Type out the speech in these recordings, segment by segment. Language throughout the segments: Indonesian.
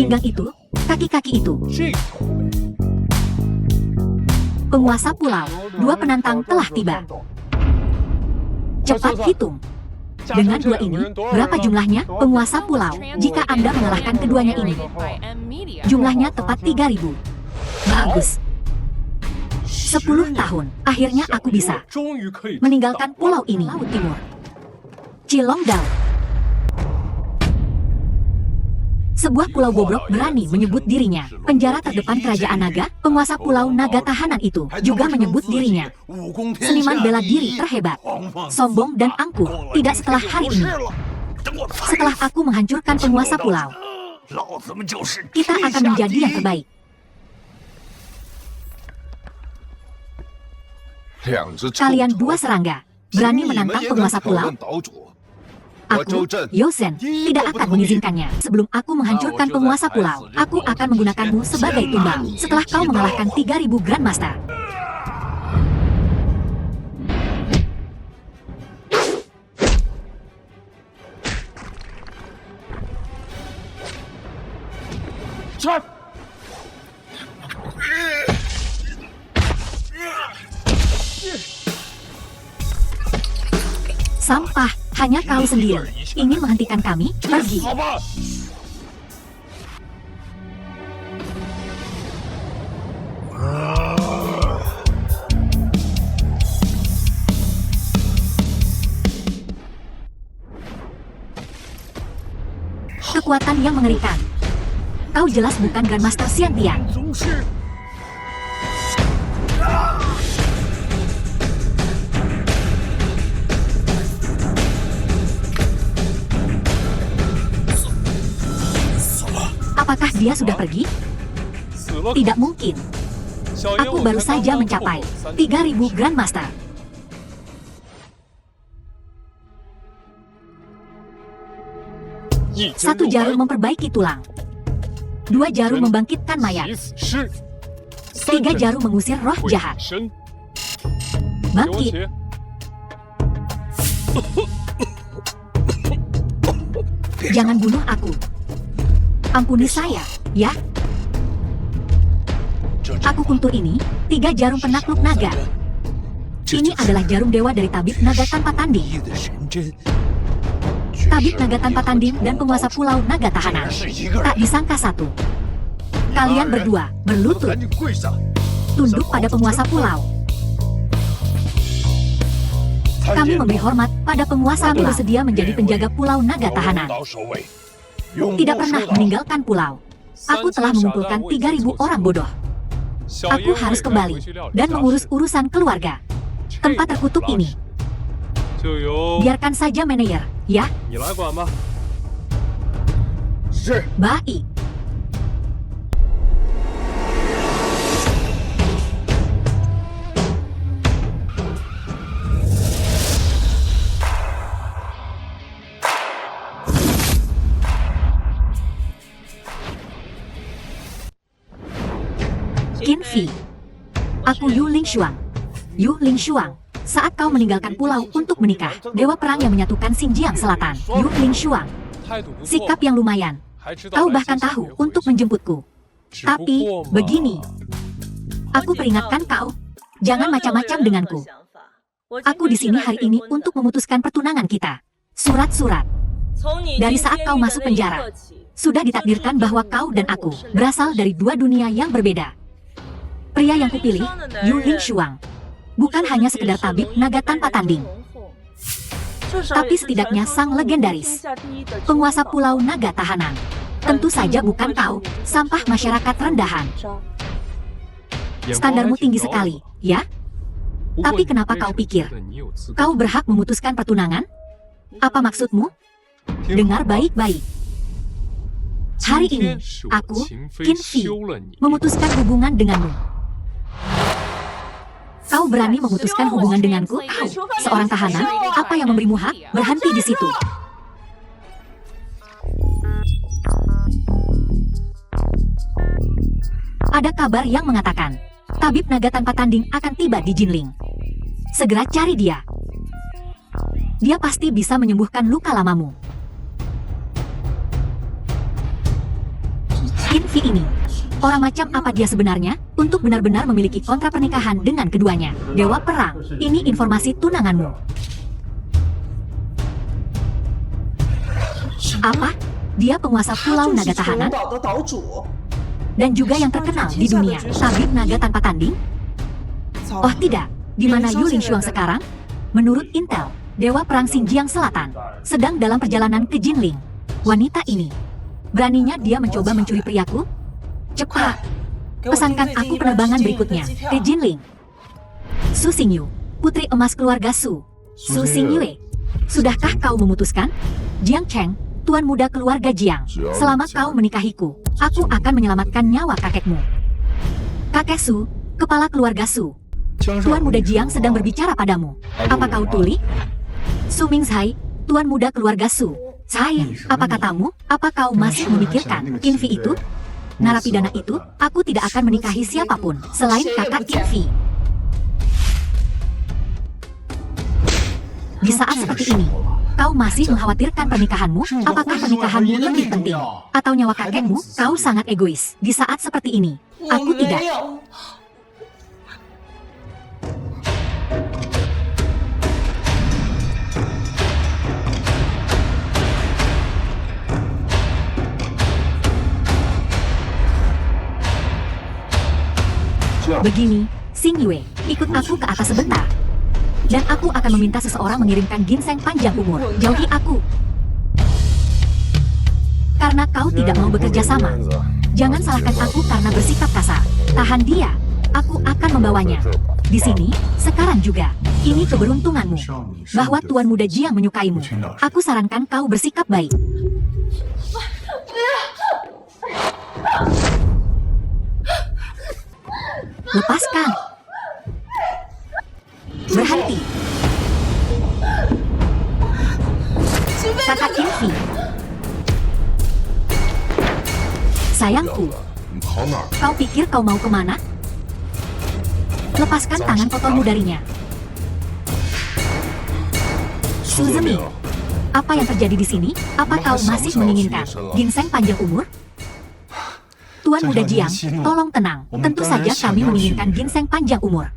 Pinggang itu, kaki-kaki itu. Penguasa pulau, dua penantang telah tiba. Cepat hitung. Dengan dua ini, berapa jumlahnya? Penguasa pulau, jika Anda mengalahkan keduanya ini. Jumlahnya tepat 3.000. Bagus. 10 tahun, akhirnya aku bisa meninggalkan pulau ini. Laut Timur. Cilongdao. Sebuah pulau bobrok berani menyebut dirinya penjara terdepan kerajaan naga. Penguasa pulau naga tahanan itu juga menyebut dirinya seniman bela diri terhebat. Sombong dan angkuh, tidak setelah hari ini. Setelah aku menghancurkan penguasa pulau, kita akan menjadi yang terbaik. Kalian dua serangga, berani menantang penguasa pulau? Aku, Yosen, tidak akan mengizinkannya. Sebelum aku menghancurkan penguasa pulau, aku akan menggunakanmu sebagai tumbal. Setelah kau mengalahkan 3.000 Grandmaster. Sampah, hanya kau sendiri. Ingin menghentikan kami? Pergi. Kekuatan yang mengerikan. Kau jelas bukan Grandmaster Xiantian. Apakah dia sudah pergi? Tidak mungkin. Aku baru saja mencapai 3.000 Grandmaster. Satu jarum memperbaiki tulang. 2 jarum membangkitkan mayat. 3 jarum mengusir roh jahat. Bangkit. Jangan bunuh aku. Ampuni saya, ya. Aku kultur ini, 3 jarum penakluk naga. Ini adalah jarum dewa dari tabib naga tanpa tanding. Tabib naga tanpa tanding dan penguasa pulau naga tahanan. Tak disangka satu. Kalian berdua berlutut. Tunduk pada penguasa pulau. Kami memberi hormat pada penguasa. Kami bersedia menjadi penjaga pulau naga tahanan. Tidak pernah meninggalkan pulau. Aku telah mengumpulkan 3.000 orang bodoh. Aku harus kembali dan mengurus urusan keluarga. Tempat terkutuk ini. Biarkan saja manajer, ya? Baik. Qin Fi. Aku Yu Lingshuang. Yu Lingshuang. Saat kau meninggalkan pulau untuk menikah, dewa perang yang menyatukan Xinjiang Selatan, Yu Lingshuang. Sikap yang lumayan. Kau bahkan tahu untuk menjemputku. Tapi, begini. Aku peringatkan kau. Jangan macam-macam denganku. Aku di sini hari ini untuk memutuskan pertunangan kita. Surat-surat. Dari saat kau masuk penjara, sudah ditakdirkan bahwa kau dan aku berasal dari 2 dunia yang berbeda. Pria yang kupilih, Yu Lingshuang, bukan hanya sekedar tabib naga tanpa tanding, tapi setidaknya sang legendaris penguasa pulau naga tahanan. Tentu saja bukan kau, sampah masyarakat rendahan. Standarmu tinggi sekali, ya? Tapi kenapa kau pikir kau berhak memutuskan pertunangan? Apa maksudmu? Dengar baik-baik. Hari ini, aku, Qin Fi, memutuskan hubungan denganmu. Kau berani memutuskan hubungan denganku? Kau, seorang tahanan, apa yang memberimu hak? Berhenti di situ. Ada kabar yang mengatakan, tabib naga tanpa tanding akan tiba di Jinling. Segera cari dia. Dia pasti bisa menyembuhkan luka lamamu. Qin Fi ini, orang macam apa dia sebenarnya untuk benar-benar memiliki kontrak pernikahan dengan keduanya? Dewa Perang, ini informasi tunanganmu. Apa? Dia penguasa Pulau Naga Tahanan? Dan juga yang terkenal di dunia, tabib naga tanpa tanding? Oh tidak, di mana Yu Lingshuang sekarang? Menurut intel, Dewa Perang Xinjiang Selatan sedang dalam perjalanan ke Jinling. Wanita ini, beraninya dia mencoba mencuri priaku? Cepat, pesankan aku penerbangan berikutnya ke Jinling. Su Xingyu, putri emas keluarga Su. Su Xingyue, sudahkah kau memutuskan? Jiang Cheng, tuan muda keluarga Jiang, selama kau menikahiku, aku akan menyelamatkan nyawa kakekmu. Kakek Su, kepala keluarga Su. Tuan muda Jiang sedang berbicara padamu. Apa kau tuli? Su Mingzhai, tuan muda keluarga Su. Saya, apa katamu? Apa kau masih memikirkan Qin Fi itu? Narapidana itu, aku tidak akan menikahi siapapun selain kakak Qin Fi. Di saat seperti ini, kau masih mengkhawatirkan pernikahanmu? Apakah pernikahanmu lebih penting? Atau nyawa kakekmu? Kau sangat egois. Di saat seperti ini, aku tidak. Begini, Xingyue, ikut aku ke atas sebentar. Dan aku akan meminta seseorang mengirimkan ginseng panjang umur. Jauhi aku. Karena kau tidak mau bekerja sama. Jangan salahkan aku karena bersikap kasar. Tahan dia. Aku akan membawanya. Di sini, sekarang juga. Ini keberuntunganmu. Bahwa Tuan Muda Jiang menyukaimu. Aku sarankan kau bersikap baik. Lepaskan. Berhenti. Kakak Qin Fi. Sayangku, kau pikir kau mau kemana? Lepaskan tangan kotormu darinya. Su Zemi, apa yang terjadi di sini? Apa kau masih menginginkan ginseng panjang umur? Tuan Muda Jiang, tolong tenang. Tentu saja kami menginginkan ginseng panjang umur.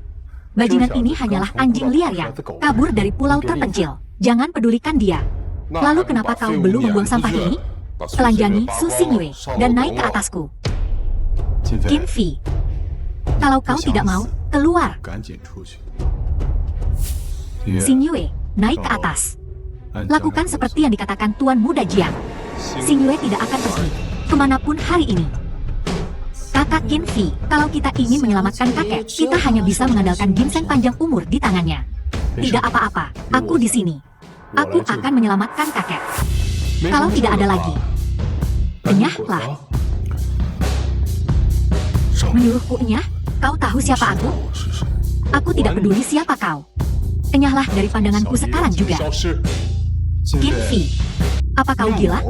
Bajingan ini hanyalah anjing liar yang kabur dari pulau terpencil. Jangan pedulikan dia. Lalu kenapa kau belum membuang sampah ini? Telanjangi Su Xingyue dan naik ke atasku. Qin Fi, kalau kau tidak mau, keluar. Xingyue, naik ke atas. Lakukan seperti yang dikatakan Tuan Muda Jiang. Xingyue tidak akan pergi kemanapun hari ini. Kakak Qin Fi, kalau kita ingin menyelamatkan kakek, kita hanya bisa mengandalkan ginseng panjang umur di tangannya. Tidak apa-apa, aku di sini. Aku akan menyelamatkan kakek. Kalau tidak ada lagi, enyahlah. Menyuruhku enyah? Kau tahu siapa aku? Aku tidak peduli siapa kau. Enyahlah dari pandanganku sekarang juga. Qin Fi, apa kau gila?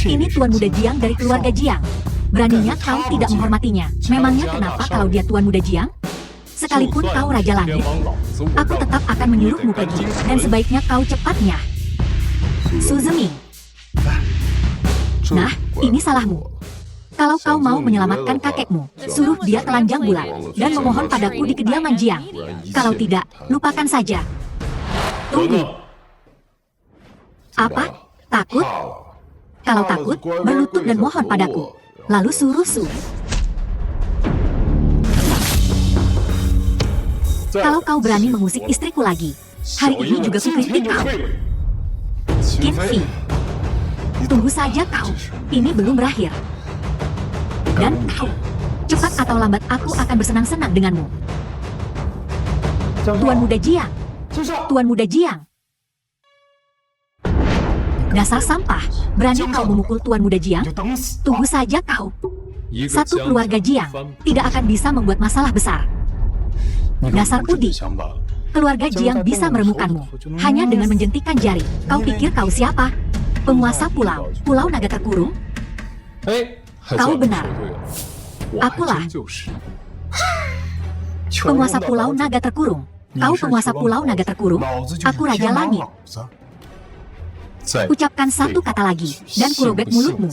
Ini Tuan Muda Jiang dari keluarga Jiang. Beraninya kau tidak menghormatinya. Memangnya kenapa kalau dia Tuan Muda Jiang? Sekalipun kau Raja Langit, aku tetap akan menyuruhmu pergi. Dan sebaiknya kau cepatnya. Su Zemi. Nah, ini salahmu. Kalau kau mau menyelamatkan kakekmu, suruh dia telanjang bulat dan memohon padaku di kediaman Jiang. Kalau tidak, lupakan saja. Tunggu. Apa? Takut? Kalau takut, berlutut dan mohon padaku. Lalu suruh Su. Kalau kau berani mengusik istriku lagi, hari ini juga kukritik kau. Qin Fi, tunggu saja kau. Ini belum berakhir. Dan kau, cepat atau lambat aku akan bersenang-senang denganmu. Tuan Muda Jiang. Tuan Muda Jiang. Dasar sampah, berani kau memukul Tuan Muda Jiang? Tunggu saja kau. Satu keluarga Jiang tidak akan bisa membuat masalah besar. Dasar Udi, keluarga Jiang bisa meremukanmu hanya dengan menjentikan jari. Kau pikir kau siapa? Penguasa Pulau Naga Terkurung? Kau benar. Akulah penguasa Pulau Naga Terkurung. Kau penguasa Pulau Naga Terkurung. Aku Raja Langit. Ucapkan satu kata lagi, dan kurobek mulutmu.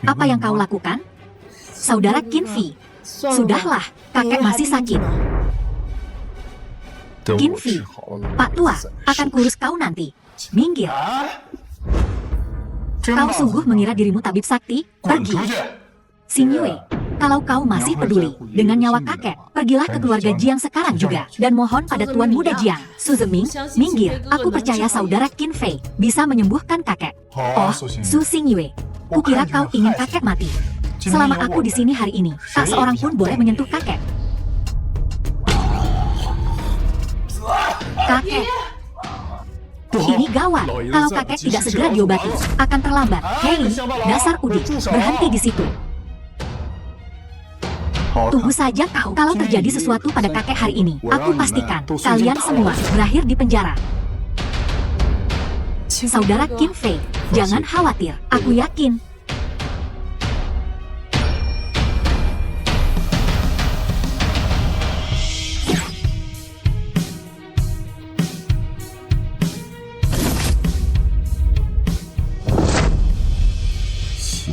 Apa yang kau lakukan? Saudara Qinfei, sudahlah, kakek masih sakit. Qinfei, Pak Tua, akan kurus kau nanti. Minggir. Kau sungguh mengira dirimu tabib sakti? Pergi. Xing Yue, kalau kau masih peduli dengan nyawa kakek, pergilah ke keluarga Jiang sekarang juga. Dan mohon pada Tuan Muda Jiang, Su Zeming, minggir. Aku percaya saudara Qinfei bisa menyembuhkan kakek. Oh, Su Xing Yue, kukira kau ingin kakek mati. Selama aku di sini hari ini, tak seorang pun boleh menyentuh kakek. Kakek. Ini gawat. Kalau kakek tidak segera diobati, akan terlambat. Hei, dasar udik, berhenti di situ. Tunggu saja kau. Kalau terjadi sesuatu pada kakek hari ini, aku pastikan kalian semua berakhir di penjara. Saudara Qinfei, jangan khawatir. Aku yakin.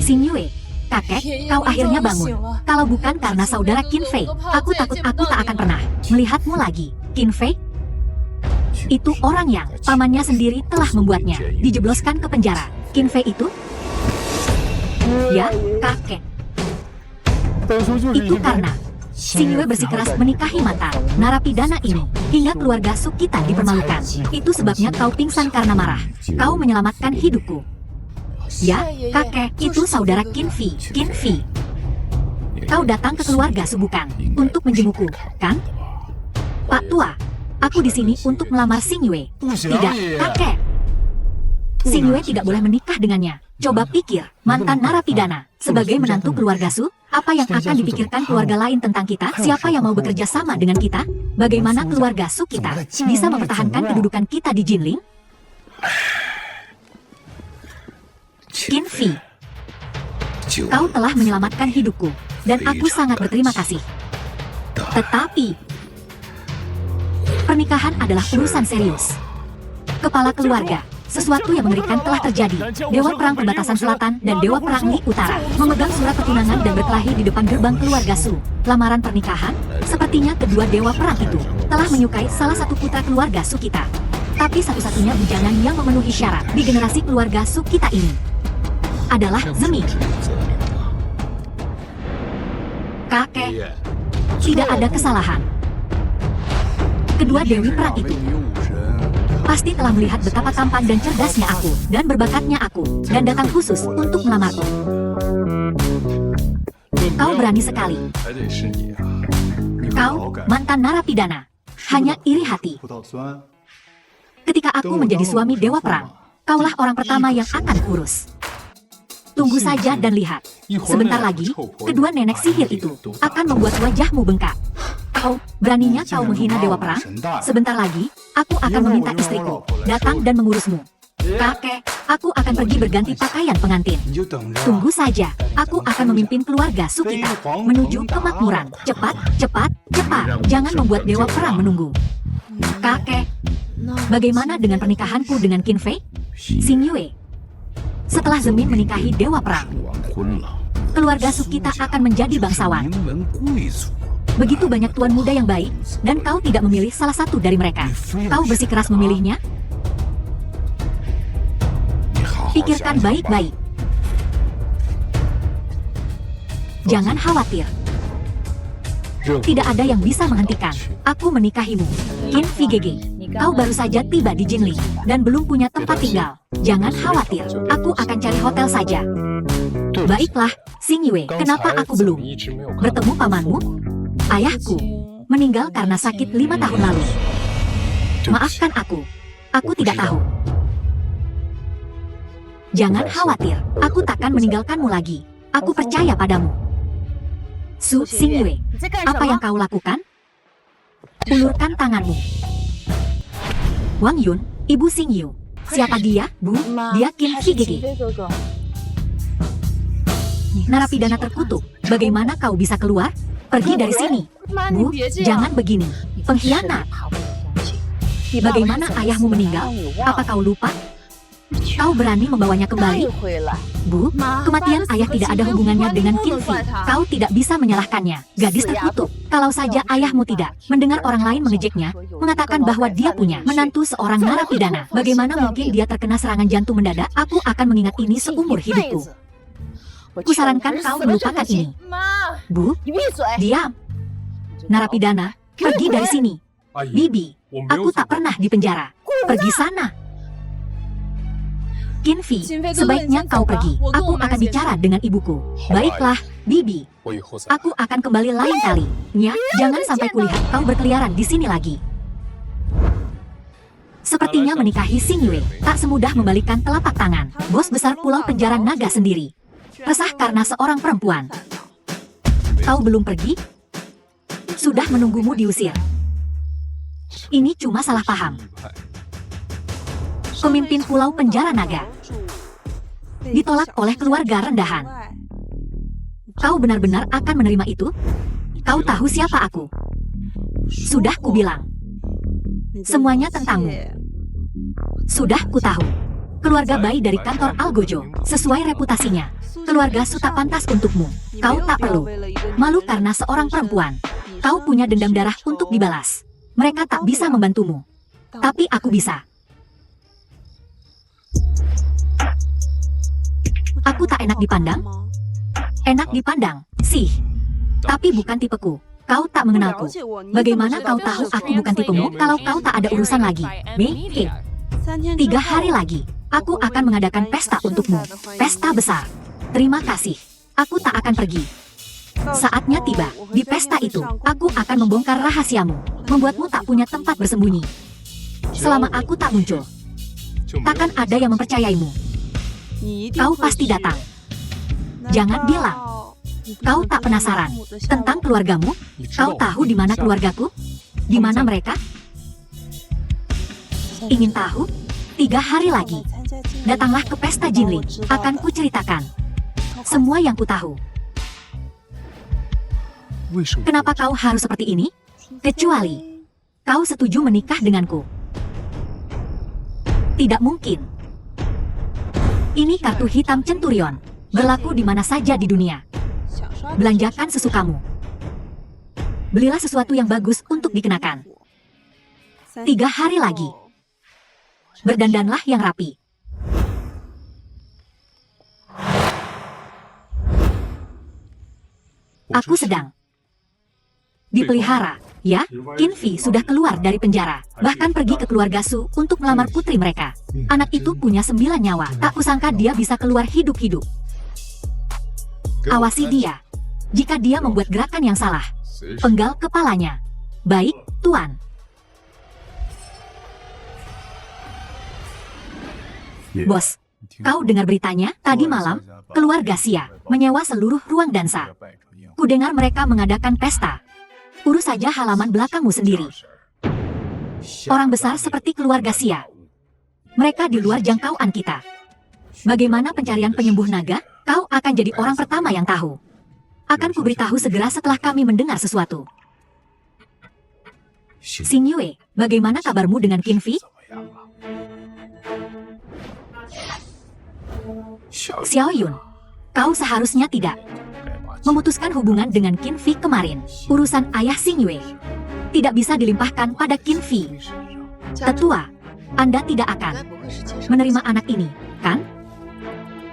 Xing Yue, kakek, kau akhirnya bangun. Kalau bukan karena saudara Qinfei, aku takut aku tak akan pernah melihatmu lagi. Qinfei? Itu orang yang pamannya sendiri telah membuatnya dijebloskan ke penjara. Qinfei itu? Ya, kakek. Itu karena Xing Yue bersikeras menikahi mantan narapidana ini, hingga keluarga Su kita dipermalukan. Itu sebabnya kau pingsan karena marah. Kau menyelamatkan hidupku. Ya, kakek, itu saudara Qinfei. Qinfei, kau datang ke keluarga Su bukan untuk menjengukku, kan? Pak Tua, aku di sini untuk melamar Xing Yue. Tidak, kakek. Xing Yue tidak boleh menikah dengannya. Coba pikir, mantan narapidana, sebagai menantu keluarga Su, apa yang akan dipikirkan keluarga lain tentang kita? Siapa yang mau bekerja sama dengan kita? Bagaimana keluarga Su kita bisa mempertahankan kedudukan kita di Jinling? Qinfei, kau telah menyelamatkan hidupku, dan aku sangat berterima kasih. Tetapi, pernikahan adalah urusan serius. Kepala keluarga, sesuatu yang mengerikan telah terjadi. Dewa Perang Perbatasan Selatan dan Dewa Perang Li Utara memegang surat pertunangan dan berkelahi di depan gerbang keluarga Su. Lamaran pernikahan, sepertinya kedua Dewa Perang itu telah menyukai salah satu putra keluarga Su kita. Tapi satu-satunya bujangan yang memenuhi syarat di generasi keluarga Su kita ini adalah Zeming. Kakek, tidak ada kesalahan. Kedua Dewi Perang itu pasti telah melihat betapa tampan dan cerdasnya aku, dan berbakatnya aku, dan datang khusus untuk melamarku. Kau berani sekali. Kau, mantan narapidana, hanya iri hati. Ketika aku menjadi suami Dewa Perang, kaulah orang pertama yang akan kurus. Tunggu saja dan lihat. Sebentar lagi, kedua nenek sihir itu akan membuat wajahmu bengkak. Kau, beraninya kau menghina Dewa Perang? Sebentar lagi, aku akan meminta istriku datang dan mengurusmu. Kakek, aku akan pergi berganti pakaian pengantin. Tunggu saja, aku akan memimpin keluarga Su kita menuju kemakmuran. Cepat, cepat, cepat. Jangan membuat Dewa Perang menunggu. Kakek, bagaimana dengan pernikahanku dengan Qinfei? Xing Yue, setelah Zeming menikahi Dewa Perang, keluarga Su kita akan menjadi bangsawan. Begitu banyak tuan muda yang baik, dan kau tidak memilih salah satu dari mereka. Kau bersikeras memilihnya? Pikirkan baik-baik. Jangan khawatir. Tidak ada yang bisa menghentikan aku menikahimu. Qinfei Gege, kau baru saja tiba di Jinling dan belum punya tempat tinggal. Jangan khawatir, aku akan cari hotel saja. Baiklah, Xing Yue, kenapa aku belum bertemu pamanmu? Ayahku meninggal karena sakit 5 tahun lalu. Maafkan aku tidak tahu. Jangan khawatir, aku takkan meninggalkanmu lagi. Aku percaya padamu. Su Xing Yue, apa yang kau lakukan? Ulurkan tanganmu. Wang Yun, Ibu Xing Yu. Siapa dia, Bu? Dia Qinfei Gege. Narapidana terkutuk. Bagaimana kau bisa keluar? Pergi dari sini. Bu, jangan begini. Pengkhianat. Bagaimana ayahmu meninggal? Apa kau lupa? Kau berani membawanya kembali? Bu, kematian ayah tidak ada hubungannya dengan Qinfi. Kau tidak bisa menyalahkannya. Gadis terkutuk. Kalau saja ayahmu tidak mendengar orang lain mengejeknya, mengatakan bahwa dia punya menantu seorang narapidana. Bagaimana mungkin dia terkena serangan jantung mendadak? Aku akan mengingat ini seumur hidupku. Kusarankan kau melupakan ini. Bu, diam. Narapidana, pergi dari sini. Bibi, aku tak pernah di penjara. Pergi sana. Qinfi, sebaiknya kau pergi. Aku akan bicara dengan ibuku. Baiklah, Bibi. Aku akan kembali lain kali. Nya, jangan sampai kulihat kau berkeliaran di sini lagi. Sepertinya menikahi Xing Yue tak semudah membalikan telapak tangan. Bos besar Pulau Penjara Naga sendiri resah karena seorang perempuan. Kau belum pergi? Sudah menunggumu diusir. Ini cuma salah paham. Pemimpin Pulau Penjara Naga ditolak oleh keluarga rendahan. Kau benar-benar akan menerima itu? Kau tahu siapa aku? Sudah kubilang. Semuanya tentangmu. Sudah kutahu. Keluarga bayi dari kantor Algojo, sesuai reputasinya. Keluarga Su tak pantas untukmu. Kau tak perlu malu karena seorang perempuan. Kau punya dendam darah untuk dibalas. Mereka tak bisa membantumu. Tapi aku bisa. Aku tak enak dipandang? Enak dipandang, sih. Tapi bukan tipeku. Kau tak mengenalku. Bagaimana kau tahu aku bukan tipemu kalau kau tak ada urusan lagi? Oke. 3 hari lagi, aku akan mengadakan pesta untukmu. Pesta besar. Terima kasih. Aku tak akan pergi. Saatnya tiba. Di pesta itu, aku akan membongkar rahasiamu. Membuatmu tak punya tempat bersembunyi. Selama aku tak muncul, takkan ada yang mempercayaimu. Kau pasti datang. Jangan bilang kau tak penasaran tentang keluargamu. Kau tahu di mana keluargaku? Di mana mereka? Ingin tahu? 3 hari lagi, datanglah ke pesta Jinling. Akan kuceritakan semua yang kutahu. Kenapa kau harus seperti ini? Kecuali kau setuju menikah denganku. Tidak mungkin. Ini kartu hitam Centurion. Berlaku di mana saja di dunia. Belanjakan sesukamu. Belilah sesuatu yang bagus untuk dikenakan. 3 hari lagi. Berdandanlah yang rapi. Aku sedang dipelihara. Ya, Qinfi sudah keluar dari penjara. Bahkan pergi ke keluarga Su untuk melamar putri mereka. Anak itu punya 9 nyawa. Tak kusangka dia bisa keluar hidup-hidup. Awasi dia. Jika dia membuat gerakan yang salah, penggal kepalanya. Baik, Tuan. Bos, kau dengar beritanya? Tadi malam, keluarga Xia menyewa seluruh ruang dansa. Kudengar mereka mengadakan pesta. Urus saja halaman belakangmu sendiri. Orang besar seperti keluarga Xia. Mereka di luar jangkauan kita. Bagaimana pencarian penyembuh naga? Kau akan jadi orang pertama yang tahu. Akan kuberitahu segera setelah kami mendengar sesuatu. Xing Yue, bagaimana kabarmu dengan Qinfi? Xiao Yun, kau seharusnya tidak memutuskan hubungan dengan Qinfi kemarin. Urusan ayah Xing Yue tidak bisa dilimpahkan pada Qinfi. Tetua, Anda tidak akan menerima anak ini, kan?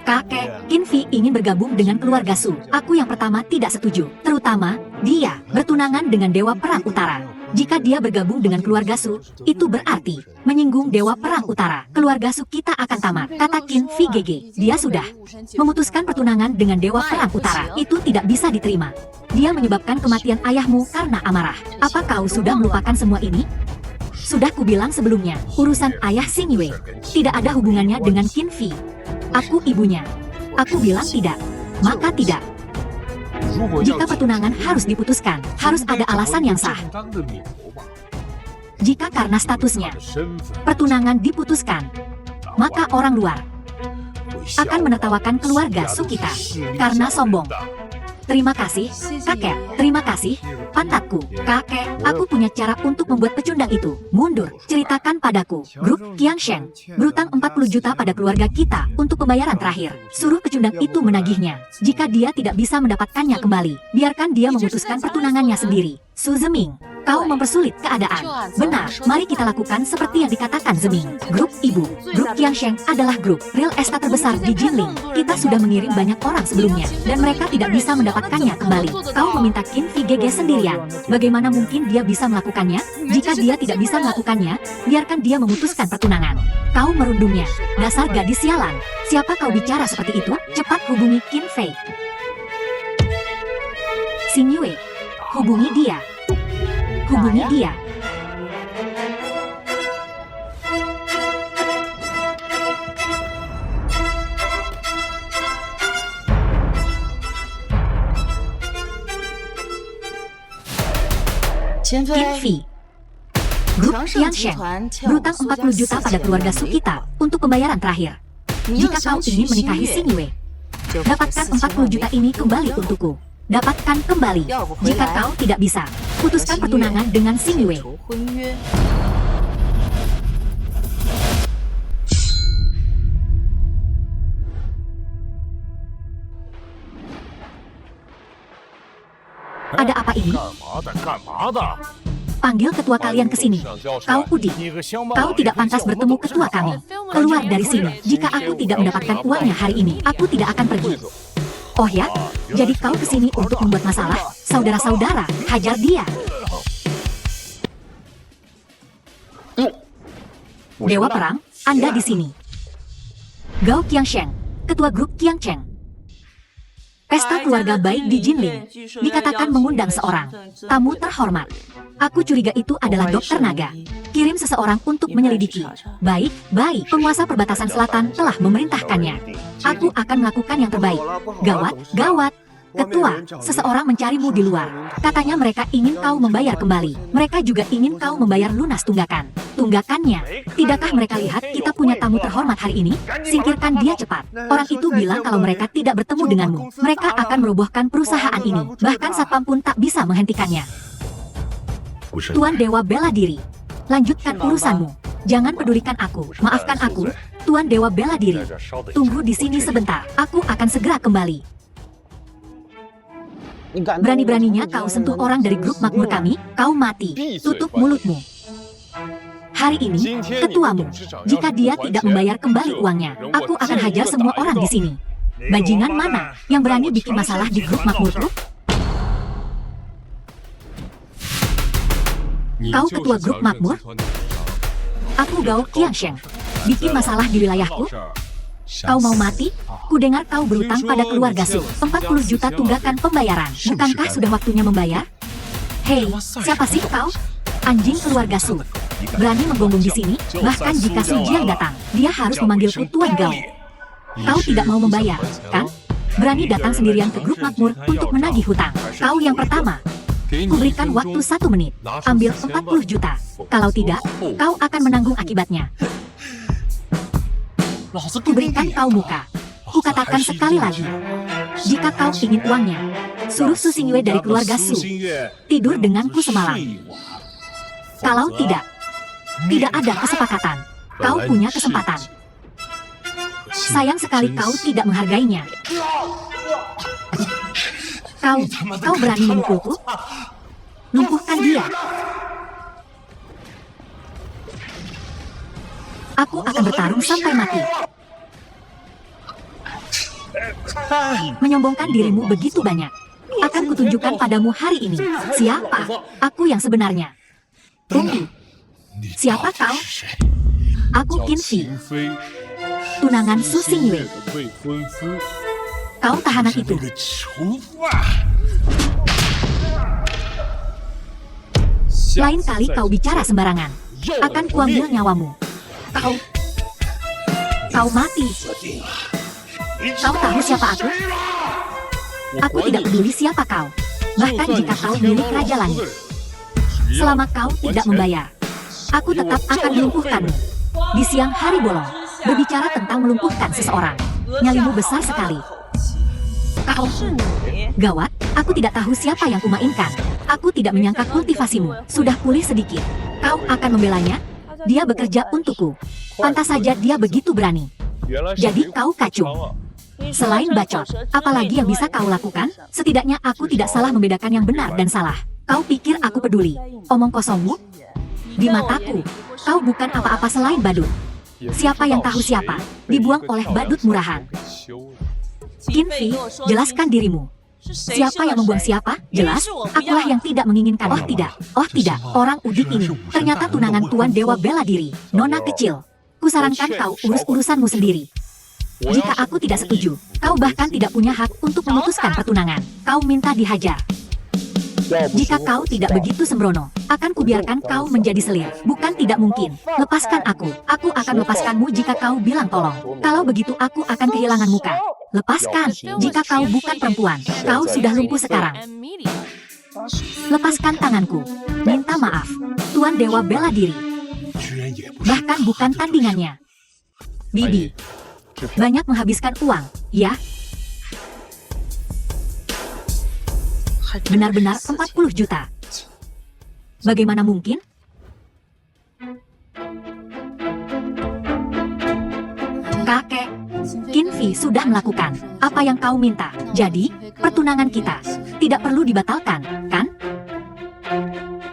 Kakek, Qinfi ingin bergabung dengan keluarga Su. Aku yang pertama tidak setuju. Terutama, dia bertunangan dengan Dewa Perang Utara. Jika dia bergabung dengan keluarga Su, itu berarti menyinggung Dewa Perang Utara. Keluarga Su kita akan tamat, kata Qinfi GG. Dia sudah memutuskan pertunangan dengan Dewa Perang Utara. Itu tidak bisa diterima. Dia menyebabkan kematian ayahmu karena amarah. Apa kau sudah melupakan semua ini? Sudah kubilang sebelumnya, urusan ayah Xing Yue tidak ada hubungannya dengan Qinfi. Aku ibunya. Aku bilang tidak. Maka tidak. Jika pertunangan harus diputuskan, harus ada alasan yang sah. Jika karena statusnya, pertunangan diputuskan, maka orang luar akan menertawakan keluarga Su kita karena sombong. Terima kasih, kakek. Terima kasih, pantatku. Kakek, aku punya cara untuk membuat pecundang itu. Mundur, ceritakan padaku. Grup Qiangsheng berutang 40 juta pada keluarga kita untuk pembayaran terakhir. Suruh pecundang itu menagihnya. Jika dia tidak bisa mendapatkannya kembali, biarkan dia memutuskan pertunangannya sendiri. Su Zeming, kau mempersulit keadaan. Benar, mari kita lakukan seperti yang dikatakan Zeming. Grup Ibu, Grup Qiangsheng adalah grup real estate terbesar di Jinling. Kita sudah mengirim banyak orang sebelumnya, dan mereka tidak bisa mendapatkannya kembali. Kau meminta Qin Fei GG sendirian. Bagaimana mungkin dia bisa melakukannya? Jika dia tidak bisa melakukannya, biarkan dia memutuskan pertunangan. Kau merundungnya. Dasar gadis sialan. Siapa kau bicara seperti itu? Cepat hubungi Qin Fei. Xing Yue, hubungi dia. Hubungi dia. Qin Fei. Grup Qiangsheng berutang 40 juta pada keluarga Sukita untuk pembayaran terakhir. Jika kau ingin menikahi Xing Yue, dapatkan 40 juta ini kembali untukku. Dapatkan kembali. Jika kau tidak bisa, putuskan pertunangan dengan Xing Yue. Ada apa ini? Panggil ketua kalian ke sini. Kau Udi, kau tidak pantas bertemu ketua kami. Keluar dari sini. Jika aku tidak mendapatkan uangnya hari ini, aku tidak akan pergi. Oh ya? Jadi kau ke sini untuk membuat masalah? Saudara-saudara, hajar dia. Dewa Perang, Anda di sini. Gao Qiangsheng, ketua grup Qiangsheng. Pesta keluarga baik di Jinling dikatakan mengundang seorang tamu terhormat. Aku curiga itu adalah Dokter Naga. Kirim seseorang untuk menyelidiki. Baik, penguasa perbatasan selatan telah memerintahkannya. Aku akan melakukan yang terbaik. Gawat. Ketua, seseorang mencarimu di luar. Katanya mereka ingin kau membayar kembali. Mereka juga ingin kau membayar lunas tunggakan. Tunggakannya, tidakkah mereka lihat kita punya tamu terhormat hari ini? Singkirkan dia cepat. Orang itu bilang kalau mereka tidak bertemu denganmu, mereka akan merobohkan perusahaan ini. Bahkan satpam pun tak bisa menghentikannya. Tuan Dewa bela diri. Lanjutkan urusanmu. Jangan pedulikan aku. Maafkan aku, Tuan Dewa bela diri. Tunggu di sini sebentar. Aku akan segera kembali. Berani-beraninya kau sentuh orang dari grup makmur kami, kau mati. Tutup mulutmu. Hari ini, ketuamu. Jika dia tidak membayar kembali uangnya, aku akan hajar semua orang di sini. Bajingan mana yang berani bikin masalah di grup makmurku? Kau ketua grup makmur? Aku Gao Qiangsheng. Bikin masalah di wilayahku? Kau mau mati? Kudengar kau berutang pada keluarga Su 40 juta tunggakan pembayaran. Bukankah sudah waktunya membayar? Hei, siapa sih kau? Anjing keluarga Su. Berani menggonggong di sini? Bahkan jika Su Jiang datang, dia harus memanggilku Tuan Gao. Kau tidak mau membayar, kan? Berani datang sendirian ke grup makmur untuk menagih hutang. Kau yang pertama. Kuberikan waktu 1 menit. Ambil 40 juta. Kalau tidak, kau akan menanggung akibatnya. Kuberikan kau muka. Kukatakan sekali lagi. Jika kau ingin uangnya, suruh Su Xing Yue dari keluarga Su tidur denganku semalam. Kalau tidak ada kesepakatan. Kau punya kesempatan. Sayang sekali kau tidak menghargainya. Kau berani memukulku? Lumpuhkan dia. Aku akan bertarung sampai mati. Menyombongkan dirimu begitu banyak. Akan kutunjukkan padamu hari ini siapa aku yang sebenarnya. Tunggu. Siapa kau? Aku Qin Fei, tunangan Su Xing Yue. Kau tahanan itu. Lain kali kau bicara sembarangan, akan kuambil nyawamu. Kau mati. Kau tahu siapa aku? Aku tidak peduli siapa kau. Bahkan jika kau milik Raja Langit. Selama kau tidak membayar, aku tetap akan melumpuhkanmu. Di siang hari bolong, berbicara tentang melumpuhkan seseorang. Nyalimu besar sekali. Kau. Gawat, aku tidak tahu siapa yang kumainkan. Aku tidak menyangka kultivasimu sudah pulih sedikit. Kau akan membelanya? Dia bekerja untukku. Pantas saja dia begitu berani. Jadi kau kacung. Selain bacot, apalagi yang bisa kau lakukan? Setidaknya aku tidak salah membedakan yang benar dan salah. Kau pikir aku peduli? Omong kosongmu? Di mataku, kau bukan apa-apa selain badut. Siapa yang tahu siapa? Dibuang oleh badut murahan. Qin Fei, jelaskan dirimu. Siapa yang membuang siapa? Jelas, akulah yang tidak menginginkan. Oh tidak, orang udik ini ternyata tunangan Tuan Dewa Bela Diri, Nona kecil. Kusarankan kau urus urusanmu sendiri. Jika aku tidak setuju, kau bahkan tidak punya hak untuk memutuskan pertunangan. Kau minta dihajar. Jika kau tidak begitu sembrono, akan kubiarkan kau menjadi selir. Bukan tidak mungkin. Lepaskan aku. Aku akan lepaskanmu jika kau bilang tolong. Kalau begitu aku akan kehilangan muka. Lepaskan. Jika kau bukan perempuan, kau sudah lumpuh sekarang. Lepaskan tanganku. Minta maaf. Tuan Dewa Bela Diri. Bahkan bukan tandingannya. Bibi. Banyak menghabiskan uang, ya? Benar-benar 40 juta. Bagaimana mungkin? Kakek, Qin Fei sudah melakukan apa yang kau minta. Jadi, pertunangan kita tidak perlu dibatalkan, kan?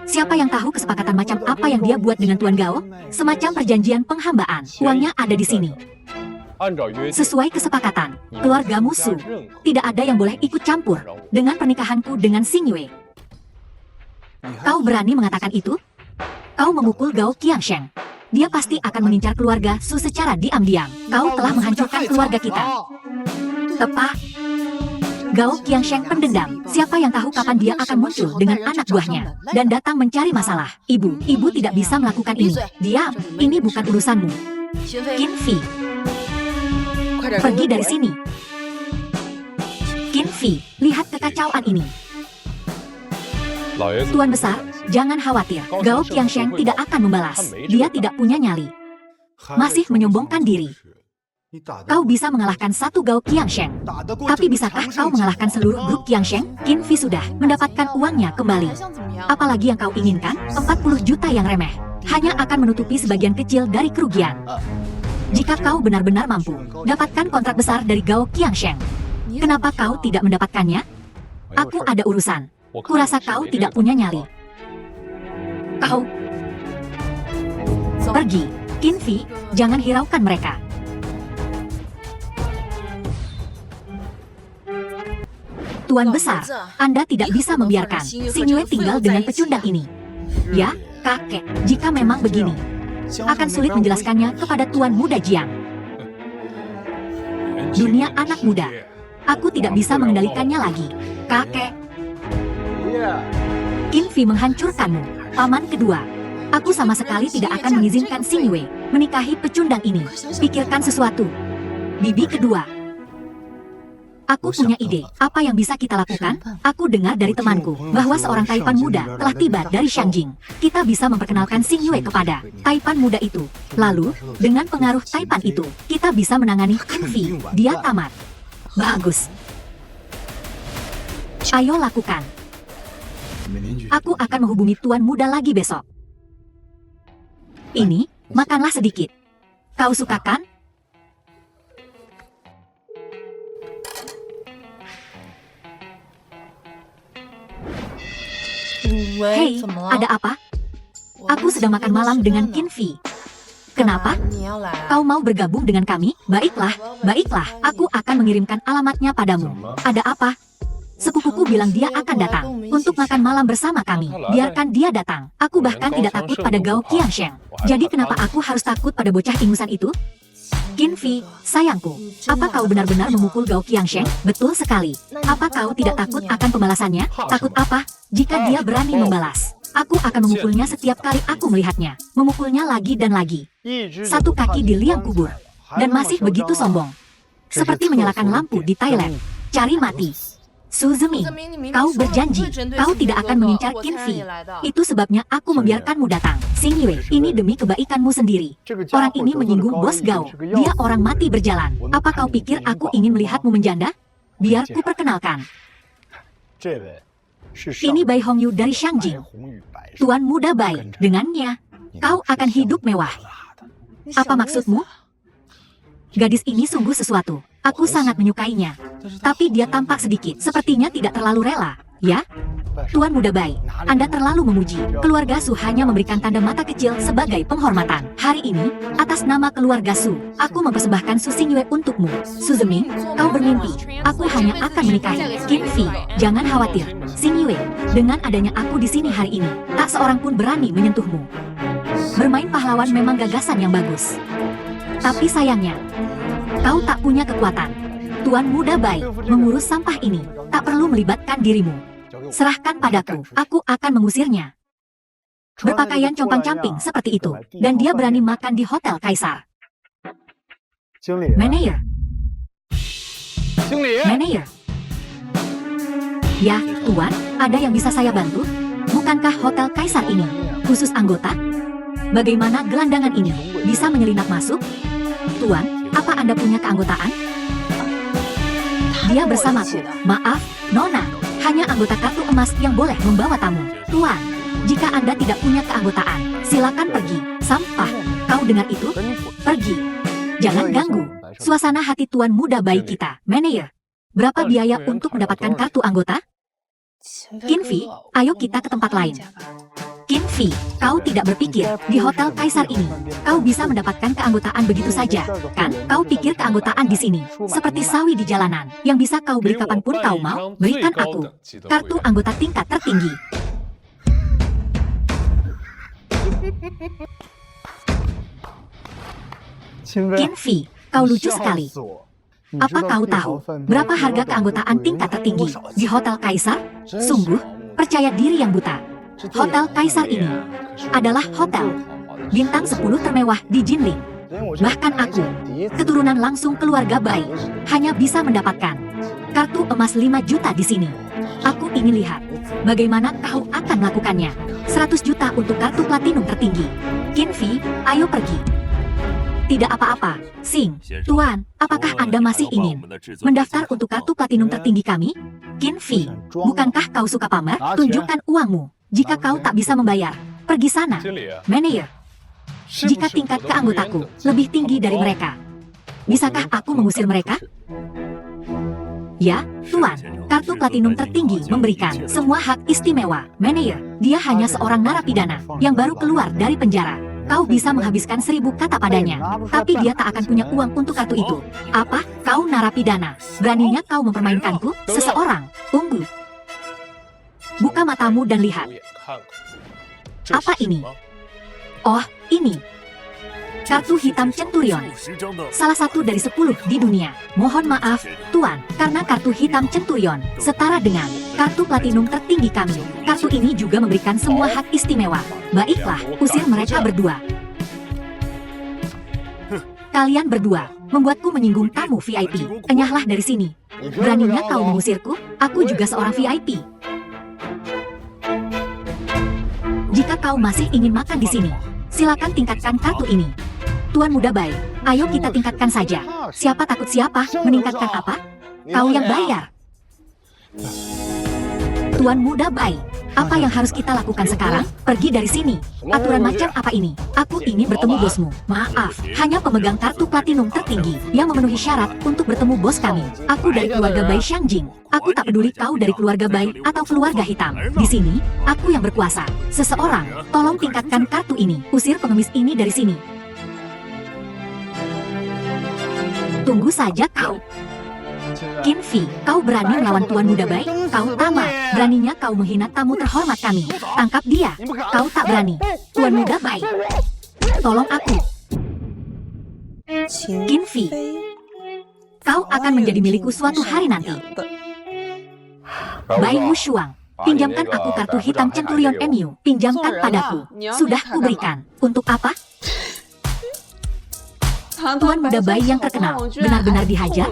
Siapa yang tahu kesepakatan macam apa yang dia buat dengan Tuan Gao? Semacam perjanjian penghambaan. Uangnya ada di sini. Sesuai kesepakatan, keluargamu Su tidak ada yang boleh ikut campur dengan pernikahanku dengan Xing Yue. Kau berani mengatakan itu? Kau memukul Gao Qiangsheng. Dia pasti akan mengincar keluarga Su secara diam-diam. Kau telah menghancurkan keluarga kita. Tepat. Gao Qiangsheng pendendam. Siapa yang tahu kapan dia akan muncul dengan anak buahnya dan datang mencari masalah. Ibu tidak bisa melakukan ini. Diam, ini bukan urusanmu. Qin Fei. Pergi dari sini. Qin Fei, lihat kekacauan ini. Tuan besar, jangan khawatir. Gao Qiangsheng tidak akan membalas. Dia tidak punya nyali. Masih menyombongkan diri. Kau bisa mengalahkan satu Gao Qiangsheng. Tapi bisakah kau mengalahkan seluruh grup Qiangsheng? Qin Fei sudah mendapatkan uangnya kembali. Apalagi yang kau inginkan? 40 juta yang remeh. Hanya akan menutupi sebagian kecil dari kerugian. Jika kau benar-benar mampu dapatkan kontrak besar dari Gao Qiangsheng, kenapa kau tidak mendapatkannya? Aku ada urusan. Kurasa kau tidak punya nyali. Kau pergi. Qin Fei, jangan hiraukan mereka. Tuan besar, Anda tidak bisa membiarkan Xing Yue tinggal dengan pecundang ini. Ya, kakek, jika memang begini, akan sulit menjelaskannya kepada Tuan Muda Jiang. Dunia anak muda. Aku tidak bisa mengendalikannya lagi. Kakek. Qin Fei menghancurkanmu. Paman kedua. Aku sama sekali tidak akan mengizinkan Xing Yue menikahi pecundang ini. Pikirkan sesuatu. Bibi kedua. Aku punya ide. Apa yang bisa kita lakukan? Aku dengar dari temanku bahwa seorang Taipan muda telah tiba dari Shangjing. Kita bisa memperkenalkan Xing Yue kepada Taipan muda itu. Lalu, dengan pengaruh Taipan itu, kita bisa menangani Qin Fei. Dia tamat. Bagus. Ayo lakukan. Aku akan menghubungi Tuan Muda lagi besok. Ini, makanlah sedikit. Kau suka kan? Hei, ada apa? Aku sedang makan malam dengan Qin Fei. Kenapa? Kau mau bergabung dengan kami? Baiklah, aku akan mengirimkan alamatnya padamu. Ada apa? Sepupuku bilang dia akan datang untuk makan malam bersama kami. Biarkan dia datang. Aku bahkan tidak takut pada Gao Qiangsheng. Jadi kenapa aku harus takut pada bocah ingusan itu? Qin Fei, sayangku, apa kau benar-benar memukul Gao Qiangsheng? Betul sekali. Apa kau tidak takut akan pembalasannya? Takut apa? Jika dia berani membalas, aku akan memukulnya setiap kali aku melihatnya. Memukulnya lagi dan lagi. Satu kaki di liang kubur. Dan masih begitu sombong. Seperti menyalakan lampu di Thailand. Cari mati. Su Zemi, kau berjanji, kau tidak akan mengincar Qin Fei. Itu sebabnya aku membiarkanmu datang. Xing Yue, ini demi kebaikanmu sendiri. Orang ini menyinggung bos Gao. Dia orang mati berjalan. Apa kau pikir aku ingin melihatmu menjanda? Biar ku perkenalkan. Ini Bai Hongyu dari Shangjing. Tuan muda Bai, dengannya, kau akan hidup mewah. Apa maksudmu? Gadis ini sungguh sesuatu. Aku sangat menyukainya. Tapi dia tampak sedikit, sepertinya tidak terlalu rela. Ya? Tuan muda Bai, Anda terlalu memuji. Keluarga Su hanya memberikan tanda mata kecil sebagai penghormatan. Hari ini, atas nama keluarga Su, aku mempersembahkan Su Xingyue untukmu. Su Zeming, kau bermimpi. Aku hanya akan menikahi Qin Fi. Jangan khawatir, Xingyue. Dengan adanya aku di sini hari ini, tak seorang pun berani menyentuhmu. Bermain pahlawan memang gagasan yang bagus. Tapi sayangnya, kau tak punya kekuatan. Tuan muda Bai, mengurus sampah ini, tak perlu melibatkan dirimu. Serahkan padaku, aku akan mengusirnya. Berpakaian compang-camping seperti itu, dan dia berani makan di Hotel Kaisar. Manager. Manager. Ya, Tuan, ada yang bisa saya bantu? Bukankah Hotel Kaisar ini khusus anggota? Bagaimana gelandangan ini bisa menyelinap masuk? Tuan, apa Anda punya keanggotaan? Dia bersamaku. Maaf, Nona. Hanya anggota kartu emas yang boleh membawa tamu. Tuan, jika Anda tidak punya keanggotaan, silakan pergi. Sampah, kau dengar itu? Pergi. Jangan ganggu suasana hati tuan muda Bai kita. Manager, berapa biaya untuk mendapatkan kartu anggota? Qin Fi, ayo kita ke tempat lain. Qin Fi, kau tidak berpikir di Hotel Kaisar ini kau bisa mendapatkan keanggotaan begitu saja, kan? Kau pikir keanggotaan di sini seperti sawi di jalanan yang bisa kau beli kapanpun kau mau? Berikan aku kartu anggota tingkat tertinggi. Qin Fi, kau lucu sekali. Apa kau tahu berapa harga keanggotaan tingkat tertinggi di Hotel Kaisar? Sungguh, percaya diri yang buta. Hotel Kaisar ini adalah hotel bintang 10 termewah di Jinling. Bahkan aku, keturunan langsung keluarga Bai, hanya bisa mendapatkan kartu emas 5 juta di sini. Aku ingin lihat bagaimana kau akan melakukannya. 100 juta untuk kartu platinum tertinggi. Qin Fi, ayo pergi. Tidak apa-apa, Sing. Tuan, apakah Anda masih ingin mendaftar untuk kartu platinum tertinggi kami? Qin Fi, bukankah kau suka pamer? Tunjukkan uangmu. Jika kau tak bisa membayar, pergi sana. Manager, jika tingkat keanggotaku lebih tinggi dari mereka, bisakah aku mengusir mereka? Ya, Tuan, kartu platinum tertinggi memberikan semua hak istimewa. Manager, dia hanya seorang narapidana yang baru keluar dari penjara. Kau bisa menghabiskan 1000 kata padanya, tapi dia tak akan punya uang untuk kartu itu. Apa? Kau narapidana? Beraninya kau mempermainkanku? Seseorang, tunggu. Buka matamu dan lihat. Apa ini? Oh, ini. Kartu hitam Centurion. Salah satu dari 10 di dunia. Mohon maaf, Tuan, karena kartu hitam Centurion setara dengan kartu platinum tertinggi kami. Kartu ini juga memberikan semua hak istimewa. Baiklah, usir mereka berdua. Kalian berdua membuatku menyinggung tamu VIP. Enyahlah dari sini. Beraninya kau mengusirku? Aku juga seorang VIP. Jika kau masih ingin makan di sini, silakan tingkatkan kartu ini. Tuan muda Bai, ayo kita tingkatkan saja. Siapa takut siapa? Meningkatkan apa? Kau yang bayar. Tuan muda Bai, apa yang harus kita lakukan sekarang? Pergi dari sini. Aturan macam apa ini? Aku ingin bertemu bosmu. Maaf, hanya pemegang kartu platinum tertinggi yang memenuhi syarat untuk bertemu bos kami. Aku dari keluarga Bai Shangjing. Aku tak peduli kau dari keluarga Bai atau keluarga hitam. Di sini, aku yang berkuasa. Seseorang, tolong tingkatkan kartu ini. Usir pengemis ini dari sini. Tunggu saja kau. Qin Fi, kau berani melawan Tuan muda Bai? Kau tamat. Beraninya kau menghina tamu terhormat kami. Tangkap dia. Kau tak berani. Tuan muda Bai, tolong aku. Qin Fi, kau akan menjadi milikku suatu hari nanti. Bai Wushuang, pinjamkan aku kartu hitam Centurion MU. Pinjamkan padaku. Sudah kuberikan. Untuk apa? Tuan muda Bai yang terkenal benar-benar dihajar?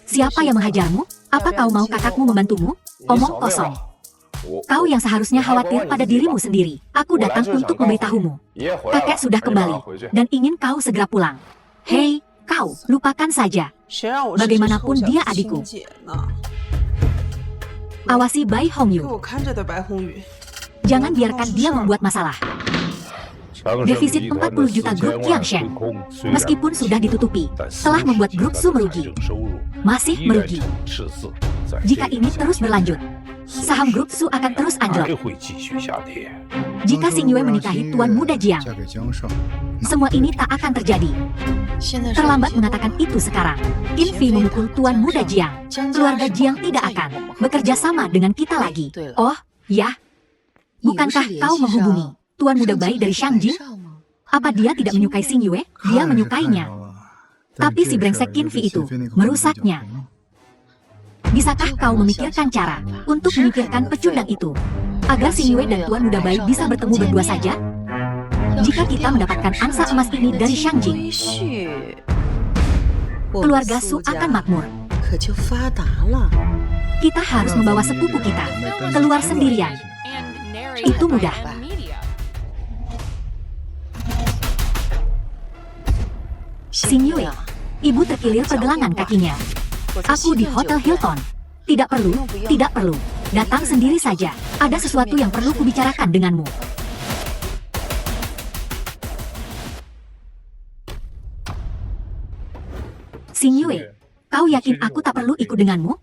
Siapa yang menghajarmu? Apa kau mau kakakmu membantumu? Omong kosong. Kau yang seharusnya khawatir pada dirimu sendiri. Aku datang untuk memberitahumu. Kakek sudah kembali dan ingin kau segera pulang. Hei, kau, lupakan saja. Bagaimanapun dia adikku. Awasi Bai Hongyu. Jangan biarkan dia membuat masalah. Defisit 40 juta grup Qiangsheng. Meskipun sudah ditutupi, telah membuat grup Su merugi. Masih merugi. Jika ini terus berlanjut, saham grup Su akan terus anjlok. Jika Xing Yue menikahi Tuan Muda Jiang, semua ini tak akan terjadi. Terlambat mengatakan itu sekarang. Qin Fei memukul Tuan Muda Jiang. Keluarga Jiang tidak akan bekerja sama dengan kita lagi. Oh, ya. Bukankah kau menghubungi Tuan Muda Bai dari Shangjing? Apa dia tidak menyukai Xing Yue? Dia menyukainya. Tapi si brengsek Qin Fei itu merusaknya. Bisakah kau memikirkan cara untuk menyingkirkan pecundang itu? Agar Xing Yue dan Tuan Muda Bai bisa bertemu berdua saja? Jika kita mendapatkan angsa emas ini dari Shangjing, keluarga Su akan makmur. Kita harus membawa sepupu kita keluar sendirian. Itu mudah. Xing Yue, ibu terkilir pergelangan kakinya. Aku di Hotel Hilton. Tidak perlu, tidak perlu. Datang sendiri saja. Ada sesuatu yang perlu kubicarakan denganmu. Xing Yue, kau yakin aku tak perlu ikut denganmu?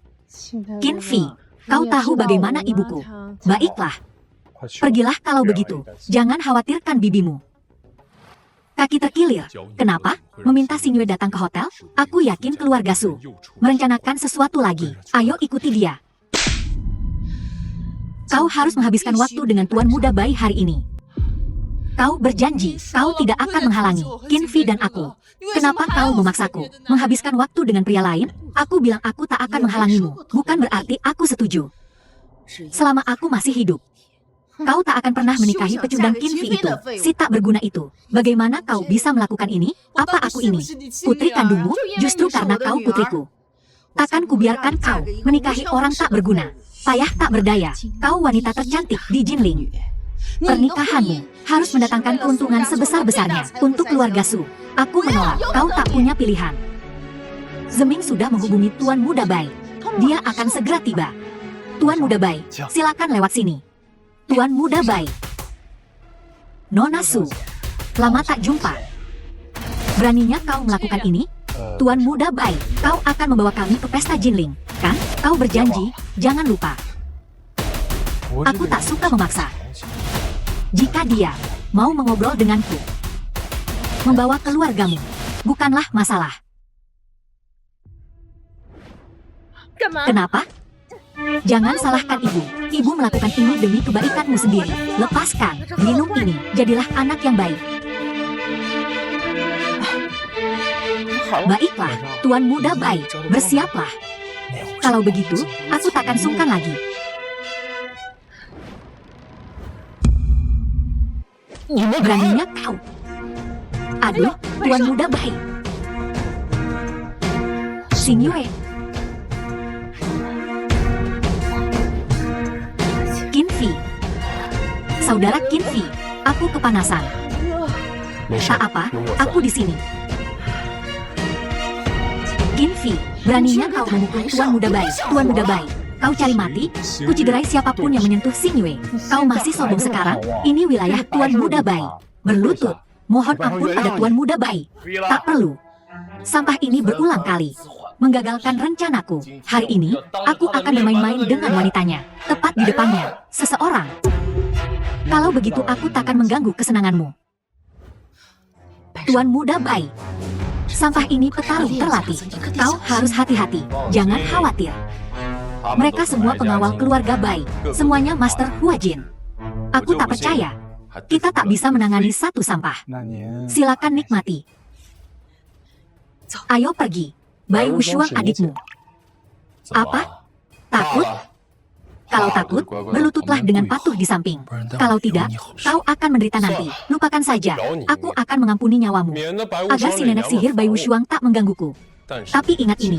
Qin Fei, kau tahu bagaimana ibuku. Baiklah. Pergilah kalau begitu. Jangan khawatirkan bibimu. Kaki terkilir. Kenapa? Meminta Xing Yue datang ke hotel? Aku yakin keluarga Su merencanakan sesuatu lagi. Ayo ikuti dia. Kau harus menghabiskan waktu dengan Tuan Muda Bai hari ini. Kau berjanji, kau tidak akan menghalangi Qin Fei dan aku. Kenapa kau memaksaku menghabiskan waktu dengan pria lain? Aku bilang aku tak akan menghalangimu. Bukan berarti aku setuju. Selama aku masih hidup, kau tak akan pernah menikahi pecundang Qin Fei itu, si tak berguna itu. Bagaimana kau bisa melakukan ini? Apa aku ini putri kandungmu? Justru karena kau putriku. Takkan kubiarkan kau menikahi orang tak berguna, payah tak berdaya. Kau wanita tercantik di Jinling. Pernikahanmu harus mendatangkan keuntungan sebesar-besarnya untuk keluarga Su. Aku menolak, kau tak punya pilihan. Zeming sudah menghubungi Tuan Muda Bai. Dia akan segera tiba. Tuan Muda Bai, silakan lewat sini. Tuan Muda Bai. Nona Su, lama tak jumpa. Beraninya kau melakukan ini? Tuan Muda Bai, kau akan membawa kami ke pesta Jinling, kan? Kau berjanji, jangan lupa. Aku tak suka memaksa. Jika dia mau mengobrol denganku, membawa keluargamu bukanlah masalah. Kenapa? Jangan salahkan ibu. Ibu melakukan ini demi kebaikanmu sendiri. Lepaskan, minum ini. Jadilah anak yang baik. Baiklah, Tuan Muda Bai, bersiaplah. Kalau begitu, aku takkan sungkan lagi. Beraninya kau. Aduh, Tuan Muda Bai. Xing Yue. Qin Fei. Saudara Qin Fei, aku kepanasan. Tak apa, aku di sini. Qin Fei, beraninya kau memukul Tuan Muda Bai. Tuan Muda Bai, kau cari mati? Kuciderai siapapun yang menyentuh Xing Yue. Kau masih sombong sekarang? Ini wilayah Tuan Muda Bai. Berlutut, mohon ampun pada Tuan Muda Bai. Tak perlu. Sampah ini berulang kali menggagalkan rencanaku. Hari ini, aku akan bermain-main dengan wanitanya. Tepat di depannya, seseorang. Kalau begitu aku takkan mengganggu kesenanganmu. Tuan Muda Bai. Sampah ini petarung terlatih. Kau harus hati-hati. Jangan khawatir. Mereka semua pengawal keluarga Bai. Semuanya Master Huajin. Aku tak percaya. Kita tak bisa menangani satu sampah. Silakan nikmati. Ayo pergi. Bai Wushuang adikmu. Apa? Takut? Kalau takut, berlututlah dengan patuh di samping. Kalau tidak, kau akan menderita nanti. Lupakan saja. Aku akan mengampuni nyawamu. Agar si nenek sihir Bai Wushuang tak menggangguku. Tapi ingat ini.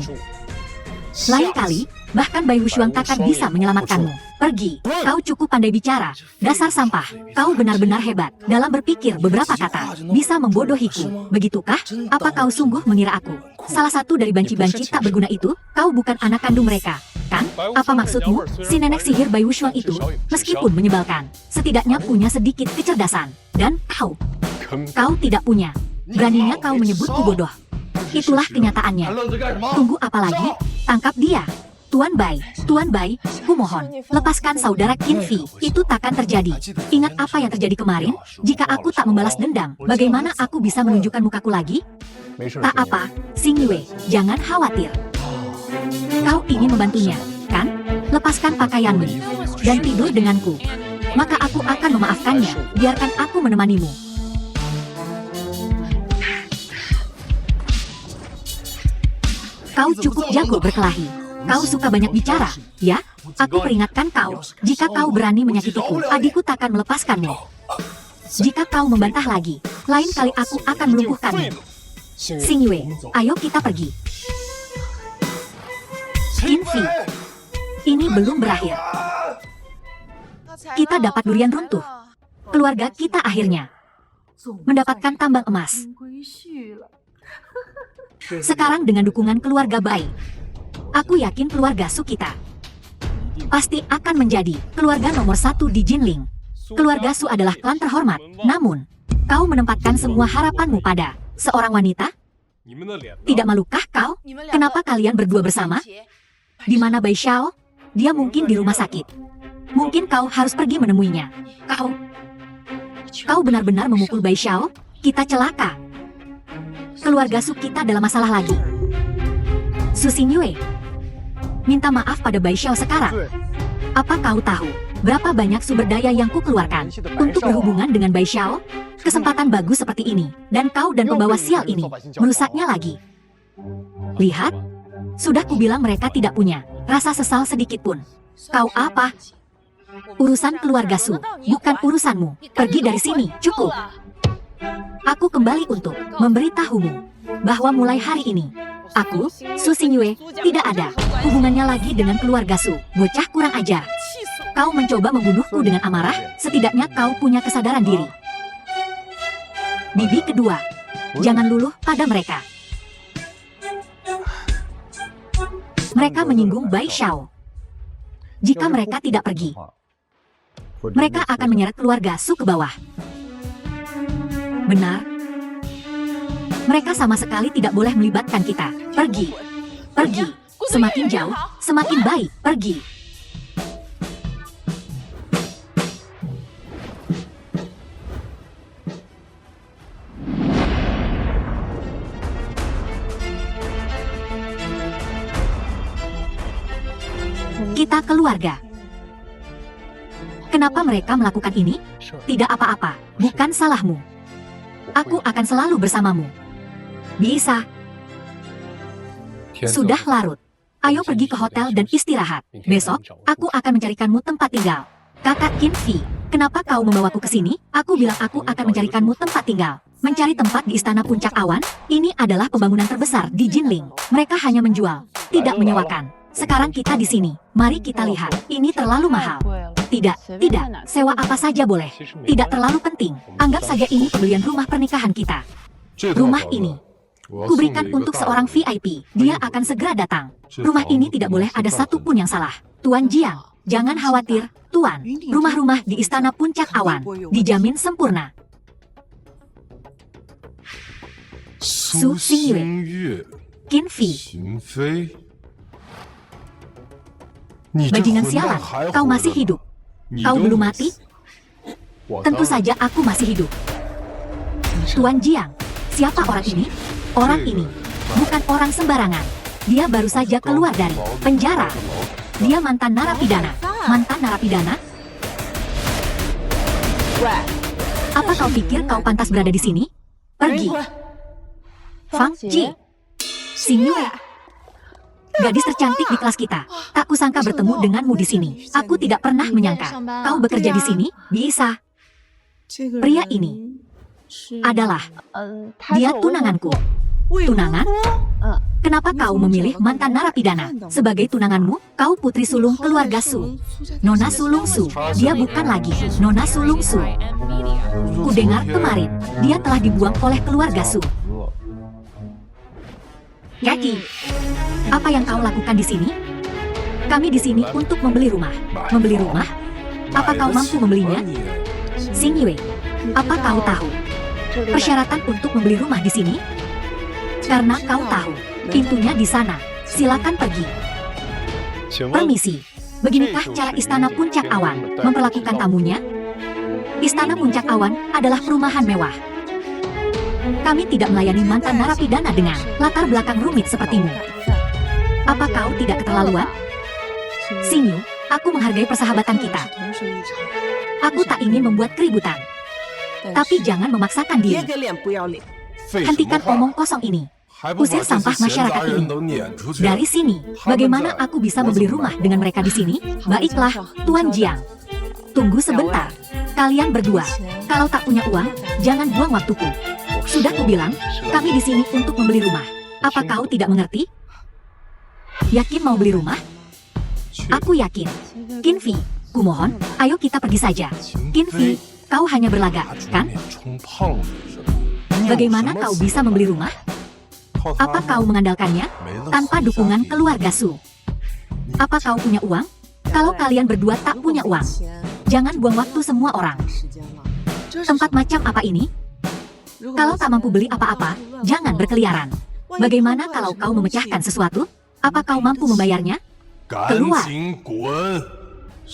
Lain kali, bahkan Bai Wushuang takkan bisa menyelamatkanmu. Pergi, kau cukup pandai bicara. Dasar sampah, kau benar-benar hebat dalam berpikir beberapa kata. Bisa membodohiku, begitukah? Apa kau sungguh mengira aku salah satu dari banci-banci tak berguna itu? Kau bukan anak kandung mereka, kan? Apa maksudmu? Si nenek sihir Bai Wushuang itu, meskipun menyebalkan, setidaknya punya sedikit kecerdasan. Dan kau tidak punya. Beraninya kau menyebutku bodoh. Itulah kenyataannya. Tunggu apa lagi? Tangkap dia. Tuan Bai, kumohon, lepaskan saudara Qin Fei. Itu takkan terjadi. Ingat apa yang terjadi kemarin? Jika aku tak membalas dendam, bagaimana aku bisa menunjukkan mukaku lagi? Tak apa, Xing Yue, jangan khawatir. Kau ingin membantunya, kan? Lepaskan pakaianmu dan tidur denganku. Maka aku akan memaafkannya. Biarkan aku menemanimu. Kau cukup jago berkelahi. Kau suka banyak bicara, ya? Aku peringatkan kau, jika kau berani menyakitiku, adikku takkan melepaskanmu. Jika kau membantah lagi, lain kali aku akan melumpuhkanmu. Xing Yue, ayo kita pergi. Qin Fei, ini belum berakhir. Kita dapat durian runtuh. Keluarga kita akhirnya mendapatkan tambang emas. Sekarang dengan dukungan keluarga Bai, aku yakin keluarga Su kita pasti akan menjadi keluarga nomor 1 di Jinling. Keluarga Su adalah klan terhormat, namun kau menempatkan semua harapanmu pada seorang wanita? Tidak malukah kau? Kenapa kalian berdua bersama? Di mana Bai Xiao? Dia mungkin di rumah sakit. Mungkin kau harus pergi menemuinya. Kau benar-benar memukul Bai Xiao? Kita celaka. Keluarga Su kita dalam masalah lagi. Su Xingyue, minta maaf pada Bai Xiao sekarang. Apa kau tahu berapa banyak sumber daya yang kukeluarkan untuk berhubungan dengan Bai Xiao? Kesempatan bagus seperti ini, dan kau dan pembawa sial ini merusaknya lagi. Lihat, sudah kubilang mereka tidak punya rasa sesal sedikit pun. Kau apa? Urusan keluarga Su, bukan urusanmu. Pergi dari sini, cukup. Aku kembali untuk memberitahumu bahwa mulai hari ini, aku, Su Xingyue, tidak ada hubungannya lagi dengan keluarga Su. Bocah kurang ajar. Kau mencoba membunuhku dengan amarah, setidaknya kau punya kesadaran diri. Bibi kedua, jangan luluh pada mereka. Mereka menyinggung Bai Xiao. Jika mereka tidak pergi, mereka akan menyeret keluarga Su ke bawah. Benar. Mereka sama sekali tidak boleh melibatkan kita. Pergi. Pergi. Semakin jauh, semakin baik. Pergi. Kita keluarga. Kenapa mereka melakukan ini? Tidak apa-apa, bukan salahmu. Aku akan selalu bersamamu. Bisa. Sudah larut. Ayo pergi ke hotel dan istirahat. Besok, aku akan mencarikanmu tempat tinggal. Kakak Qin Fei, kenapa kau membawaku ke sini? Aku bilang aku akan mencarikanmu tempat tinggal. Mencari tempat di Istana Puncak Awan? Ini adalah pembangunan terbesar di Jinling. Mereka hanya menjual, tidak menyewakan. Sekarang kita di sini. Mari kita lihat. Ini terlalu mahal. Tidak, sewa apa saja boleh. Tidak terlalu penting. Anggap saja ini pembelian rumah pernikahan kita. Rumah ini kuberikan untuk seorang VIP. Dia akan segera datang. Rumah ini tidak boleh ada satupun yang salah. Tuan Jiang, jangan khawatir, Tuan. Rumah-rumah di Istana Puncak Awan dijamin sempurna. Su Xingyue, Qin Fei. Bajingan sialan, kau masih hidup. Kau belum mati? Tentu saja aku masih hidup. Tuan Jiang, siapa orang ini? Orang ini bukan orang sembarangan. Dia baru saja keluar dari penjara. Dia mantan narapidana. Mantan narapidana? Apa kau pikir kau pantas berada di sini? Pergi. Fang Ji, Xingyue, gadis tercantik di kelas kita. Tak kusangka bertemu denganmu di sini. Aku tidak pernah menyangka kau bekerja di sini. Bisa. Pria ini adalah dia tunanganku. Tunangan? Kenapa kau memilih mantan narapidana sebagai tunanganmu? Kau putri sulung keluarga Su. Nona Sulung Su. Dia bukan lagi Nona Sulung Su. Kudengar kemarin, dia telah dibuang oleh keluarga Su. Yaki, apa yang kau lakukan di sini? Kami di sini untuk membeli rumah. Membeli rumah? Apa kau mampu membelinya? Xing Yue, apa kau tahu persyaratan untuk membeli rumah di sini? Karena kau tahu, pintunya di sana. Silakan pergi. Permisi, beginikah cara Istana Puncak Awan memperlakukan tamunya? Istana Puncak Awan adalah perumahan mewah. Kami tidak melayani mantan narapidana dengan latar belakang rumit sepertimu. Apa kau tidak keterlaluan? Xing Yu, aku menghargai persahabatan kita. Aku tak ingin membuat keributan. Tapi jangan memaksakan diri. Hentikan omong kosong ini. Usir sampah masyarakat ini. Dari sini, bagaimana aku bisa membeli rumah dengan mereka di sini? Baiklah, Tuan Jiang. Tunggu sebentar. Kalian berdua, kalau tak punya uang, jangan buang waktuku. Sudah kubilang, kami di sini untuk membeli rumah. Apa kau tidak mengerti? Yakin mau beli rumah? Aku yakin. Qinfi, kumohon, ayo kita pergi saja. Qinfi, kau hanya berlagak, kan? Bagaimana kau bisa membeli rumah? Apa kau mengandalkannya? Tanpa dukungan keluarga Su. Apa kau punya uang? Kalau kalian berdua tak punya uang, jangan buang waktu semua orang. Tempat macam apa ini? Kalau tak mampu beli apa-apa, jangan berkeliaran. Bagaimana kalau kau memecahkan sesuatu? Apa kau mampu membayarnya? Keluar.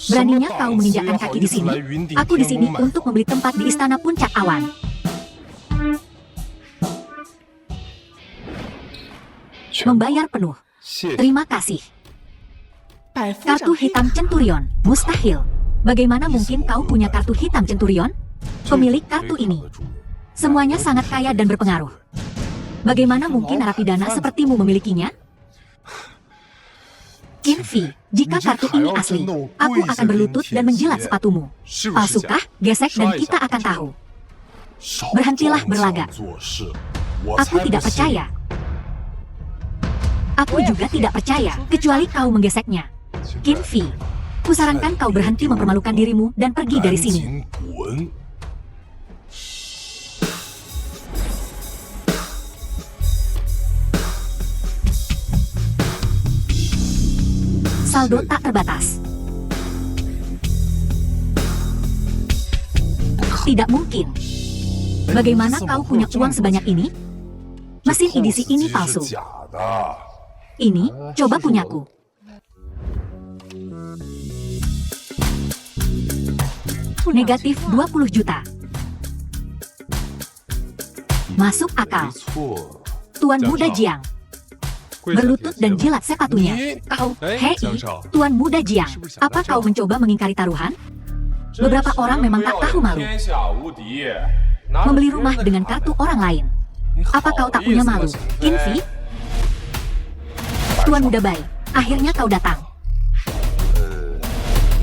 Beraninya kau menginjakkan kaki di sini? Aku di sini untuk membeli tempat di Istana Puncak Awan. Membayar penuh. Terima kasih. Kartu hitam Centurion, mustahil. Bagaimana mungkin kau punya kartu hitam Centurion? Pemilik kartu ini semuanya sangat kaya dan berpengaruh. Bagaimana mungkin narapidana sepertimu memilikinya? Qinfi, jika kartu ini asli, aku akan berlutut dan menjilat sepatumu. Palsukah? Gesek dan kita akan tahu. Berhentilah berlagak. Aku tidak percaya. Aku juga tidak percaya, kecuali kau menggeseknya. Qinfi, kusarankan kau berhenti mempermalukan dirimu dan pergi dari sini. Saldo tak terbatas. Tidak mungkin. Bagaimana kau punya uang sebanyak ini? Mesin edisi ini palsu. Ini, coba punyaku. Negatif 20 juta. Masuk akal. Tuan Muda Jiang. Berlutut dan jilat sepatunya. Kau, hei, Tuan Muda Jiang. Apa kau mencoba mengingkari taruhan? Beberapa orang memang tak tahu malu. Membeli rumah dengan kartu orang lain. Apa kau tak punya malu, Qinfi? Tuan Muda Bai, akhirnya kau datang.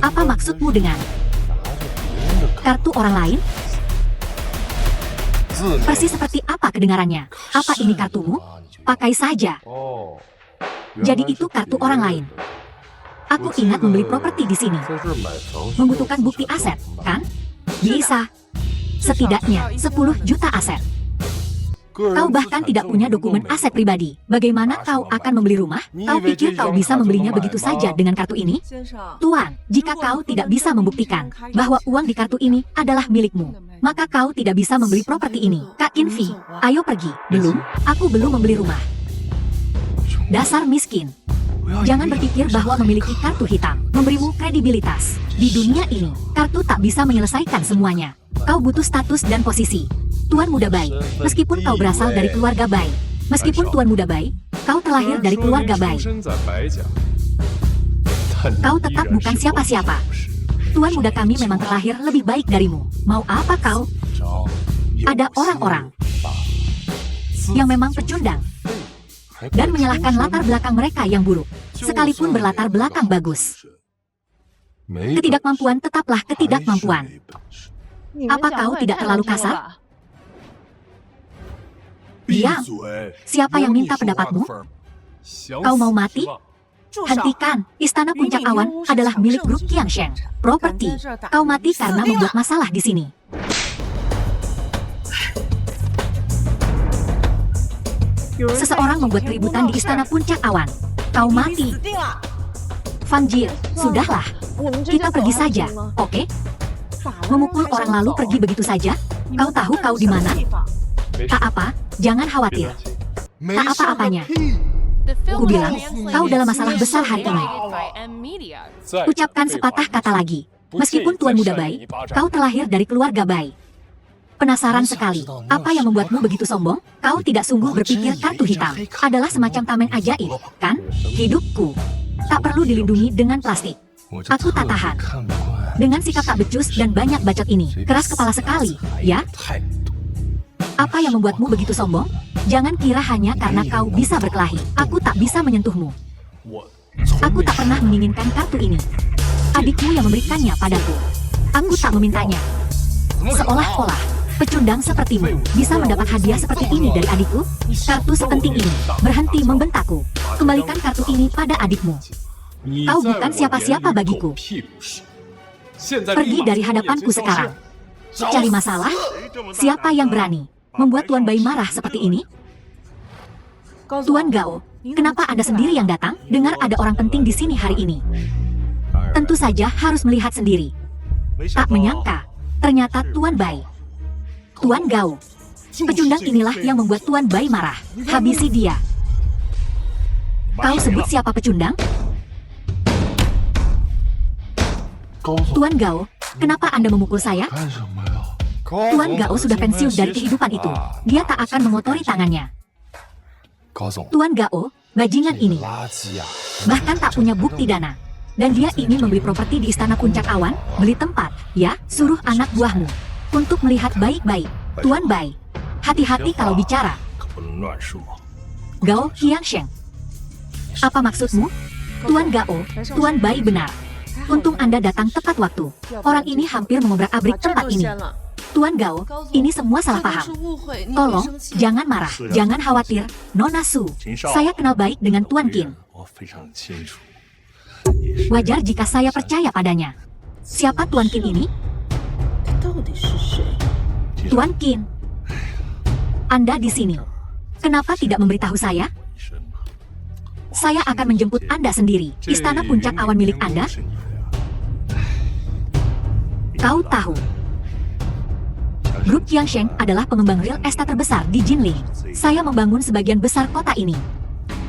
Apa maksudmu dengan kartu orang lain? Persis seperti apa kedengarannya? Apa ini kartumu? Pakai saja. Jadi itu kartu orang lain. Aku ingat membeli properti di sini. Membutuhkan bukti aset, kan? Bisa. Setidaknya 10 juta aset. Kau bahkan tidak punya dokumen aset pribadi. Bagaimana kau akan membeli rumah? Kau pikir kau bisa membelinya begitu saja dengan kartu ini? Tuan, jika kau tidak bisa membuktikan bahwa uang di kartu ini adalah milikmu, maka kau tidak bisa membeli properti ini. Kak Qinfi, ayo pergi. Belum, aku belum membeli rumah. Dasar miskin. Jangan berpikir bahwa memiliki kartu hitam memberimu kredibilitas. Di dunia ini, kartu tak bisa menyelesaikan semuanya. Kau butuh status dan posisi. Tuan Muda Bai, meskipun kau berasal dari keluarga Bai, meskipun Tuan Muda Bai, kau terlahir dari keluarga Bai. Kau tetap bukan siapa-siapa. Tuan muda kami memang terlahir lebih baik darimu. Mau apa kau? Ada orang-orang yang memang pecundang dan menyalahkan latar belakang mereka yang buruk, sekalipun berlatar belakang bagus. Ketidakmampuan tetaplah ketidakmampuan. Apa kau tidak terlalu kasar? Diam. Siapa yang minta pendapatmu? Kau mau mati? Hentikan. Istana Puncak Awan adalah milik grup Qiangsheng. Properti. Kau mati karena membuat masalah di sini. Seseorang membuat keributan di Istana Puncak Awan. Kau mati. Fang Jie, sudahlah. Kita pergi saja, oke? Memukul orang lalu pergi begitu saja? Kau tahu kau di mana? Tak apa, jangan khawatir. Tak apa-apanya. Ku bilang, kau dalam masalah besar hari ini. Ucapkan sepatah kata lagi. Meskipun Tuan Muda Bai, kau terlahir dari keluarga Bai. Penasaran sekali, apa yang membuatmu begitu sombong? Kau tidak sungguh berpikir kartu hitam adalah semacam tameng ajaib, kan? Hidupku tak perlu dilindungi dengan plastik. Aku tak tahan. Dengan sikap tak becus dan banyak bacot ini, keras kepala sekali, ya? Apa yang membuatmu begitu sombong? Jangan kira hanya karena kau bisa berkelahi, aku tak bisa menyentuhmu. Aku tak pernah menginginkan kartu ini. Adikmu yang memberikannya padaku. Aku tak memintanya. Seolah-olah pecundang sepertimu bisa mendapat hadiah seperti ini dari adikku? Kartu sepenting ini, berhenti membentakku. Kembalikan kartu ini pada adikmu. Kau bukan siapa-siapa bagiku. Pergi dari hadapanku sekarang. Cari masalah? Siapa yang berani membuat Tuan Bai marah seperti ini? Tuan Gao, kenapa Anda sendiri yang datang? Dengar ada orang penting di sini hari ini. Tentu saja harus melihat sendiri. Tak menyangka, ternyata Tuan Bai. Tuan Gao, pecundang inilah yang membuat Tuan Bai marah. Habisi dia. Kau sebut siapa pecundang? Tuan Gao, kenapa Anda memukul saya? Tuan Gao sudah pensiun dari kehidupan itu. Dia tak akan mengotori tangannya. Tuan Gao, bajingan ini bahkan tak punya bukti dana. Dan dia ingin membeli properti di Istana Puncak Awan, beli tempat, ya, suruh anak buahmu untuk melihat baik-baik. Tuan Bai, hati-hati kalau bicara. Gao Qiangsheng. Apa maksudmu? Tuan Gao, Tuan Bai benar. Untung Anda datang tepat waktu. Orang ini hampir mengobrak-abrik tempat ini. Tuan Gao, ini semua salah paham. Tolong, jangan marah, jangan khawatir. Nona Su, saya kenal baik dengan Tuan Qin. Wajar jika saya percaya padanya. Siapa Tuan Qin ini? Tuan Qin, Anda di sini. Kenapa tidak memberitahu saya? Saya akan menjemput Anda sendiri. Istana Puncak Awan milik Anda? Kau tahu, Grup Qiangsheng adalah pengembang real estate terbesar di Jinling. Saya membangun sebagian besar kota ini.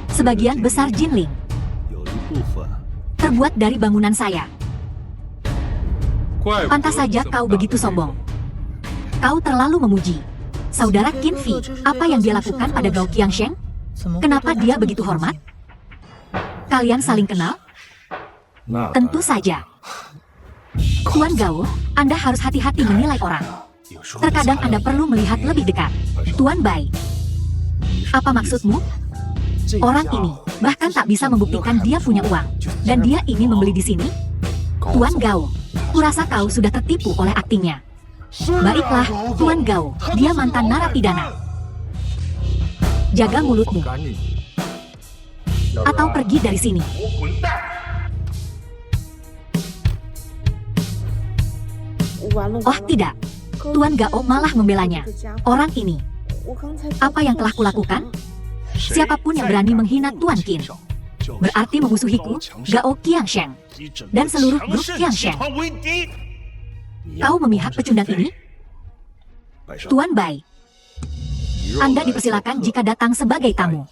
Sebagian besar Jinling terbuat dari bangunan saya. Pantas saja kau begitu sombong. Kau terlalu memuji. Saudara Qin Fi, apa yang dia lakukan pada Gao Qiangsheng? Kenapa dia begitu hormat? Kalian saling kenal? Tentu saja. Tuan Gao, Anda harus hati-hati menilai orang. Terkadang Anda perlu melihat lebih dekat. Tuan Bai, apa maksudmu? Orang ini bahkan tak bisa membuktikan dia punya uang, dan dia ingin membeli di sini? Tuan Gao, kurasa kau sudah tertipu oleh aktingnya. Baiklah, Tuan Gao, dia mantan narapidana. Jaga mulutmu, atau pergi dari sini. Oh tidak, Tuan Gao malah membelanya. Orang ini, apa yang telah kulakukan? Siapapun yang berani menghina Tuan Qin, berarti memusuhiku, Gao Qiangsheng, dan seluruh grup Qiangsheng. Kau memihak pecundang ini? Tuan Bai, Anda dipersilakan jika datang sebagai tamu.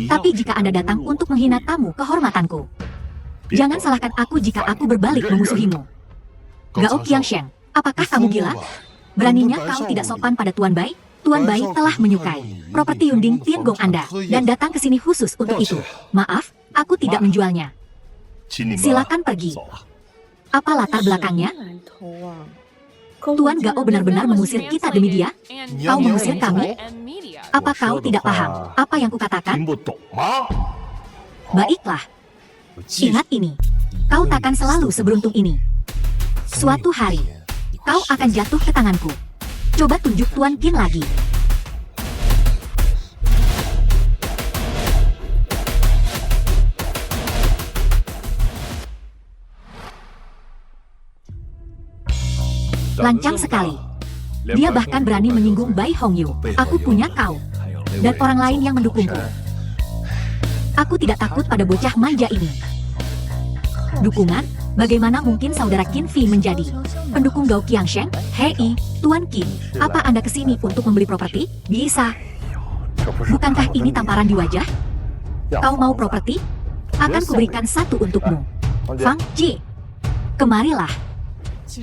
Tapi jika Anda datang untuk menghina tamu kehormatanku, jangan salahkan aku jika aku berbalik memusuhimu. Gao Qiangsheng, apakah kamu gila? Beraninya kau tidak sopan pada Tuan Bai? Tuan Bai telah menyukai properti Yunding Tiangong Anda dan datang ke sini khusus untuk itu. Maaf, aku tidak menjualnya. Silakan pergi. Apa latar belakangnya? Tuan Gao benar-benar mengusir kita demi dia? Kau mengusir kami? Apa kau tidak paham apa yang kukatakan? Baiklah. Ingat ini. Kau takkan selalu seberuntung ini. Suatu hari, kau akan jatuh ke tanganku. Coba tunjuk Tuan Qin lagi. Lancang sekali. Dia bahkan berani menyinggung Bai Hongyu. Aku punya kau. Dan orang lain yang mendukungku. Aku tidak takut pada bocah manja ini. Dukungan? Bagaimana mungkin saudara Qin Fei menjadi pendukung Gao Qiangsheng? Hei, Tuan Qin, apa Anda kesini untuk membeli properti? Bisa. Bukankah ini tamparan di wajah? Kau mau properti? Akan kuberikan satu untukmu. Fang Ji, kemarilah.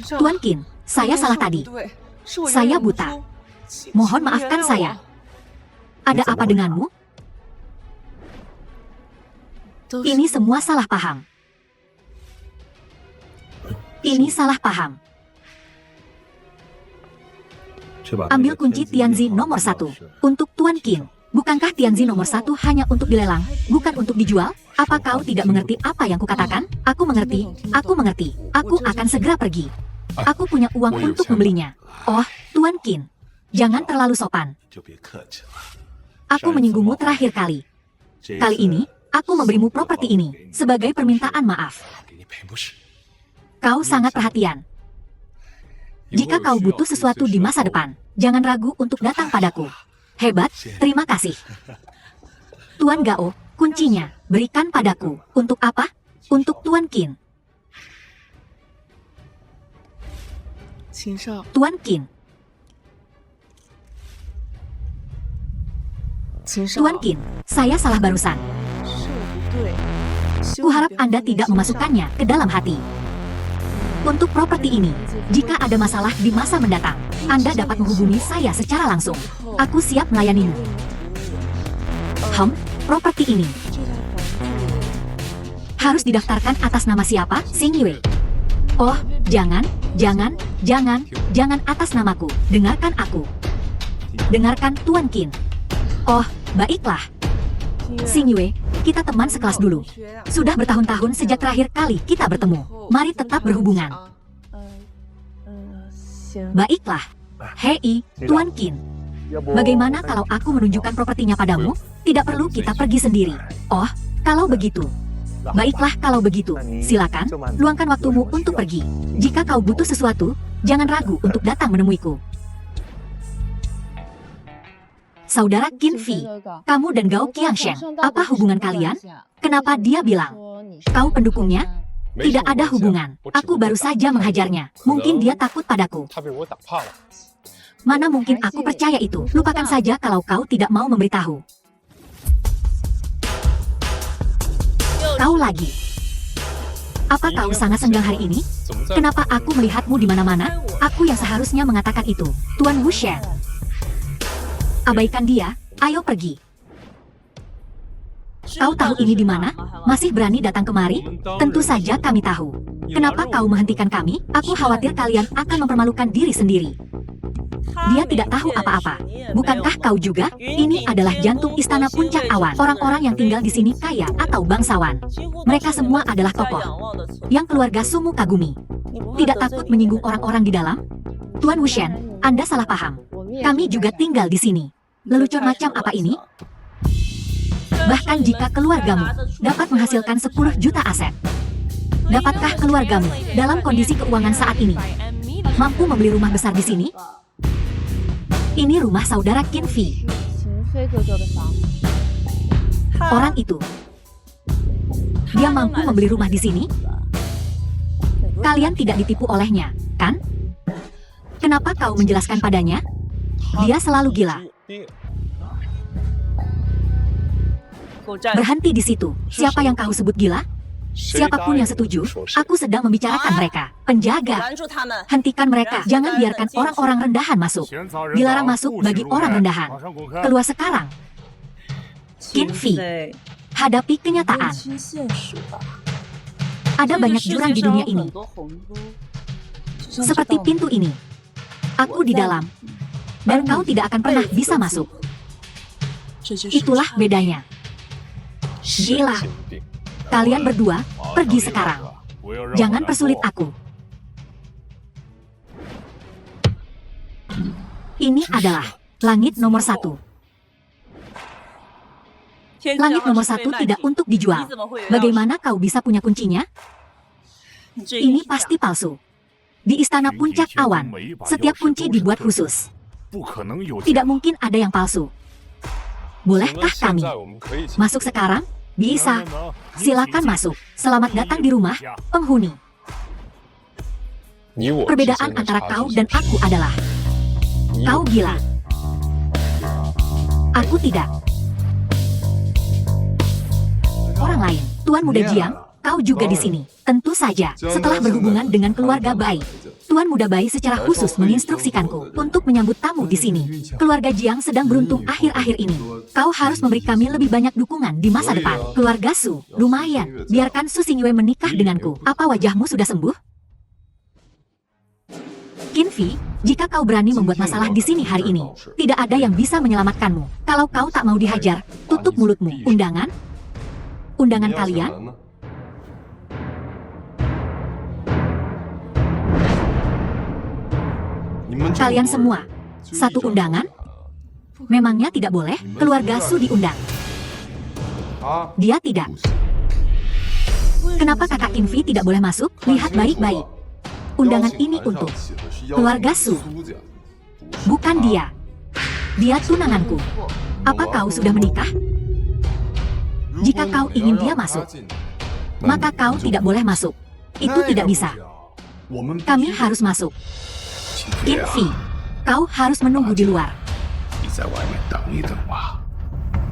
Tuan Qin, saya salah tadi. Saya buta. Mohon maafkan saya. Ada apa denganmu? Ini semua salah paham. Ini salah paham. Ambil kunci Tianzi nomor 1 untuk Tuan Qin. Bukankah Tianzi nomor 1 hanya untuk dilelang, bukan untuk dijual? Apa kau tidak mengerti apa yang kukatakan? Aku mengerti, aku mengerti. Aku akan segera pergi. Aku punya uang untuk membelinya. Oh, Tuan Qin, jangan terlalu sopan. Aku menyinggungmu terakhir kali. Kali ini, aku memberimu properti ini sebagai permintaan maaf. Kau sangat perhatian. Jika kau butuh sesuatu di masa depan, jangan ragu untuk datang padaku. Hebat, terima kasih. Tuan Gao, kuncinya, berikan padaku. Untuk apa? Untuk Tuan Qin. Tuan Qin. Tuan Qin, saya salah barusan. Kuharap Anda tidak memasukkannya ke dalam hati. Untuk properti ini, jika ada masalah di masa mendatang, Anda dapat menghubungi saya secara langsung. Aku siap melayanimu. Properti ini harus didaftarkan atas nama siapa? Xing Yue. Oh, jangan atas namaku. Dengarkan aku. Dengarkan Tuan Qin. Oh, baiklah. Xing Yue, kita teman sekelas dulu. Sudah bertahun-tahun sejak terakhir kali kita bertemu. Mari tetap berhubungan. Baiklah. Hei, Tuan Qin. Bagaimana kalau aku menunjukkan propertinya padamu? Tidak perlu kita pergi sendiri. Oh, kalau begitu. Baiklah kalau begitu. Silakan, luangkan waktumu untuk pergi. Jika kau butuh sesuatu, jangan ragu untuk datang menemuiku. Saudara Qin Fei, kamu dan Gao Qiangsheng, apa hubungan kalian? Kenapa dia bilang kau pendukungnya? Tidak ada hubungan. Aku baru saja menghajarnya. Mungkin dia takut padaku. Mana mungkin aku percaya itu? Lupakan saja kalau kau tidak mau memberitahu. Kau lagi. Apa kau sangat senggang hari ini? Kenapa aku melihatmu di mana-mana? Aku yang seharusnya mengatakan itu. Tuan Wu Shen. Abaikan dia, ayo pergi. Kau tahu ini di mana? Masih berani datang kemari? Tentu saja kami tahu. Kenapa kau menghentikan kami? Aku khawatir kalian akan mempermalukan diri sendiri. Dia tidak tahu apa-apa. Bukankah kau juga? Ini adalah jantung istana puncak awan. Orang-orang yang tinggal di sini kaya atau bangsawan. Mereka semua adalah tokoh yang keluarga Sumu kagumi. Tidak takut menyinggung orang-orang di dalam? Tuan Wu Shen, Anda salah paham. Kami juga tinggal di sini. Lelucon macam apa ini? Bahkan jika keluargamu dapat menghasilkan 10 juta aset, dapatkah keluargamu dalam kondisi keuangan saat ini mampu membeli rumah besar di sini? Ini rumah saudara Qin Fei. Orang itu, dia mampu membeli rumah di sini? Kalian tidak ditipu olehnya, kan? Kenapa kau menjelaskan padanya? Dia selalu gila. Berhenti di situ. Siapa yang kau sebut gila? Siapapun yang setuju, aku sedang membicarakan mereka. Penjaga, hentikan mereka. Jangan biarkan orang-orang rendahan masuk. Dilarang masuk bagi orang rendahan. Keluar sekarang. Qin Fei, hadapi kenyataan. Ada banyak jurang di dunia ini. Seperti pintu ini. Aku di dalam. Dan kau tidak akan pernah bisa masuk. Itulah bedanya. Gila. Kalian berdua, pergi sekarang. Jangan persulit aku. Ini adalah langit nomor 1. Langit nomor 1 tidak untuk dijual. Bagaimana kau bisa punya kuncinya? Ini pasti palsu. Di istana puncak awan, setiap kunci dibuat khusus. Tidak mungkin ada yang palsu. Bolehkah kami masuk sekarang? Bisa. Silakan masuk. Selamat datang di rumah, penghuni. Perbedaan antara kau dan aku adalah kau gila. Aku tidak. Orang lain, Tuan Muda Jiang, kau juga di sini. Tentu saja, setelah berhubungan dengan keluarga Bai, Tuan Muda Bai secara khusus menginstruksikanku untuk menyambut tamu di sini. Keluarga Jiang sedang beruntung akhir-akhir ini. Kau harus memberi kami lebih banyak dukungan di masa depan. Keluarga Su, lumayan. Biarkan Su Xingyue menikah denganku. Apa wajahmu sudah sembuh? Qin Fei, jika kau berani membuat masalah di sini hari ini, tidak ada yang bisa menyelamatkanmu. Kalau kau tak mau dihajar, tutup mulutmu. Undangan? Undangan kalian? Kalian semua, satu undangan? Memangnya tidak boleh keluarga Su diundang? Dia tidak. Kenapa kakak Qin Fei tidak boleh masuk? Lihat baik-baik. Undangan ini untuk keluarga Su. Bukan dia. Dia tunanganku. Apa kau sudah menikah? Jika kau ingin dia masuk, maka kau tidak boleh masuk. Itu tidak bisa. Kami harus masuk. Qin Fei, kau harus menunggu di luar.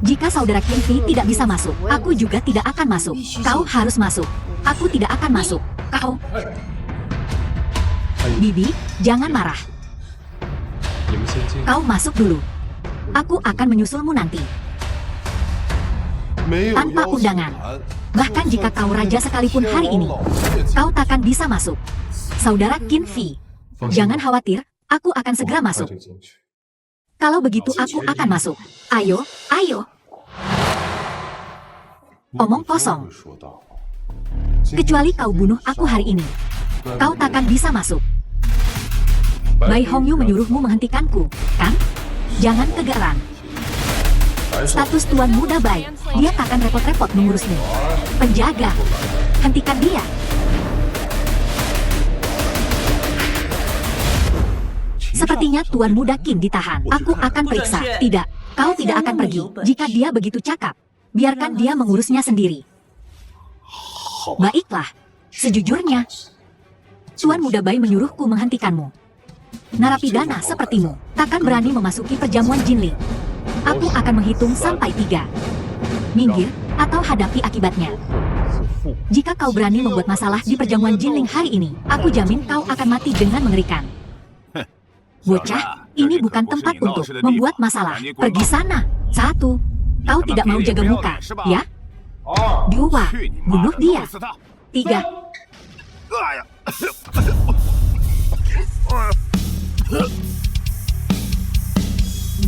Jika saudara Qin Fei tidak bisa masuk, aku juga tidak akan masuk. Kau harus masuk. Aku tidak akan masuk. Kau... Bibi, jangan marah. Kau masuk dulu. Aku akan menyusulmu nanti. Tanpa undangan. Bahkan jika kau raja sekalipun hari ini, kau takkan bisa masuk. Saudara Qin Fei, jangan khawatir, aku akan segera masuk. Kalau begitu aku akan masuk. Ayo, ayo. Omong kosong. Kecuali kau bunuh aku hari ini, kau takkan bisa masuk. Bai Hongyu menyuruhmu menghentikanku, kan? Jangan kegeeran. Status Tuan Muda Bai, dia takkan repot-repot mengurusmu. Penjaga, hentikan dia. Sepertinya Tuan Muda Qin ditahan. Aku akan periksa. Tidak, kau tidak akan pergi. Jika dia begitu cakap, biarkan dia mengurusnya sendiri. Baiklah, sejujurnya, Tuan Muda Bai menyuruhku menghentikanmu. Narapidana sepertimu takkan berani memasuki perjamuan Jinling. Aku akan menghitung sampai 3. Minggir, atau hadapi akibatnya. Jika kau berani membuat masalah di perjamuan Jinling hari ini, aku jamin kau akan mati dengan mengerikan. Bocah, ini bukan tempat untuk membuat masalah. Pergi sana. 1. Kau tidak mau jaga muka, ya? 2. Bunuh dia. 3.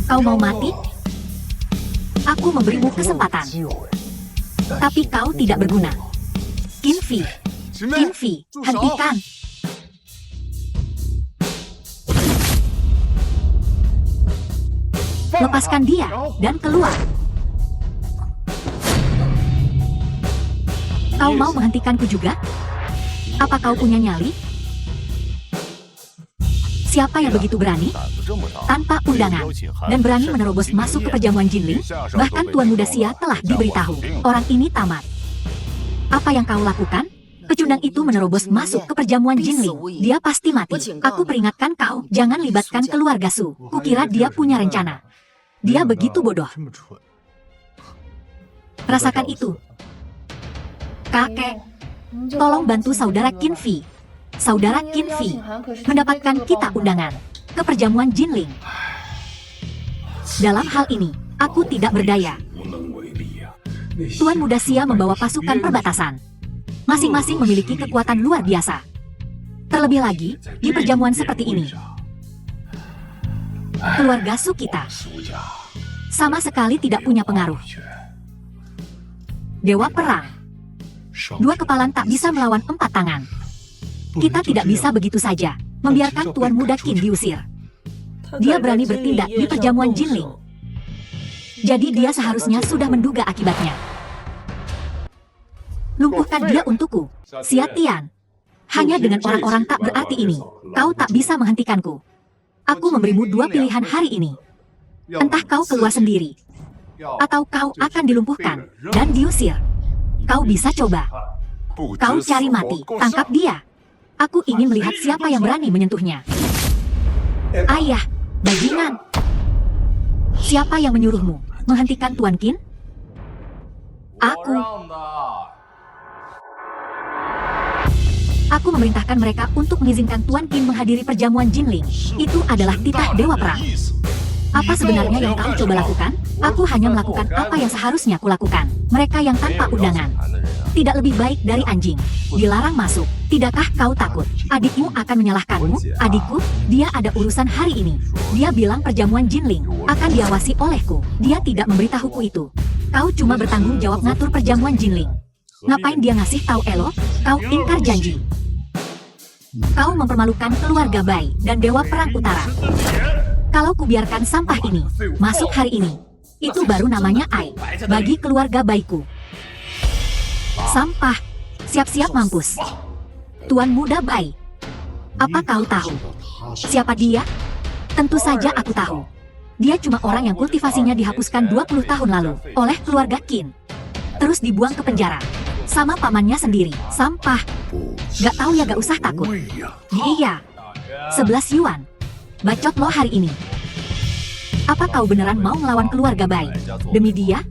Kau mau mati? Aku memberimu kesempatan. Tapi kau tidak berguna. Qin Fei, Qin Fei, hentikan. Lepaskan dia dan keluar. Kau mau menghentikanku juga? Apa kau punya nyali? Siapa yang begitu berani? Tanpa undangan, dan berani menerobos masuk ke perjamuan Jinling? Bahkan Tuan Muda Xia telah diberitahu, orang ini tamat. Apa yang kau lakukan? Pecundang itu menerobos masuk ke perjamuan Jinling. Dia pasti mati. Aku peringatkan kau, jangan libatkan keluarga Su. Kukira dia punya rencana. Dia begitu bodoh. Rasakan itu. Kakek, tolong bantu saudara Qin Fei. Saudara Qin Fei mendapatkan kita undangan ke perjamuan Jinling. Dalam hal ini, aku tidak berdaya. Tuan Muda Xia membawa pasukan perbatasan. Masing-masing memiliki kekuatan luar biasa. Terlebih lagi, di perjamuan seperti ini, keluarga Su kita sama sekali tidak punya pengaruh. Dewa perang. 2 kepalan tak bisa melawan 4 tangan. Kita tidak bisa begitu saja membiarkan Tuan Muda Qin diusir. Dia berani bertindak di perjamuan Jinling. Jadi dia seharusnya sudah menduga akibatnya. Lumpuhkan dia untukku, Xia Tian. Hanya dengan orang-orang tak berarti ini, Kau tak bisa menghentikanku. Aku memberimu dua pilihan hari ini. Entah kau keluar sendiri, atau kau akan dilumpuhkan dan diusir. Kau bisa coba. Kau cari mati, tangkap dia. Aku ingin melihat siapa yang berani menyentuhnya. Ayah, bajingan. Siapa yang menyuruhmu menghentikan Tuan Qin? Aku. Aku memerintahkan mereka untuk mengizinkan Tuan Qin menghadiri perjamuan Jinling. Itu adalah titah Dewa Perang. Apa sebenarnya yang kau coba lakukan? Aku hanya melakukan apa yang seharusnya kulakukan. Mereka yang tanpa undangan. Tidak lebih baik dari anjing. Dilarang masuk. Tidakkah kau takut? Adikmu akan menyalahkanmu? Adikku, dia ada urusan hari ini. Dia bilang perjamuan Jinling akan diawasi olehku. Dia tidak memberitahuku itu. Kau cuma bertanggung jawab ngatur perjamuan Jinling. Ngapain dia ngasih tahu Elo? Kau ingkar janji. Kau mempermalukan keluarga Bai dan Dewa Perang Utara. Kalau kubiarkan sampah ini masuk hari ini, itu baru namanya aib bagi keluarga Baiku. Sampah, siap-siap mampus. Tuan Muda Bai, apa kau tahu siapa dia? Tentu saja aku tahu. Dia cuma orang yang kultivasinya dihapuskan 20 tahun lalu oleh keluarga Qin. Terus dibuang ke penjara sama pamannya sendiri. Sampah. Gak tahu ya, gak usah takut. Iya. 11 yuan. Bacot lo hari ini. Apa kau beneran mau melawan keluarga Bai demi dia?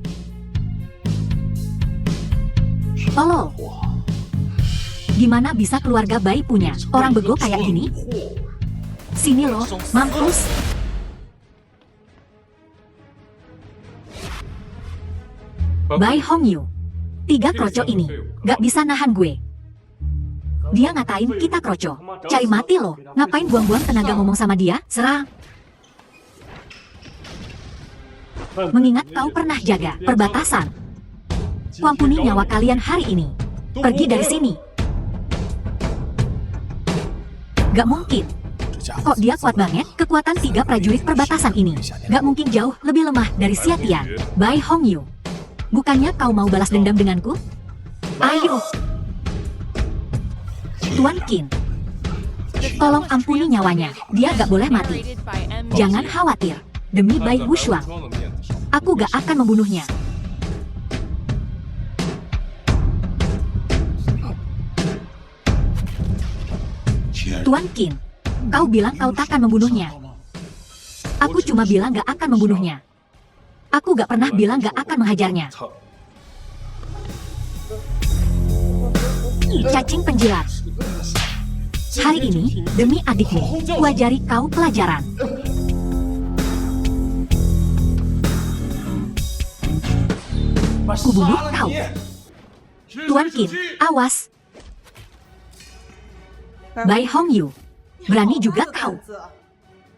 Tolol. Gimana bisa keluarga Bai punya orang bego kayak gini? Sini lo, mampus. Bai Hongyu. 3 kroco ini gak bisa nahan gue. Dia ngatain kita kroco. Cari mati lo. Ngapain buang-buang tenaga ngomong sama dia? Serang. Mengingat kau pernah jaga perbatasan. Kuampuni nyawa kalian hari ini. Pergi dari sini. Gak mungkin. Kok dia kuat banget? Kekuatan 3 prajurit perbatasan ini gak mungkin jauh lebih lemah dari Xia Tian. Bai Hongyu. Bukannya kau mau balas dendam denganku? Ayo. Tuan Qin, tolong ampuni nyawanya. Dia gak boleh mati. Jangan khawatir. Demi Bai Wushuang, aku gak akan membunuhnya. Tuan Qin, kau bilang kau takkan membunuhnya. Aku cuma bilang gak akan membunuhnya. Aku gak pernah bilang gak akan menghajarnya. Cacing penjilat. Hari ini, demi adikmu, kuajari kau pelajaran. Kubunuh kau. Tuan Qin, awas. Bai Hongyu, berani juga kau.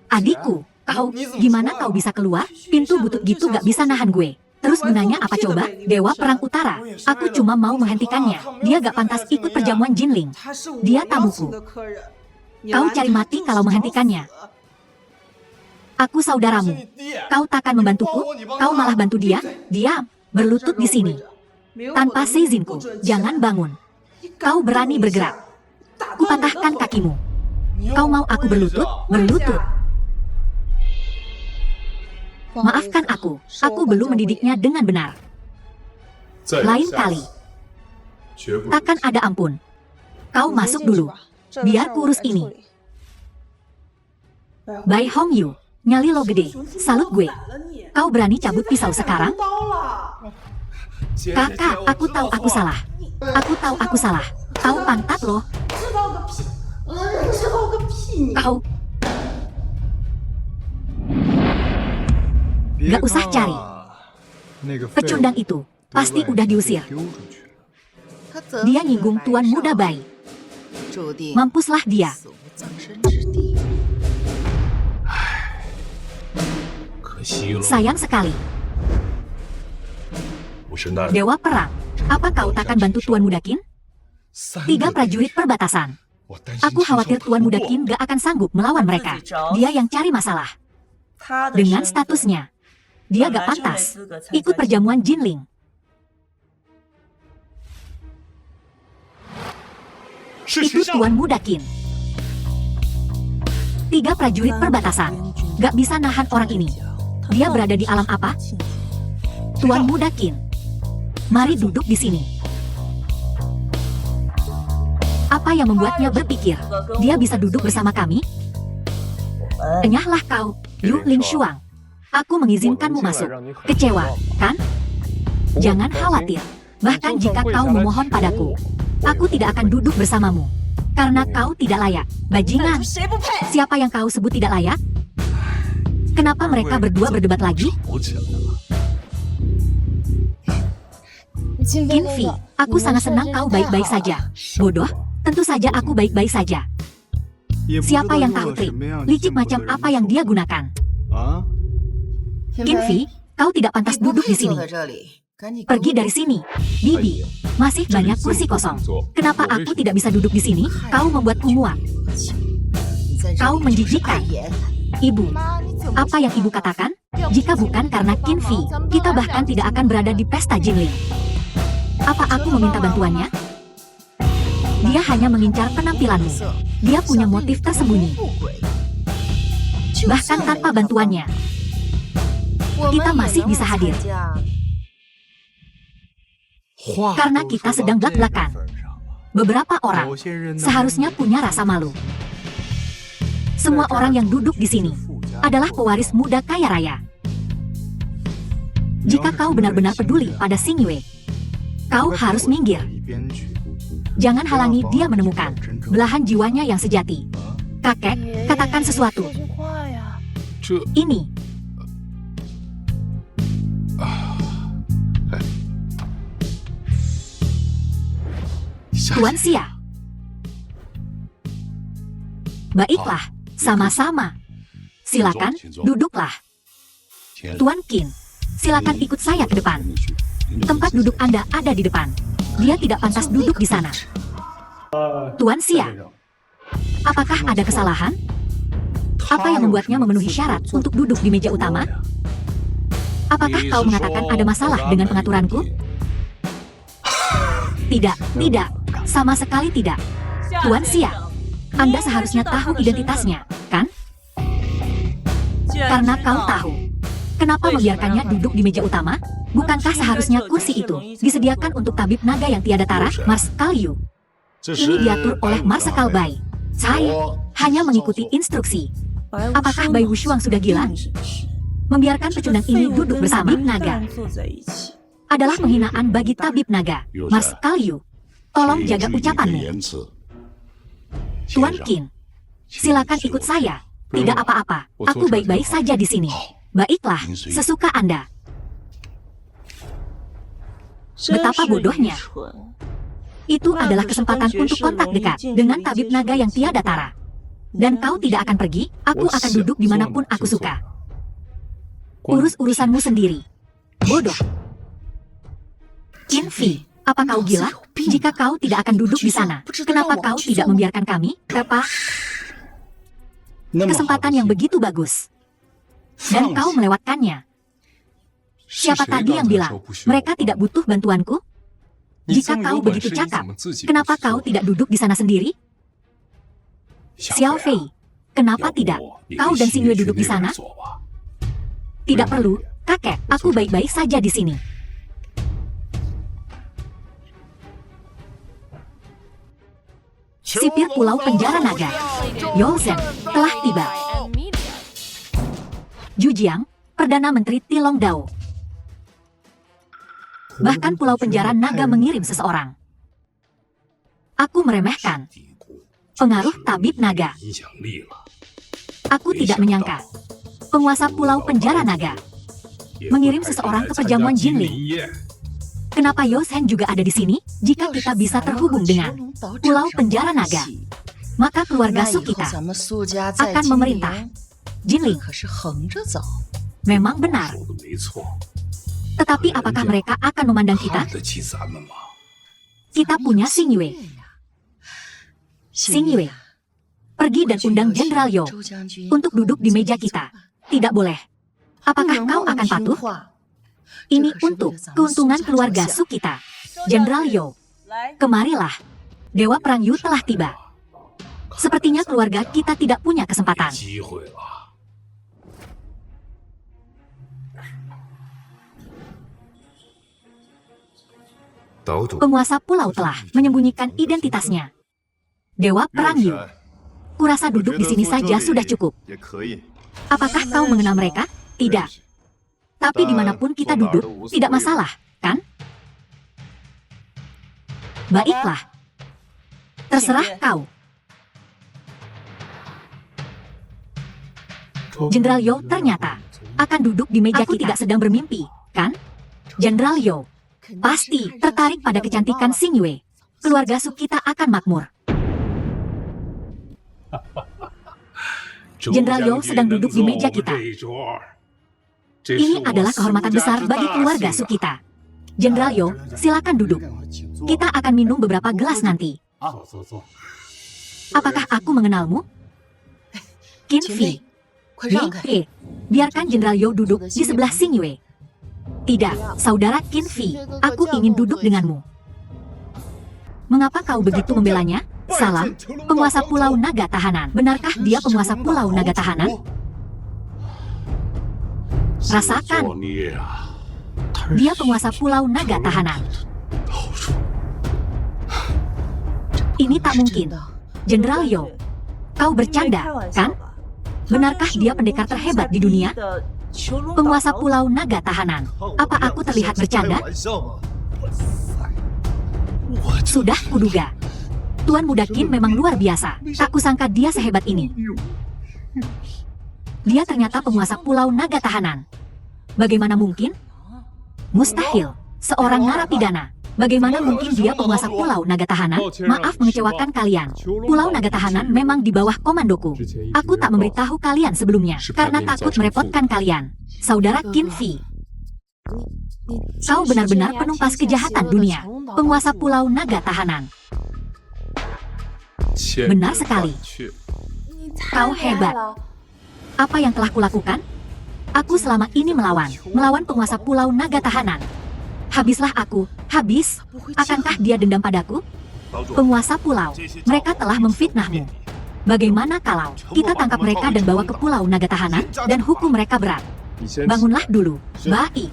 Adikku, kau, gimana kau bisa keluar? Pintu butut gitu gak bisa nahan gue. Terus gunanya apa coba? Dewa Perang Utara. Aku cuma mau menghentikannya. Dia gak pantas ikut perjamuan Jinling. Dia tamuku. Kau cari mati kalau menghentikannya. Aku saudaramu. Kau takkan membantuku. Kau malah bantu dia. Diam. Berlutut di sini. Tanpa seizinku. Jangan bangun. Kau berani bergerak. Kupatahkan kakimu. Kau mau aku berlutut? Berlutut. Maafkan aku belum mendidiknya dengan benar. Lain kali, takkan ada ampun. Kau masuk dulu, biar kurus ini. Bai Hongyu, nyali lo gede, salut gue. Kau berani cabut pisau sekarang? Kakak, aku tahu aku salah. Aku tahu aku salah. Tahu pantat lo. Kau... Gak usah cari. Pecundang itu pasti udah diusir. Dia nyinggung Tuan Muda Bai. Mampuslah dia. Sayang sekali. Dewa Perang, apa kau takkan bantu Tuan Muda Qin? 3 prajurit perbatasan. Aku khawatir Tuan Muda Qin gak akan sanggup melawan mereka. Dia yang cari masalah. Dengan statusnya, dia gak pantas ikut perjamuan Jinling. Itu Tuan Muda Qin. 3 prajurit perbatasan. Gak bisa nahan orang ini. Dia berada di alam apa? Tuan Muda Qin. Mari duduk di sini. Apa yang membuatnya berpikir dia bisa duduk bersama kami? Enyahlah kau, Yu Lingshuang. Aku mengizinkanmu masuk. Kecewa, kan? Jangan khawatir. Bahkan jika kau memohon padaku, aku tidak akan duduk bersamamu. Karena kau tidak layak. Bajingan. Siapa yang kau sebut tidak layak? Kenapa mereka berdua berdebat lagi? Qinfi, aku sangat senang kau baik-baik saja. Bodoh, tentu saja aku baik-baik saja. Siapa yang tahu trik licik macam apa yang dia gunakan? Qinfi, kau tidak pantas duduk di sini. Pergi dari sini. Bibi, masih banyak kursi kosong. Kenapa aku tidak bisa duduk di sini? Kau membuatku muak. Kau menjijikkan. Ibu, apa yang ibu katakan? Jika bukan karena Qinfi, kita bahkan tidak akan berada di pesta Jinling. Apa aku meminta bantuannya? Dia hanya mengincar penampilanmu. Dia punya motif tersembunyi. Bahkan tanpa bantuannya, kita masih bisa hadir. Karena kita sedang belak-belakan. Beberapa orang seharusnya punya rasa malu. Semua orang yang duduk di sini adalah pewaris muda kaya raya. Jika kau benar-benar peduli pada Xing Yue, kau harus minggir. Jangan halangi dia menemukan belahan jiwanya yang sejati. Kakek, katakan sesuatu. Ini. Tuan Xia. Baiklah, sama-sama. Silakan, duduklah. Tuan Qin, silakan ikut saya ke depan. Tempat duduk Anda ada di depan. Dia tidak pantas duduk di sana. Tuan Xia, apakah ada kesalahan? Apa yang membuatnya memenuhi syarat untuk duduk di meja utama? Apakah kau mengatakan ada masalah dengan pengaturanku? Tidak, tidak. Sama sekali tidak. Tuan Xia, Anda seharusnya tahu identitasnya, kan? Karena kau tahu. Kenapa membiarkannya duduk di meja utama? Bukankah seharusnya kursi itu disediakan untuk tabib naga yang tiada tara, Marskal Yu? Ini diatur oleh Marskal Bai. Saya hanya mengikuti instruksi. Apakah Bai Wushuang sudah gila? Membiarkan pecundang ini duduk bersama naga adalah penghinaan bagi tabib naga, Marskal Yu. Tolong jaga ucapanmu. Tuan Qin, silakan ikut saya. Tidak apa-apa, aku baik-baik saja di sini. Baiklah, sesuka Anda. Betapa bodohnya. Itu adalah kesempatan untuk kontak dekat dengan tabib naga yang tiada tara. Dan kau tidak akan pergi, aku akan duduk dimanapun aku suka. Urus urusanmu sendiri. Bodoh. Qinfi, apa kau gila? Jika kau tidak akan duduk di sana, kenapa kau tidak membiarkan kami? Kesempatan yang begitu bagus. Dan kau melewatkannya. Siapa tadi yang bilang mereka tidak butuh bantuanku? Jika kau begitu cakap, kenapa kau tidak duduk di sana sendiri? Xiao Fei, kenapa tidak? Kau dan Xing Yue duduk di sana? Tidak perlu, kakek, aku baik-baik saja di sini. Sipir Pulau Penjara Naga, Yao Zhen, telah tiba. Zhu Jiang, Perdana Menteri Tilong Dao. Bahkan Pulau Penjara Naga mengirim seseorang. Aku meremehkan pengaruh tabib naga. Aku tidak menyangka penguasa Pulau Penjara Naga mengirim seseorang ke perjamuan Jinling. Kenapa Yao Zhen juga ada di sini? Jika kita bisa terhubung dengan Pulau Penjara Naga, maka keluarga Su kita akan memerintah Jinling. Memang benar. Tetapi apakah mereka akan memandang kita? Kita punya Xing Yue. Xing Yue, pergi dan undang Jenderal Yao untuk duduk di meja kita. Tidak boleh. Apakah kau akan patuh? Ini untuk keuntungan keluarga Su kita. Jenderal Yao, kemarilah. Dewa Perang Yu telah tiba. Sepertinya keluarga kita tidak punya kesempatan. Penguasa pulau telah menyembunyikan identitasnya. Dewa Perang Yu. Kurasa duduk di sini saja sudah cukup. Apakah kau mengenal mereka? Tidak. Tapi dimanapun kita duduk, tidak masalah, kan? Baiklah. Terserah kau. Jenderal Yo ternyata akan duduk di meja kita. Aku tidak sedang bermimpi, kan? Jenderal Yo pasti tertarik pada kecantikan Xing Yue. Keluarga Su kita akan makmur. Jenderal Yo sedang duduk di meja kita. Ini adalah kehormatan besar bagi keluarga Su kita. Jenderal Yo, silakan duduk. Kita akan minum beberapa gelas nanti. Apakah aku mengenalmu? Qin Fi. Biarkan Jenderal Yo duduk di sebelah Xing Yue. Tidak, saudara Qin Fi, aku ingin duduk denganmu. Mengapa kau begitu membelanya? Salam, penguasa Pulau Naga Tahanan. Benarkah dia penguasa Pulau Naga Tahanan? Rasakan. Dia penguasa Pulau Naga Tahanan. Ini tak mungkin. Jenderal Yo, kau bercanda, kan? Benarkah dia pendekar terhebat di dunia? Penguasa Pulau Naga Tahanan. Apa aku terlihat bercanda? Sudah kuduga. Tuan Muda Qin memang luar biasa. Tak kusangka dia sehebat ini. Dia ternyata penguasa Pulau Naga Tahanan. Bagaimana mungkin? Mustahil. Seorang narapidana. Bagaimana mungkin dia penguasa Pulau Naga Tahanan? Maaf mengecewakan kalian. Pulau Naga Tahanan memang di bawah komandoku. Aku tak memberitahu kalian sebelumnya, karena takut merepotkan kalian. Saudara Qin Fi, kau benar-benar penumpas kejahatan dunia. Penguasa Pulau Naga Tahanan. Benar sekali. Kau hebat. Apa yang telah kulakukan? Aku selama ini melawan penguasa Pulau Naga Tahanan. Habislah aku, habis. Akankah dia dendam padaku? Penguasa pulau, mereka telah memfitnahmu. Bagaimana kalau kita tangkap mereka dan bawa ke Pulau Naga Tahanan dan hukum mereka berat? Bangunlah dulu, baik.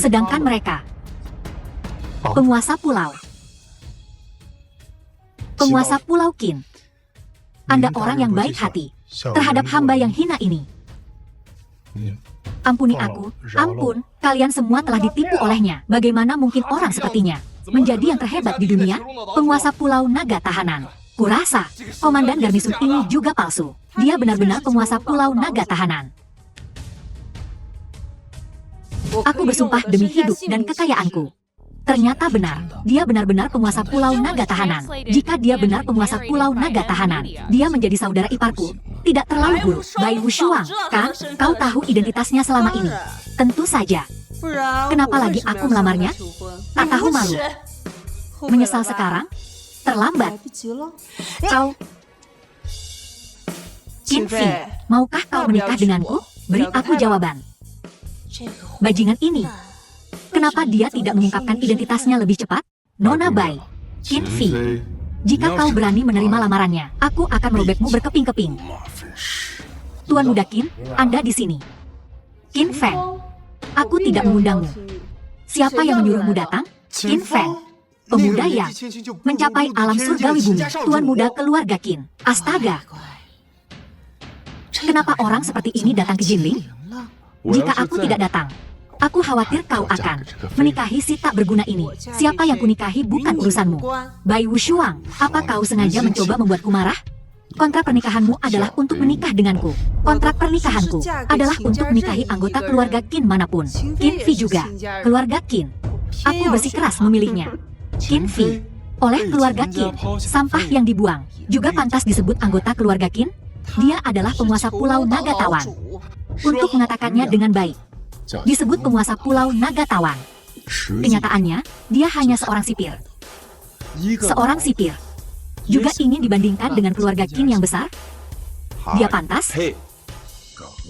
Sedangkan mereka, penguasa pulau. Penguasa Pulau Qin, Anda orang yang baik hati terhadap hamba yang hina ini. Ampuni aku, ampun, kalian semua telah ditipu olehnya. Bagaimana mungkin orang sepertinya menjadi yang terhebat di dunia, penguasa Pulau Naga Tahanan? Kurasa, Komandan Garnisun ini juga palsu. Dia benar-benar penguasa Pulau Naga Tahanan. Aku bersumpah demi hidup dan kekayaanku. Ternyata benar, dia benar-benar penguasa Pulau Naga Tahanan. Jika dia benar penguasa Pulau Naga Tahanan, dia menjadi saudara iparku. Tidak terlalu buruk, Bai Wushuang, kan? Kau tahu identitasnya selama ini. Tentu saja. Kenapa lagi aku melamarnya? Tak tahu malu. Menyesal sekarang? Terlambat. Kau... Qin Fi, maukah kau menikah denganku? Beri aku jawaban. Bajingan ini. Kenapa dia tidak mengungkapkan identitasnya lebih cepat? Nona Bai, Qin Fi, jika kau berani menerima lamarannya, aku akan merobekmu berkeping-keping. Tuan Muda Qin, Anda di sini. Qin Feng, aku tidak mengundangmu. Siapa yang menyuruhmu datang? Qin Feng, pemuda yang mencapai alam surgawi bumi. Tuan Muda keluarga Qin. Astaga. Kenapa orang seperti ini datang ke Jinling? Jika aku tidak datang, aku khawatir kau akan menikahi si tak berguna ini. Siapa yang kunikahi bukan urusanmu. Bai Wushuang, apa kau sengaja mencoba membuatku marah? Kontrak pernikahanmu adalah untuk menikah denganku. Kontrak pernikahanku adalah untuk menikahi anggota keluarga Qin manapun. Qin Fi juga, keluarga Qin. Aku bersikeras memilihnya. Qin Fi, oleh keluarga Qin, sampah yang dibuang, juga pantas disebut anggota keluarga Qin? Dia adalah penguasa Pulau Naga Tawan. Untuk mengatakannya dengan baik, disebut penguasa Pulau Naga Tawan. Kenyataannya, dia hanya seorang sipir. Seorang sipir juga ingin dibandingkan dengan keluarga Qin yang besar? Dia pantas?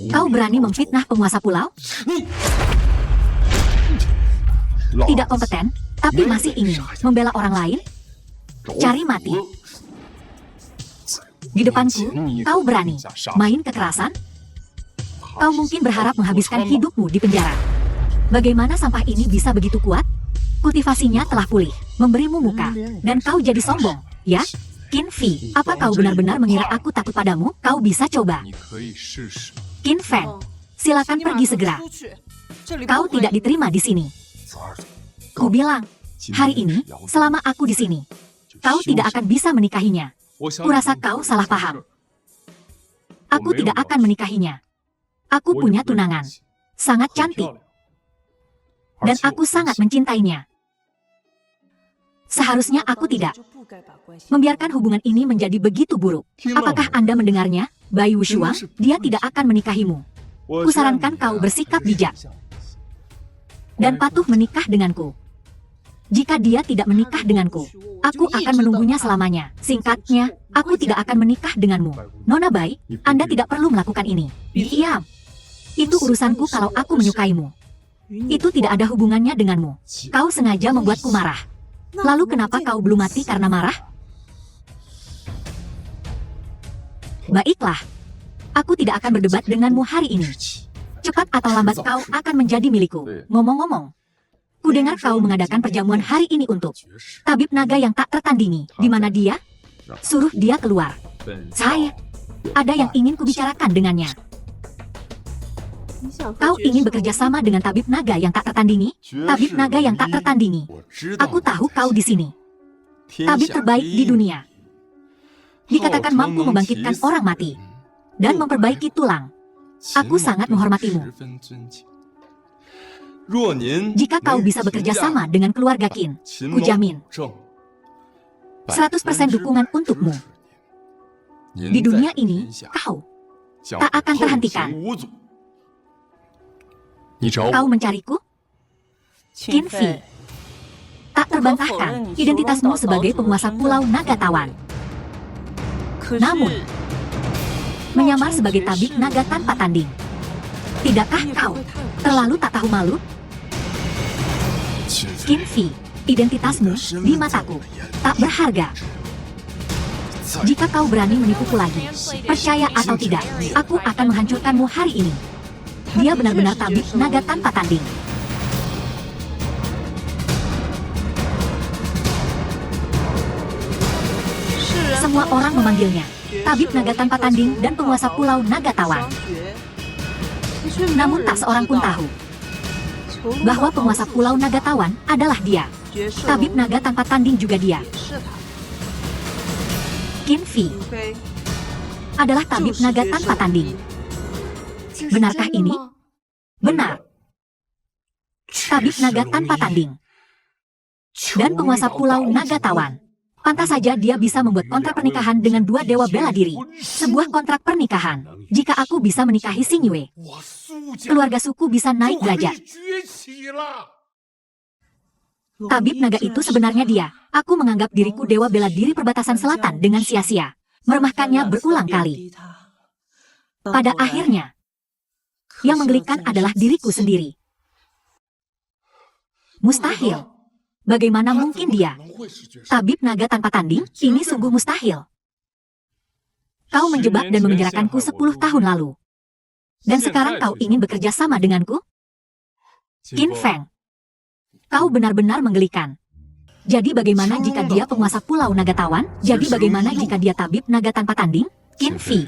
Kau berani memfitnah penguasa pulau? Tidak kompeten, tapi masih ingin membela orang lain? Cari mati. Di depanku, kau berani main kekerasan? Kau mungkin berharap menghabiskan hidupmu di penjara. Bagaimana sampah ini bisa begitu kuat? Kultivasinya telah pulih, memberimu muka, dan kau jadi sombong, ya? Qin Fei, apa kau benar-benar mengira aku takut padamu? Kau bisa coba. Qin Feng, silakan pergi segera. Kau tidak diterima di sini. Ku bilang, hari ini, selama aku di sini, kau tidak akan bisa menikahinya. Kurasa kau salah paham. Aku tidak akan menikahinya. Aku punya tunangan. Sangat cantik. Dan aku sangat mencintainya. Seharusnya aku tidak membiarkan hubungan ini menjadi begitu buruk. Apakah Anda mendengarnya, Bai Wushuang? Dia tidak akan menikahimu. Kusarankan kau bersikap bijak dan patuh menikah denganku. Jika dia tidak menikah denganku, aku akan menunggunya selamanya. Singkatnya, aku tidak akan menikah denganmu. Nona Bai, Anda tidak perlu melakukan ini. Diam. Itu urusanku kalau aku menyukaimu. Itu tidak ada hubungannya denganmu. Kau sengaja membuatku marah. Lalu kenapa kau belum mati karena marah? Baiklah. Aku tidak akan berdebat denganmu hari ini. Cepat atau lambat kau akan menjadi milikku. Ngomong-ngomong, kudengar kau mengadakan perjamuan hari ini untuk tabib naga yang tak tertandingi. Di mana dia? Suruh dia keluar. Saya, ada yang ingin kubicarakan dengannya. Kau ingin bekerja sama dengan tabib naga yang tak tertandingi? Tabib naga yang tak tertandingi. Aku tahu kau di sini. Tabib terbaik di dunia. Dikatakan mampu membangkitkan orang mati dan memperbaiki tulang. Aku sangat menghormatimu. Jika kau bisa bekerja sama dengan keluarga Qin, kujamin 100% dukungan untukmu. Di dunia ini, kau tak akan terhentikan. Kau mencariku? Qin Fei, tak terbantahkan identitasmu sebagai penguasa Pulau Naga Tawan. Namun, menyamar sebagai tabib naga tanpa tanding. Tidakkah kau terlalu tak tahu malu? Qin Fei, identitasmu di mataku tak berharga. Jika kau berani menipuku lagi, percaya atau tidak, aku akan menghancurkanmu hari ini. Dia benar-benar tabib naga tanpa tanding. Semua orang memanggilnya tabib naga tanpa tanding dan penguasa Pulau Naga Tawan. Namun tak seorang pun tahu bahwa penguasa Pulau Naga Tawan adalah dia. Tabib naga tanpa tanding juga dia. Qin Fei adalah tabib naga tanpa tanding. Benarkah ini? Benar. Tabib naga tanpa tanding dan penguasa Pulau Naga Tawan. Pantas saja dia bisa membuat kontrak pernikahan dengan dua dewa bela diri. Sebuah kontrak pernikahan. Jika aku bisa menikahi Xing Yue, keluarga suku bisa naik derajat. Tabib naga itu sebenarnya dia. Aku menganggap diriku dewa bela diri perbatasan selatan dengan sia-sia. Meremehkannya berulang kali. Pada akhirnya, yang menggelikan adalah diriku sendiri. Mustahil. Bagaimana mungkin dia? Tabib naga tanpa tanding? Ini sungguh mustahil. Kau menjebak dan memenjarakanku 10 tahun lalu. Dan sekarang kau ingin bekerja sama denganku? Qin Feng, kau benar-benar menggelikan. Jadi bagaimana jika dia penguasa Pulau Naga Tawan? Jadi bagaimana jika dia tabib naga tanpa tanding? Qin Fei,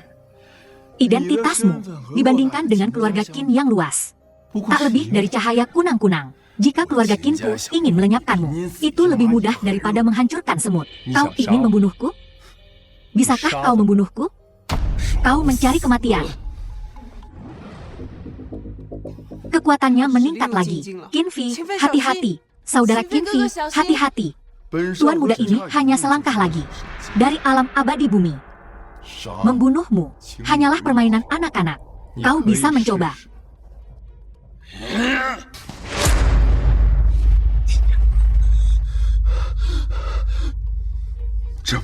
identitasmu dibandingkan dengan keluarga Qin yang luas tak lebih dari cahaya kunang-kunang. Jika keluarga Qinku ingin melenyapkanmu, itu lebih mudah daripada menghancurkan semut. Kau ingin membunuhku? Bisakah kau membunuhku? Kau mencari kematian. Kekuatannya meningkat lagi. Qin Fei, hati-hati. Saudara Qin Fei, hati-hati. Tuan muda ini hanya selangkah lagi dari alam abadi bumi. Membunuhmu hanyalah permainan anak-anak. Kau bisa mencoba.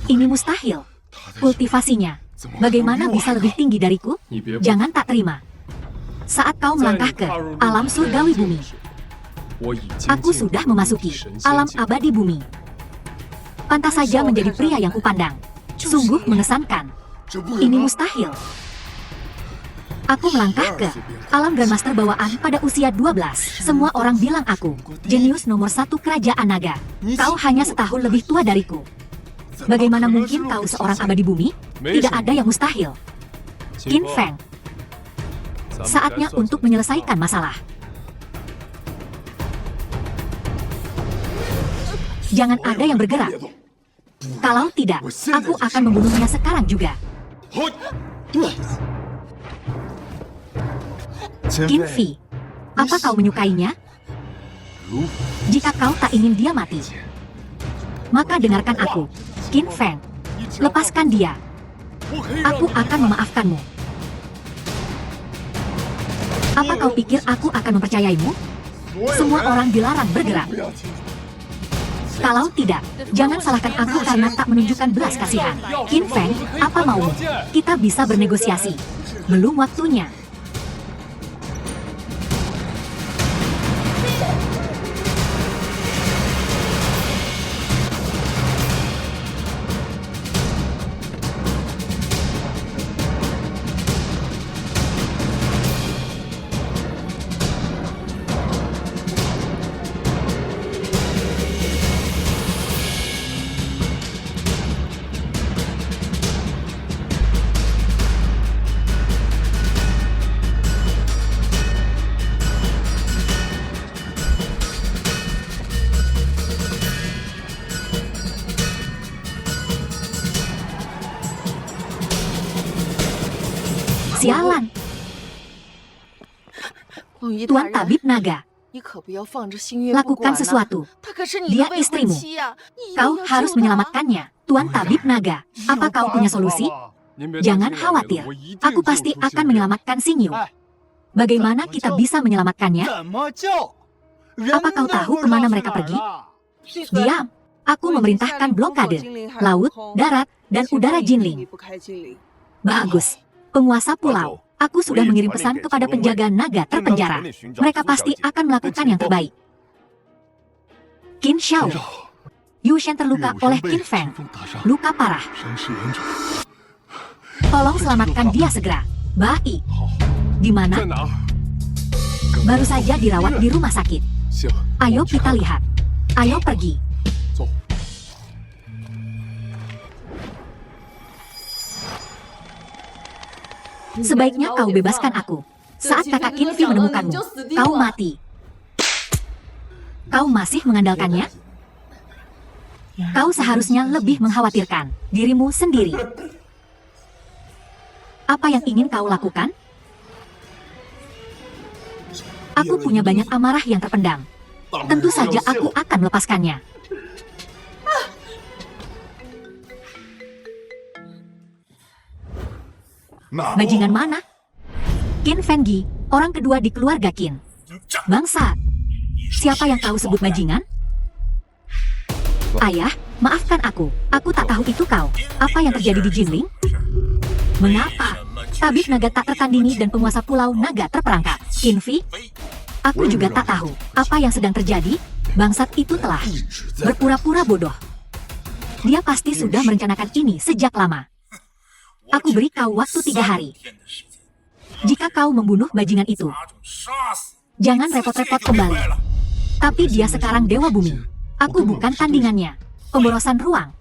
Ini mustahil. Kultivasinya bagaimana bisa lebih tinggi dariku? Jangan tak terima. Saat kau melangkah ke alam surgawi bumi, aku sudah memasuki alam abadi bumi. Pantas saja menjadi pria yang kupandang. Sungguh mengesankan. Ini mustahil. Aku melangkah ke alam Grandmaster bawaan pada usia 12. Semua orang bilang aku jenius nomor 1 kerajaan naga. Kau hanya setahun lebih tua dariku. Bagaimana mungkin kau seorang abadi bumi? Tidak ada yang mustahil. Qin Feng. Saatnya untuk menyelesaikan masalah. Jangan ada yang bergerak. Kalau tidak, aku akan membunuhnya sekarang juga. Qin Fi, apa kau menyukainya? Jika kau tak ingin dia mati, maka dengarkan aku. Qin Feng, lepaskan dia. Aku akan memaafkanmu. Apa kau pikir aku akan mempercayaimu? Semua orang dilarang bergerak. Kalau tidak, jangan salahkan aku karena tak menunjukkan belas kasihan. Qin Feng, apa maumu? Kita bisa bernegosiasi. Belum waktunya. Sialan. Tuan Tabib Naga, lakukan sesuatu. Dia istrimu. Kau harus menyelamatkannya. Tuan Tabib Naga, apa kau punya solusi? Jangan khawatir. Aku pasti akan menyelamatkan Xingyu. Bagaimana kita bisa menyelamatkannya? Apa kau tahu kemana mereka pergi? Diam. Aku memerintahkan blokade laut, darat, dan udara Jinling. Bagus. Penguasa pulau, aku sudah mengirim pesan kepada penjaga naga terpenjara. Mereka pasti akan melakukan yang terbaik. Qin Xiao, Yu Shen terluka oleh Qin Feng. Luka parah. Tolong selamatkan dia segera. Bai, di mana? Baru saja dirawat di rumah sakit. Ayo kita lihat. Ayo pergi. Sebaiknya kau bebaskan aku. Saat kakak Qin Fi menemukanmu, kau mati. Kau masih mengandalkannya? Kau seharusnya lebih mengkhawatirkan dirimu sendiri. Apa yang ingin kau lakukan? Aku punya banyak amarah yang terpendam. Tentu saja aku akan melepaskannya. Bajingan mana? Qin Fenggi, orang kedua di keluarga Qin. Bangsa, siapa yang kau sebut bajingan? Ayah, maafkan aku. Aku tak tahu itu kau. Apa yang terjadi di Jinling? Mengapa? Tabib naga tak tertandingi dan penguasa pulau naga terperangkap. Qin Fi? Aku juga tak tahu apa yang sedang terjadi. Bangsat itu telah berpura-pura bodoh. Dia pasti sudah merencanakan ini sejak lama. Aku beri kau waktu 3 hari. Jika kau membunuh bajingan itu, jangan repot-repot kembali. Tapi dia sekarang Dewa Bumi. Aku bukan tandingannya. Pemborosan ruang.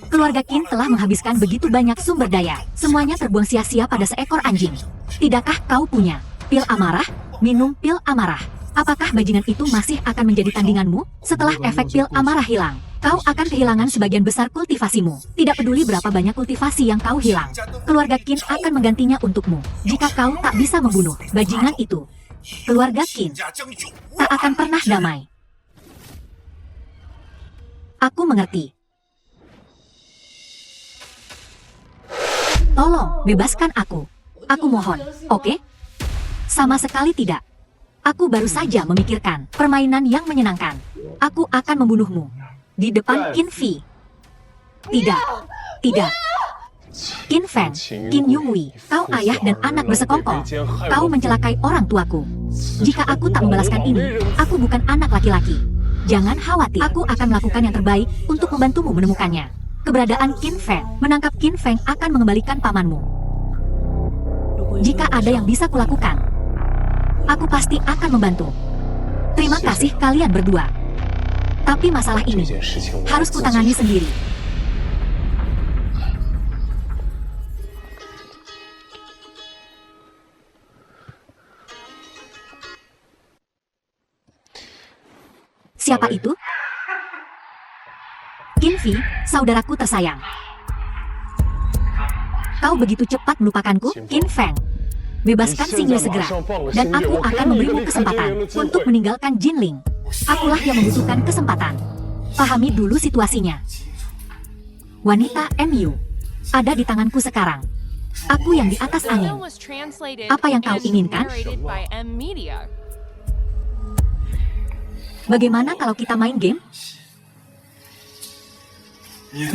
Keluarga Qin telah menghabiskan begitu banyak sumber daya. Semuanya terbuang sia-sia pada seekor anjing. Tidakkah kau punya pil amarah? Minum pil amarah. Apakah bajingan itu masih akan menjadi tandinganmu? Setelah efek pil amarah hilang, kau akan kehilangan sebagian besar kultivasimu. Tidak peduli berapa banyak kultivasi yang kau hilang. Keluarga Qin akan menggantinya untukmu. Jika kau tak bisa membunuh bajingan itu, keluarga Qin tak akan pernah damai. Aku mengerti. Tolong, bebaskan aku. Aku mohon, oke? Sama sekali tidak. Aku baru saja memikirkan permainan yang menyenangkan. Aku akan membunuhmu. Di depan Qin Fi. Tidak. Tidak. Qin Feng, Qin Yunghui, kau ayah dan anak bersekongkol. Kau mencelakai orang tuaku. Jika aku tak membalaskan ini, aku bukan anak laki-laki. Jangan khawatir, aku akan melakukan yang terbaik untuk membantumu menemukannya. Keberadaan Qin Feng menangkap Qin Feng akan mengembalikan pamanmu. Jika ada yang bisa kulakukan, aku pasti akan membantu. Terima kasih kalian berdua. Tapi masalah ini harus kutangani sendiri. Siapa itu? Qin Fi, saudaraku tersayang. Kau begitu cepat melupakanku, Qin Feng. Bebaskan Xingyue segera, dan aku akan memberimu kesempatan untuk meninggalkan Jinling. Akulah yang membutuhkan kesempatan. Pahami dulu situasinya. Wanita MU ada di tanganku sekarang. Aku yang di atas angin. Apa yang kau inginkan? Bagaimana kalau kita main game?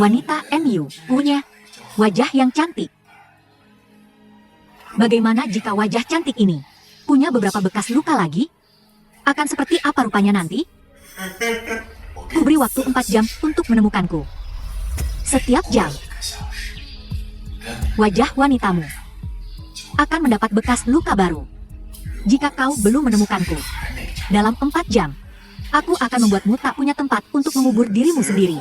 Wanita MU punya wajah yang cantik. Bagaimana jika wajah cantik ini punya beberapa bekas luka lagi? Akan seperti apa rupanya nanti? Kuberi waktu 4 jam untuk menemukanku. Setiap jam, wajah wanitamu akan mendapat bekas luka baru. Jika kau belum menemukanku, dalam 4 jam, aku akan membuatmu tak punya tempat untuk mengubur dirimu sendiri.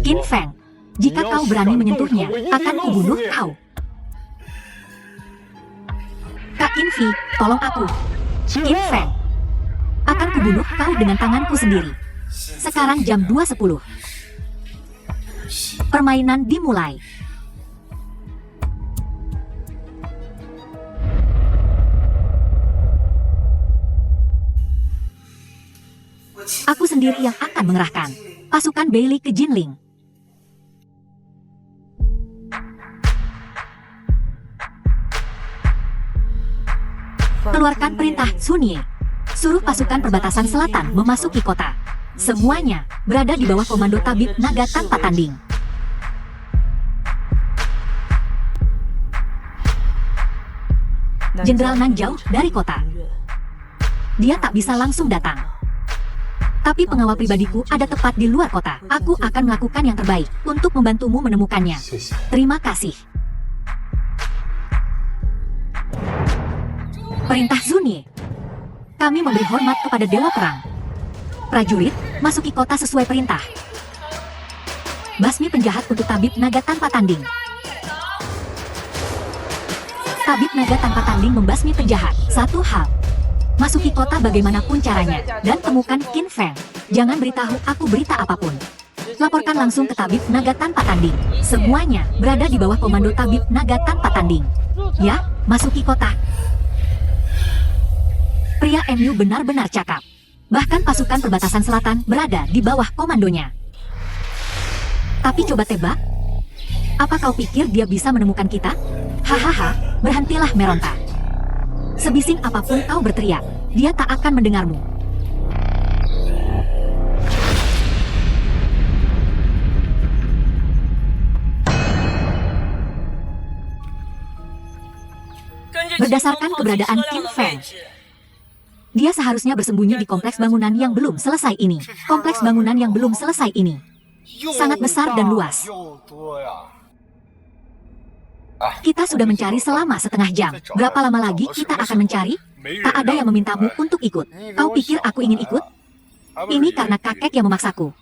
Qin Feng, jika kau berani menyentuhnya, akan kubunuh kau. Kak Qin Fi, tolong aku. Qin Feng, akan kubunuh kau dengan tanganku sendiri. Sekarang jam 2.10. Permainan dimulai. Aku sendiri yang akan mengerahkan pasukan Bailey ke Jinling. Keluarkan perintah Sun Ye. Suruh pasukan perbatasan selatan memasuki kota. Semuanya berada di bawah komando tabib naga tanpa tanding. Jenderal Nan jauh dari kota. Dia tak bisa langsung datang. Tapi pengawal pribadiku ada tepat di luar kota. Aku akan melakukan yang terbaik untuk membantumu menemukannya. Terima kasih. Perintah Sun Ye. Kami memberi hormat kepada Dewa Perang. Prajurit, masuki kota sesuai perintah. Basmi penjahat untuk tabib naga tanpa tanding. Tabib naga tanpa tanding membasmi penjahat. Satu hal. Masuki kota bagaimanapun caranya, dan temukan Qin Feng. Jangan beritahu aku berita apapun. Laporkan langsung ke tabib naga tanpa tanding. Semuanya berada di bawah komando tabib naga tanpa tanding. Ya, masuki kota. Pria MU benar-benar cakap. Bahkan pasukan perbatasan selatan berada di bawah komandonya. Tapi coba tebak. Apa kau pikir dia bisa menemukan kita? Hahaha, berhentilah meronta. Sebising apapun kau berteriak, dia tak akan mendengarmu. Berdasarkan keberadaan Qin Feng, dia seharusnya bersembunyi di kompleks bangunan yang belum selesai ini. Kompleks bangunan yang belum selesai ini sangat besar dan luas. Kita sudah mencari selama setengah jam. Berapa lama lagi kita akan mencari? Tak ada yang memintamu untuk ikut. Kau pikir aku ingin ikut? Ini karena kakek yang memaksaku.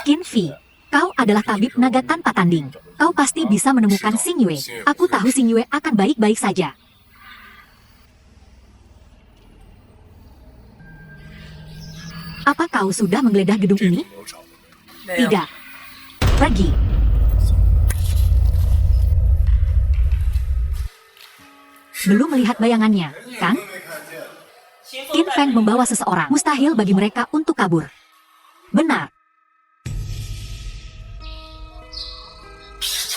Qin Fi, kau adalah tabib naga tanpa tanding. Kau pasti bisa menemukan Xingyue. Aku tahu Xingyue akan baik-baik saja. Apa kau sudah menggeledah gedung ini? Tidak. Pergi. Belum melihat bayangannya, kan? Qin Feng membawa seseorang. Mustahil bagi mereka untuk kabur. Benar.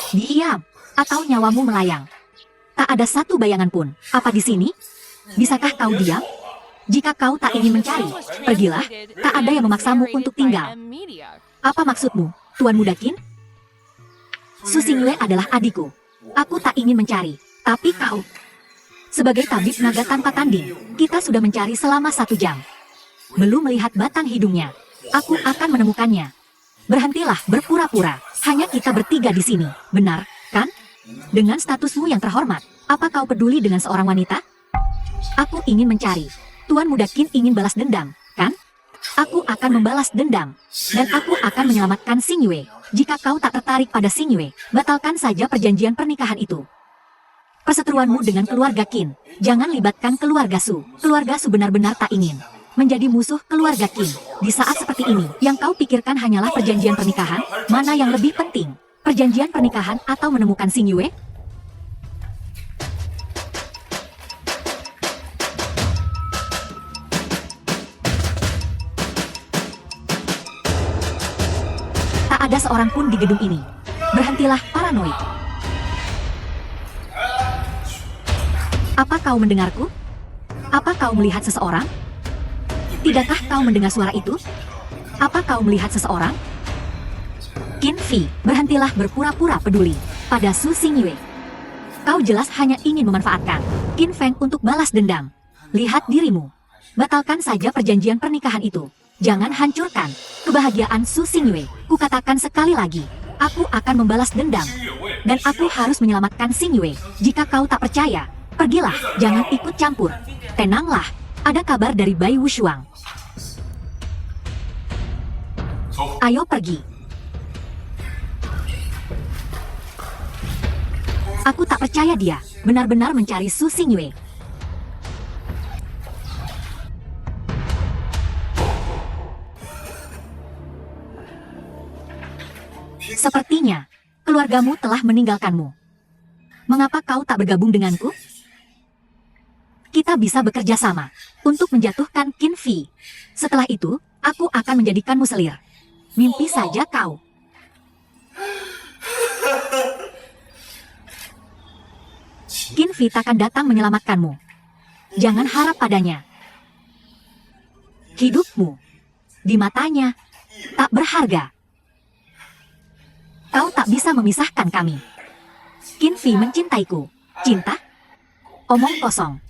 Diam, atau nyawamu melayang. Tak ada satu bayangan pun. Apa di sini? Bisakah kau diam? Jika kau tak ingin mencari, pergilah. Tak ada yang memaksamu untuk tinggal. Apa maksudmu, Tuan Muda Qin? Su Xingyue adalah adikku. Aku tak ingin mencari. Tapi kau, sebagai tabib naga tanpa tanding, kita sudah mencari selama 1 jam. Belum melihat batang hidungnya. Aku akan menemukannya. Berhentilah berpura-pura. Hanya kita bertiga di sini, benar, kan? Dengan statusmu yang terhormat, apa kau peduli dengan seorang wanita? Aku ingin mencari. Tuan Muda Qin ingin balas dendam, kan? Aku akan membalas dendam. Dan aku akan menyelamatkan Xing Yue. Jika kau tak tertarik pada Xing Yue, batalkan saja perjanjian pernikahan itu. Perseteruanmu dengan keluarga Qin. Jangan libatkan keluarga Su. Keluarga Su benar-benar tak ingin menjadi musuh keluarga Qin. Di saat seperti ini, yang kau pikirkan hanyalah perjanjian pernikahan. Mana yang lebih penting? Perjanjian pernikahan atau menemukan Xing Yue? Tak ada seorang pun di gedung ini. Berhentilah paranoid. Apa kau mendengarku? Apa kau melihat seseorang? Tidakkah kau mendengar suara itu? Apa kau melihat seseorang? Qin Fi, berhentilah berpura-pura peduli pada Su Xingyue. Kau jelas hanya ingin memanfaatkan Qin Feng untuk balas dendam. Lihat dirimu. Batalkan saja perjanjian pernikahan itu. Jangan hancurkan kebahagiaan Su Xingyue. Kukatakan sekali lagi, aku akan membalas dendam. Dan aku harus menyelamatkan Xingyue. Jika kau tak percaya, pergilah, jangan ikut campur. Tenanglah, ada kabar dari Bai Wushuang. Ayo pergi. Aku tak percaya dia benar-benar mencari Su Xingyue. Sepertinya keluargamu telah meninggalkanmu. Mengapa kau tak bergabung denganku? Kita bisa bekerja sama untuk menjatuhkan Qin Fi. Setelah itu, aku akan menjadikanmu selir. Mimpi saja kau. Qin Fi takkan datang menyelamatkanmu. Jangan harap padanya. Hidupmu di matanya tak berharga. Kau tak bisa memisahkan kami. Qin Fi mencintaiku. Cinta? Omong kosong.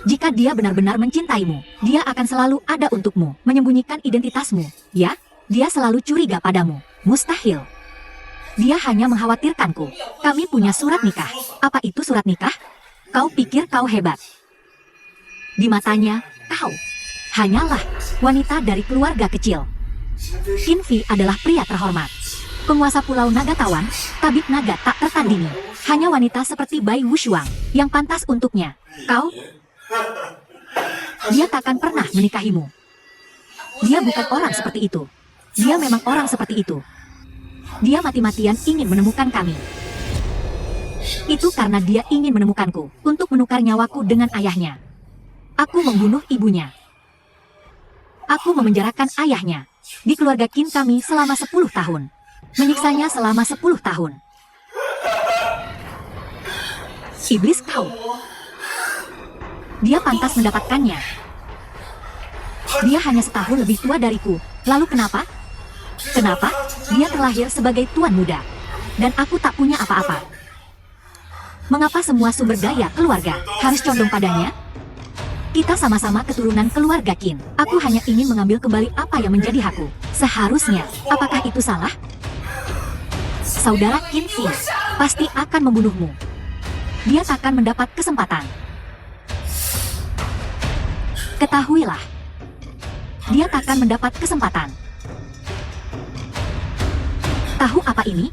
Jika dia benar-benar mencintaimu, dia akan selalu ada untukmu, menyembunyikan identitasmu. Ya, dia selalu curiga padamu. Mustahil. Dia hanya mengkhawatirkanku. Kami punya surat nikah. Apa itu surat nikah? Kau pikir kau hebat. Di matanya, kau hanyalah wanita dari keluarga kecil. Qin Fi adalah pria terhormat. Penguasa Pulau Naga Tawan, tabib naga tak tertandingi. Hanya wanita seperti Bai Wushuang yang pantas untuknya. Kau? Dia takkan pernah menikahimu. Dia bukan orang seperti itu. Dia memang orang seperti itu. Dia mati-matian ingin menemukan kami. Itu karena dia ingin menemukanku untuk menukar nyawaku dengan ayahnya. Aku membunuh ibunya. Aku memenjarakan ayahnya di keluarga Qin kami selama 10 tahun. Menyiksanya selama 10 tahun. Iblis kau. Dia pantas mendapatkannya. Dia hanya setahun lebih tua dariku. Lalu kenapa? Kenapa? Dia terlahir sebagai tuan muda. Dan aku tak punya apa-apa. Mengapa semua sumber daya keluarga harus condong padanya? Kita sama-sama keturunan keluarga Qin. Aku hanya ingin mengambil kembali apa yang menjadi hakku. Seharusnya, apakah itu salah? Saudara Qin Fi pasti akan membunuhmu. Dia takkan mendapat kesempatan. Ketahuilah, dia takkan mendapat kesempatan. Tahu apa ini?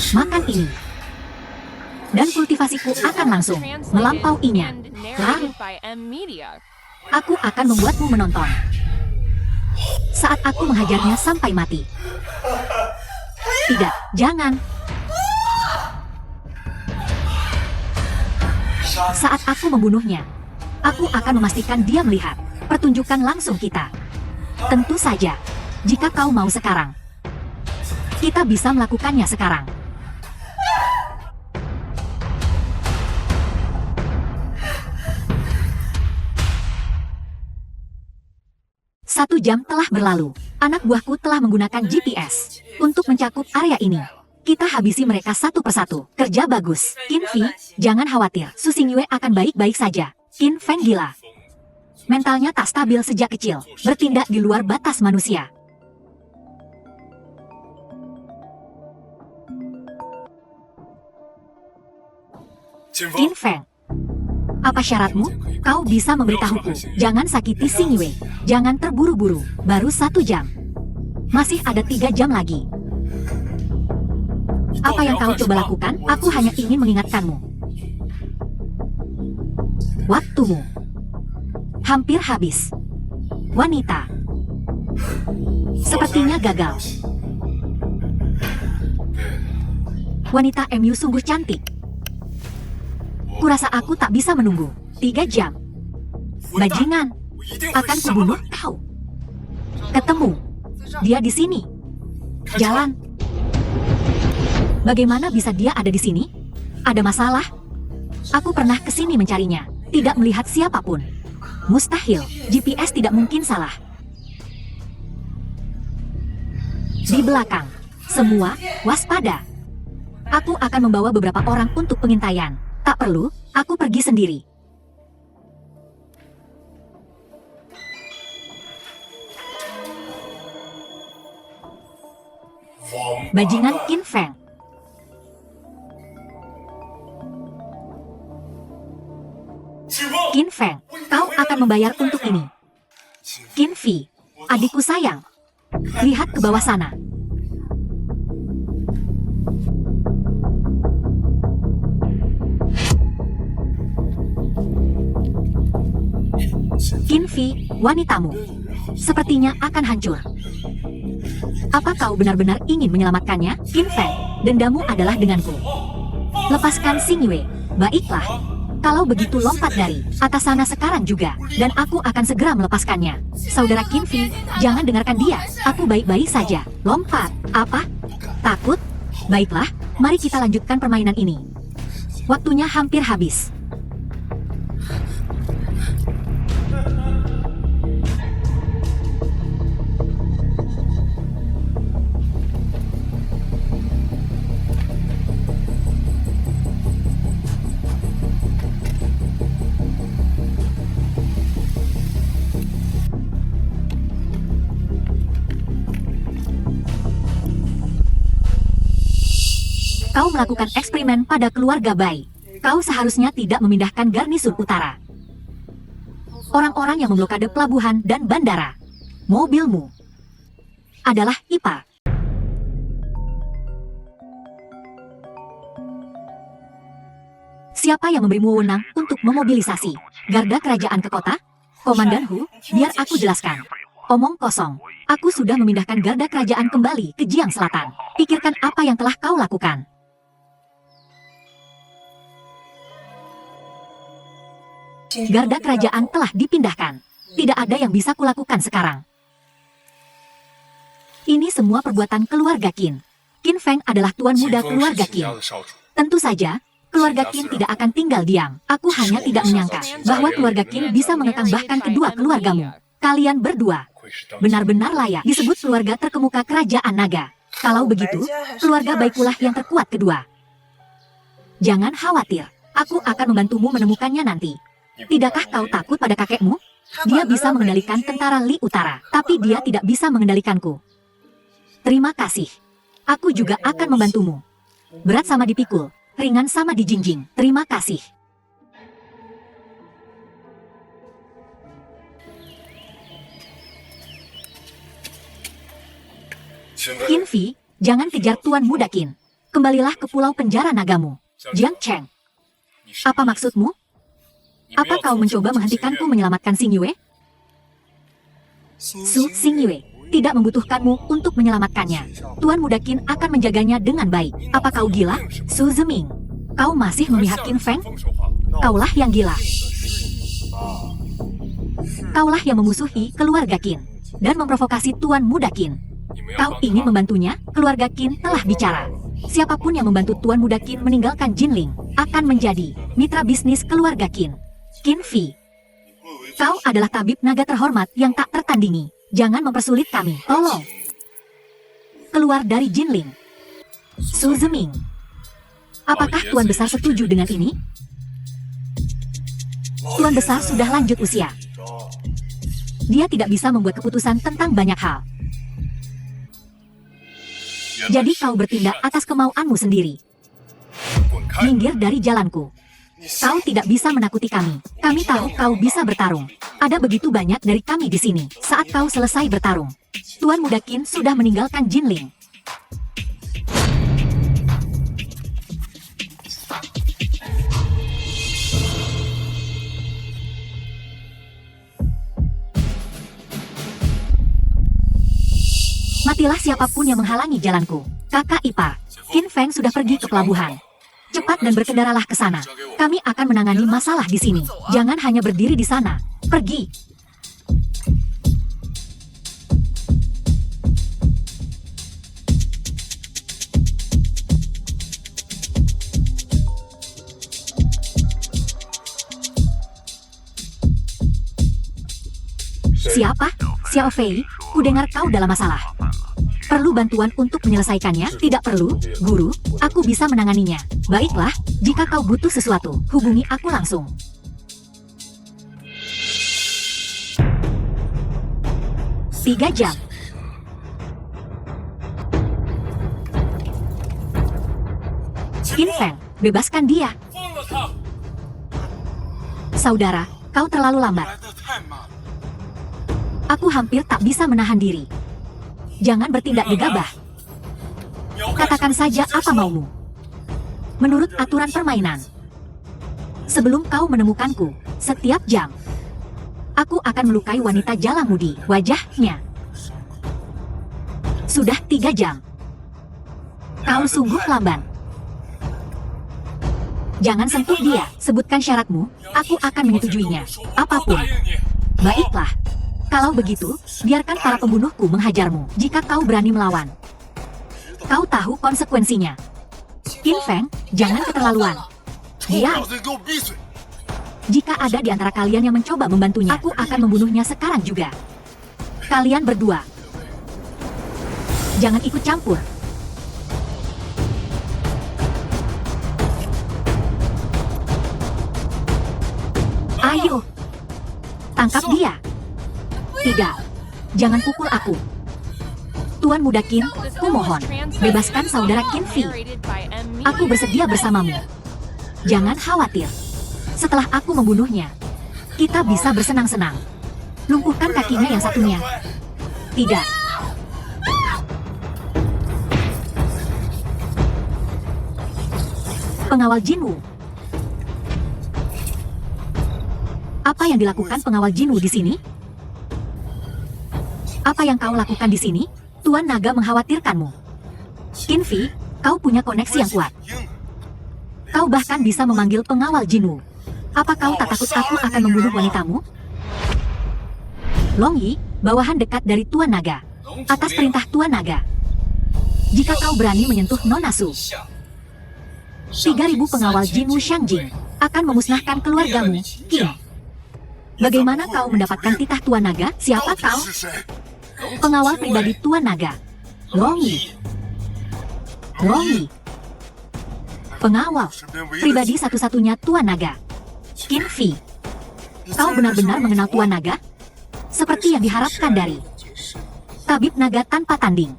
Makan ini. Dan kultivasiku akan langsung melampauinya. Lalu, aku akan membuatmu menonton. Saat aku menghajarnya sampai mati. Tidak, jangan. Saat aku membunuhnya, aku akan memastikan dia melihat pertunjukan langsung kita. Tentu saja, jika kau mau sekarang, kita bisa melakukannya sekarang. Satu jam telah berlalu. Anak buahku telah menggunakan GPS untuk mencakup area ini. Kita habisi mereka satu persatu. Kerja bagus. Qin Fi, jangan khawatir. Su Xingyue akan baik-baik saja. Qin Feng gila. Mentalnya tak stabil sejak kecil, bertindak di luar batas manusia. Qin Feng, apa syaratmu? Kau bisa memberitahuku. Jangan sakiti Xing Yue. Jangan terburu-buru. Baru 1 jam. Masih ada 3 jam lagi. Apa yang kau coba lakukan? Aku hanya ingin mengingatkanmu. Waktumu hampir habis. Wanita. Sepertinya gagal. Wanita MU sungguh cantik. Kurasa aku tak bisa menunggu. 3 jam. Bajingan. Akan kubunuh kau. Ketemu. Dia di sini. Jalan. Bagaimana bisa dia ada di sini? Ada masalah? Aku pernah ke sini mencarinya. Tidak melihat siapapun. Mustahil. GPS tidak mungkin salah. Di belakang. Semua waspada. Aku akan membawa beberapa orang untuk pengintaian. Tak perlu, aku pergi sendiri. Bajingan Qin Feng. Qin Feng, kau akan membayar untuk ini. Qin Fi, adikku sayang. Lihat ke bawah sana. Qin Fi, wanitamu sepertinya akan hancur. Apa kau benar-benar ingin menyelamatkannya? Qin Feng, dendamu adalah denganku. Lepaskan Xing Yue. Baiklah. Kalau begitu lompat dari atas sana sekarang juga, dan aku akan segera melepaskannya. Saudara Qin Fi, jangan dengarkan dia. Aku baik-baik saja. Lompat. Apa? Takut? Baiklah, mari kita lanjutkan permainan ini. Waktunya hampir habis. Kau melakukan eksperimen pada keluarga Bai. Kau seharusnya tidak memindahkan garnisun utara. Orang-orang yang memblokade pelabuhan dan bandara. Mobilmu adalah IPA. Siapa yang memberimu wewenang untuk memobilisasi garda kerajaan ke kota? Komandan Hu, biar aku jelaskan. Omong kosong. Aku sudah memindahkan garda kerajaan kembali ke Jiang Selatan. Pikirkan apa yang telah kau lakukan. Garda kerajaan telah dipindahkan. Tidak ada yang bisa kulakukan sekarang. Ini semua perbuatan keluarga Qin. Qin Feng adalah tuan muda keluarga Qin. Tentu saja, keluarga Qin tidak akan tinggal diam. Aku hanya tidak menyangka bahwa keluarga Qin bisa mengekang bahkan kedua keluargamu. Kalian berdua benar-benar layak disebut keluarga terkemuka kerajaan naga. Kalau begitu, keluarga Bai pula yang terkuat kedua. Jangan khawatir, aku akan membantumu menemukannya nanti. Tidakkah kau takut pada kakekmu? Dia bisa mengendalikan tentara Li Utara, tapi dia tidak bisa mengendalikanku. Terima kasih. Aku juga akan membantumu. Berat sama dipikul, ringan sama dijinjing. Terima kasih. Qin Fi, jangan kejar Tuan Muda Qin. Kembalilah ke pulau penjara nagamu. Jiang Cheng. Apa maksudmu? Apa kau mencoba menghentikanku menyelamatkan Xing Yue? Xing Yue tidak membutuhkanmu untuk menyelamatkannya. Tuan Muda Qin akan menjaganya dengan baik. Apa kau gila? Su Zeming, kau masih memihak Qin Feng? Kaulah yang gila. Kaulah yang memusuhi keluarga Qin dan memprovokasi Tuan Muda Qin. Kau ingin membantunya? Keluarga Qin telah bicara. Siapapun yang membantu Tuan Muda Qin meninggalkan Jinling akan menjadi mitra bisnis keluarga Qin. Qin Fi, kau adalah tabib naga terhormat yang tak tertandingi. Jangan mempersulit kami, tolong. Keluar dari Jinling. Su Zeming, apakah Tuan Besar setuju dengan ini? Tuan Besar sudah lanjut usia. Dia tidak bisa membuat keputusan tentang banyak hal. Jadi kau bertindak atas kemauanmu sendiri. Minggir dari jalanku. Kau tidak bisa menakuti kami. Kami tahu kau bisa bertarung. Ada begitu banyak dari kami di sini. Saat kau selesai bertarung, Tuan Muda Qin sudah meninggalkan Jinling. Matilah siapapun yang menghalangi jalanku. Kakak ipar, Qin Feng sudah pergi ke pelabuhan. Cepat dan berkendaralah ke sana. Kami akan menangani masalah di sini. Jangan hanya berdiri di sana. Pergi. Siapa? Xiao Fei, kudengar kau dalam masalah. Perlu bantuan untuk menyelesaikannya? Tidak perlu, Guru. Aku bisa menanganinya. Baiklah, jika kau butuh sesuatu, hubungi aku langsung. Tiga jam. Qin Feng, bebaskan dia. Saudara, kau terlalu lambat. Aku hampir tak bisa menahan diri. Jangan bertindak gegabah. Katakan saja apa maumu. Menurut aturan permainan, sebelum kau menemukanku, setiap jam, aku akan melukai wanita Jalang Mudi, wajahnya. Sudah 3 jam. Kau sungguh lamban. Jangan sentuh dia, sebutkan syaratmu, aku akan menyetujuinya. Apapun. Baiklah. Kalau begitu, biarkan para pembunuhku menghajarmu. Jika kau berani melawan, kau tahu konsekuensinya. Qin Feng, jangan keterlaluan. Diam. Jika ada di antara kalian yang mencoba membantunya, aku akan membunuhnya sekarang juga. Kalian berdua, jangan ikut campur. Ayo, tangkap dia. Tidak, jangan pukul aku. Tuan Muda Qin, kumohon, bebaskan saudara Qin Fi. Aku bersedia bersamamu. Jangan khawatir. Setelah aku membunuhnya, kita bisa bersenang-senang. Lumpuhkan kakinya yang satunya. Tidak. Pengawal Jinwu. Apa yang dilakukan pengawal Jinwu di sini? Apa yang kau lakukan di sini? Tuan Naga mengkhawatirkanmu. Qin Fi, kau punya koneksi yang kuat. Kau bahkan bisa memanggil pengawal Jinwu. Apa kau tak takut aku akan membunuh wanitamu? Long Yi, bawahan dekat dari Tuan Naga. Atas perintah Tuan Naga. Jika kau berani menyentuh Nona Su, 3.000 pengawal Jinwu Xiangjing akan memusnahkan keluargamu, Qin. Bagaimana kau mendapatkan titah Tuan Naga? Siapa kau? Pengawal pribadi Tuan Naga. Long Yi. Long Yi. Pengawal pribadi satu-satunya Tuan Naga. Qin Fi. Kau benar-benar mengenal Tuan Naga? Seperti yang diharapkan dari tabib naga tanpa tanding.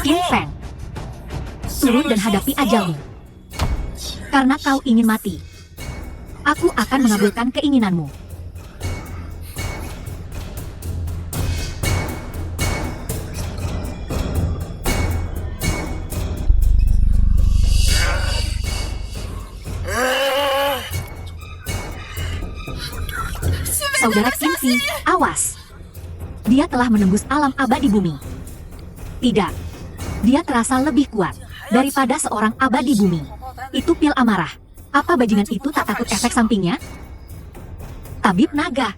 Qin Feng, turun dan hadapi ajalmu. Karena kau ingin mati, aku akan mengabulkan keinginanmu. Saudara Qin Fi, awas. Dia telah menembus alam abadi bumi. Tidak. Dia terasa lebih kuat daripada seorang abadi bumi. Itu pil amarah. Apa bajingan itu tak takut efek sampingnya? Tabib naga.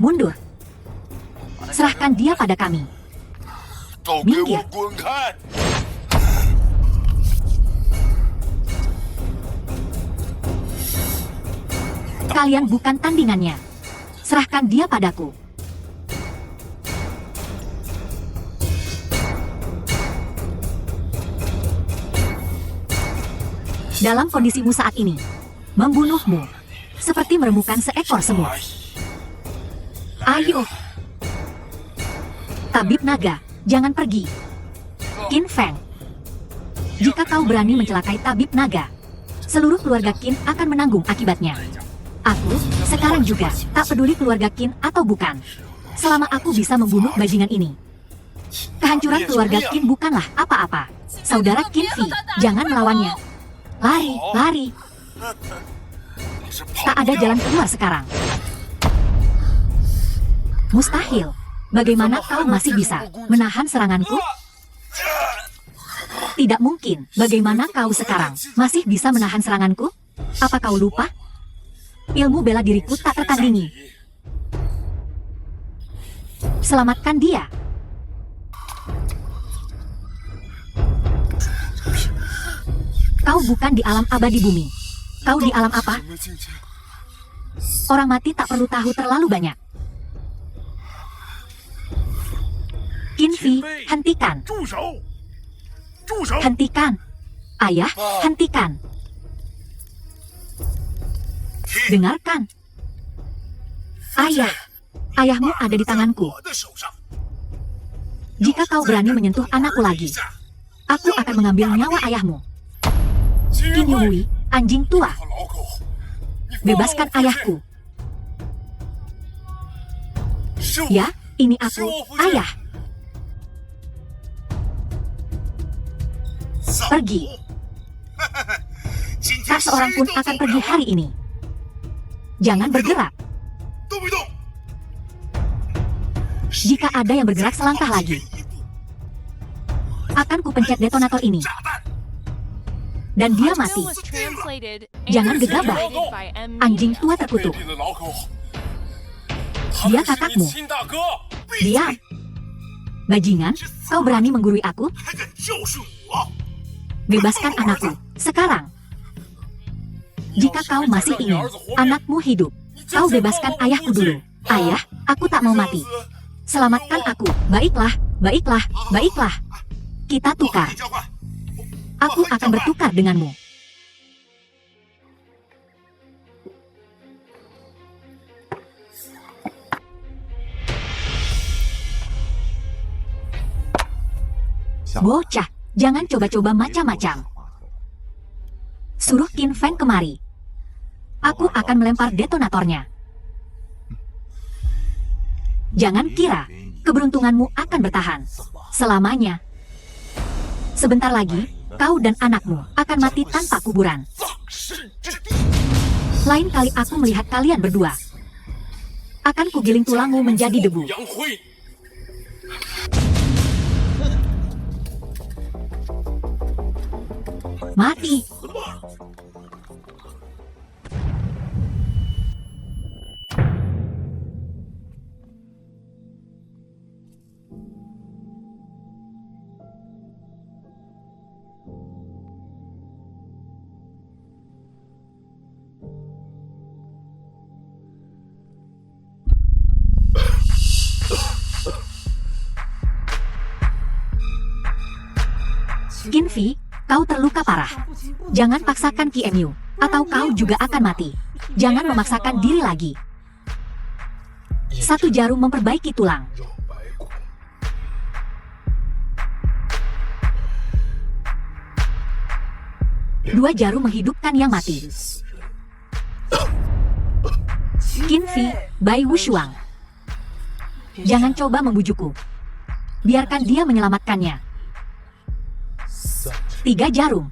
Mundur. Serahkan dia pada kami. Minggir. Kalian bukan tandingannya. Serahkan dia padaku. Dalam kondisimu saat ini, membunuhmu seperti meremukan seekor semut. Ayo. Tabib naga, jangan pergi. Qin Feng. Jika kau berani mencelakai tabib naga, seluruh keluarga Qin akan menanggung akibatnya. Aku, sekarang juga, tak peduli keluarga Qin atau bukan. Selama aku bisa membunuh bajingan ini. Kehancuran keluarga Qin bukanlah apa-apa. Saudara Qin Fi, jangan melawannya. Lari, lari. Tak ada jalan keluar sekarang. Mustahil. Bagaimana kau masih bisa menahan seranganku? Tidak mungkin. Bagaimana kau sekarang masih bisa menahan seranganku? Apa kau lupa? Ilmu bela diriku tak tertandingi. Selamatkan dia. Kau bukan di alam abadi bumi. Kau di alam apa? Orang mati tak perlu tahu terlalu banyak. Qin Fi, hentikan. Hentikan. Ayah, hentikan. Dengarkan. Ayah, ayahmu ada di tanganku. Jika kau berani menyentuh anakku lagi, aku akan mengambil nyawa ayahmu. Qin Yui, anjing tua. Bebaskan ayahku. Ya, ini aku, ayah. Pergi. Tak seorang pun akan pergi hari ini. Jangan bergerak. Jika ada yang bergerak selangkah lagi, akan kupencet detonator ini. Dan dia mati. Jangan gegabah. Anjing tua terkutuk. Dia kakakmu. Diam. Bajingan, kau berani menggurui aku? Bebaskan anakku, sekarang. Jika kau masih ingin anakmu hidup, kau bebaskan ayahku dulu. Ayah, aku tak mau mati. Selamatkan aku. Baiklah, baiklah, baiklah. Kita tukar. Aku akan bertukar denganmu. Bocah, jangan coba-coba macam-macam. Suruh Qin Feng kemari. Aku akan melempar detonatornya. Jangan kira keberuntunganmu akan bertahan selamanya. Sebentar lagi, kau dan anakmu akan mati tanpa kuburan. Lain kali aku melihat kalian berdua, akan kugiling tulangmu menjadi debu. Mati. Qin Fi, kau terluka parah. Jangan paksakan QMU, atau kau juga akan mati. Jangan memaksakan diri lagi. Satu jarum memperbaiki tulang. Dua jarum menghidupkan yang mati. Qin Fi, Bai Wushuang. Jangan coba membujukku. Biarkan dia menyelamatkannya. 3 jarum.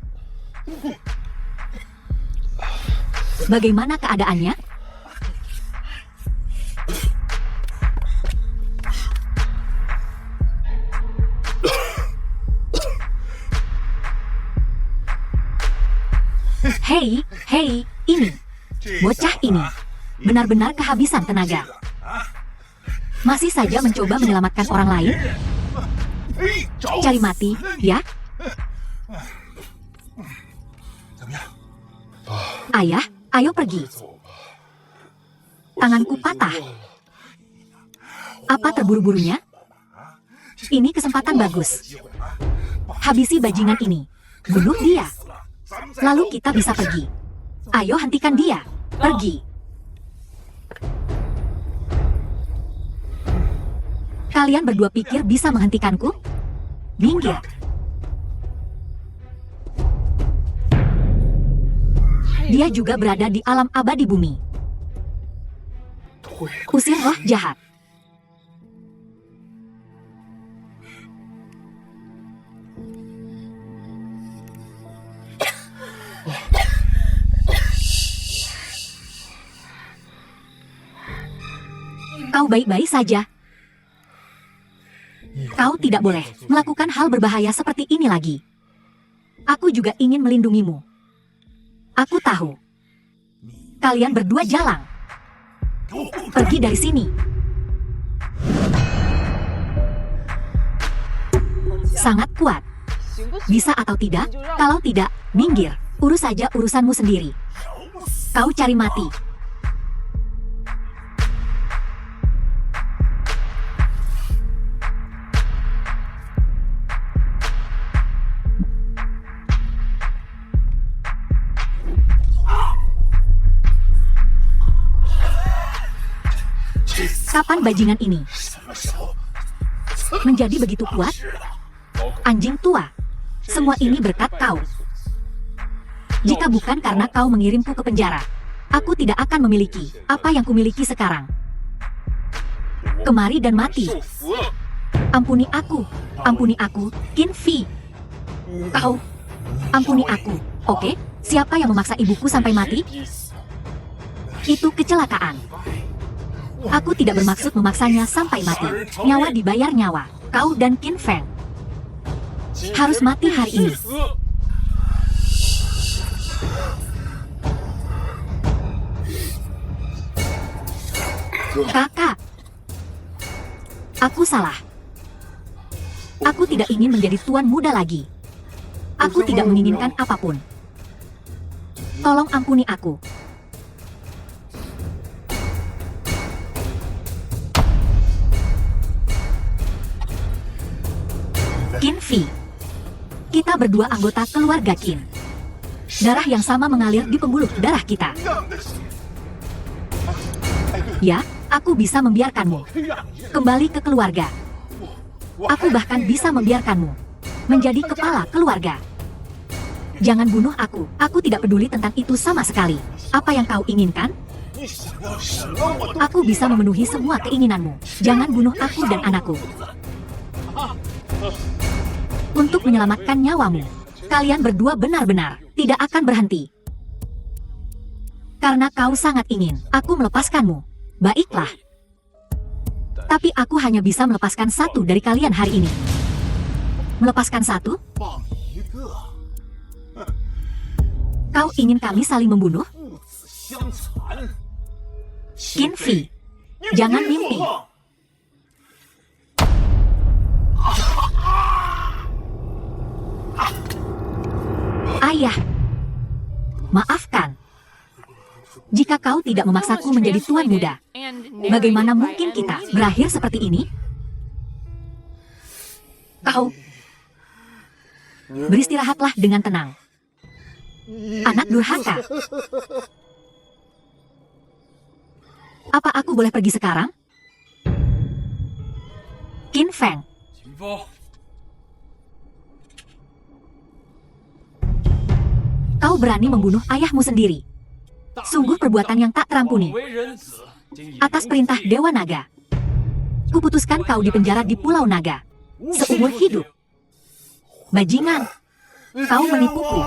Bagaimana keadaannya? Hei, hei, ini. Bocah ini benar-benar kehabisan tenaga. Masih saja mencoba menyelamatkan orang lain? Cari mati, ya? Ayah, ayo pergi. Tanganku patah. Apa terburu-burunya? Ini kesempatan bagus. Habisi bajingan ini. Bunuh dia. Lalu kita bisa pergi. Ayo hentikan dia. Pergi. Kalian berdua pikir bisa menghentikanku? Minggir. Dia juga berada di alam abadi bumi. Usir roh jahat. Kau baik-baik saja. Kau tidak boleh melakukan hal berbahaya seperti ini lagi. Aku juga ingin melindungimu. Aku tahu. Kalian berdua jalang. Pergi dari sini. Sangat kuat. Bisa atau tidak? Kalau tidak, minggir. Urus saja urusanmu sendiri. Kau cari mati. Kapan bajingan ini menjadi begitu kuat? Anjing tua. Semua ini berkat kau. Jika bukan karena kau mengirimku ke penjara, aku tidak akan memiliki apa yang kumiliki sekarang. Kemari dan mati. Ampuni aku, Qin Fei. Kau, ampuni aku, oke? Siapa yang memaksa ibuku sampai mati? Itu kecelakaan. Aku tidak bermaksud memaksanya sampai mati. Nyawa dibayar nyawa. Kau dan Qin Feng harus mati hari ini. Kakak, aku salah. Aku tidak ingin menjadi tuan muda lagi. Aku tidak menginginkan apapun. Tolong ampuni aku. Qin Fei, kita berdua anggota keluarga Qin. Darah yang sama mengalir di pembuluh darah kita. Ya, aku bisa membiarkanmu kembali ke keluarga. Aku bahkan bisa membiarkanmu menjadi kepala keluarga. Jangan bunuh aku. Aku tidak peduli tentang itu sama sekali. Apa yang kau inginkan? Aku bisa memenuhi semua keinginanmu. Jangan bunuh aku dan anakku. Untuk menyelamatkan nyawamu, kalian berdua benar-benar tidak akan berhenti. Karena kau sangat ingin aku melepaskanmu. Baiklah. Tapi aku hanya bisa melepaskan satu dari kalian hari ini. Melepaskan satu? Kau ingin kami saling membunuh? Qin Fei, jangan mimpi. Ayah, maafkan. Jika kau tidak memaksaku menjadi tuan muda, bagaimana mungkin kita berakhir seperti ini? Kau beristirahatlah dengan tenang. Anak durhaka. Apa aku boleh pergi sekarang? Qin Feng. Kau berani membunuh ayahmu sendiri. Sungguh perbuatan yang tak terampuni. Atas perintah Dewa Naga, kuputuskan kau dipenjara di Pulau Naga seumur hidup. Bajingan, kau menipuku.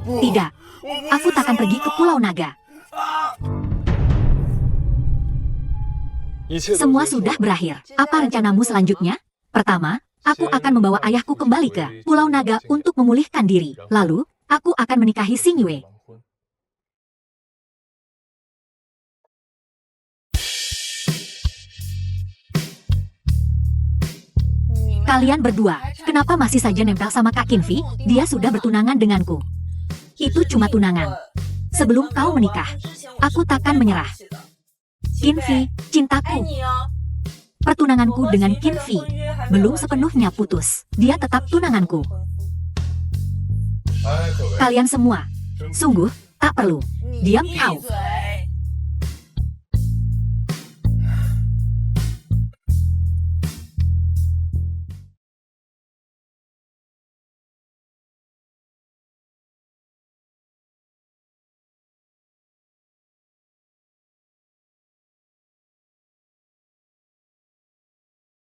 Tidak, aku takkan pergi ke Pulau Naga. Semua sudah berakhir. Apa rencanamu selanjutnya? Pertama, aku akan membawa ayahku kembali ke Pulau Naga untuk memulihkan diri. Lalu, aku akan menikahi Xing Yue. Kalian berdua, kenapa masih saja nempel sama Kak Qin Fei? Dia sudah bertunangan denganku. Itu cuma tunangan. Sebelum kau menikah, aku takkan menyerah. Qinfi, cintaku. Pertunanganku dengan Qinfi belum sepenuhnya putus. Dia tetap tunanganku. Kalian semua, sungguh, tak perlu. Diam kau.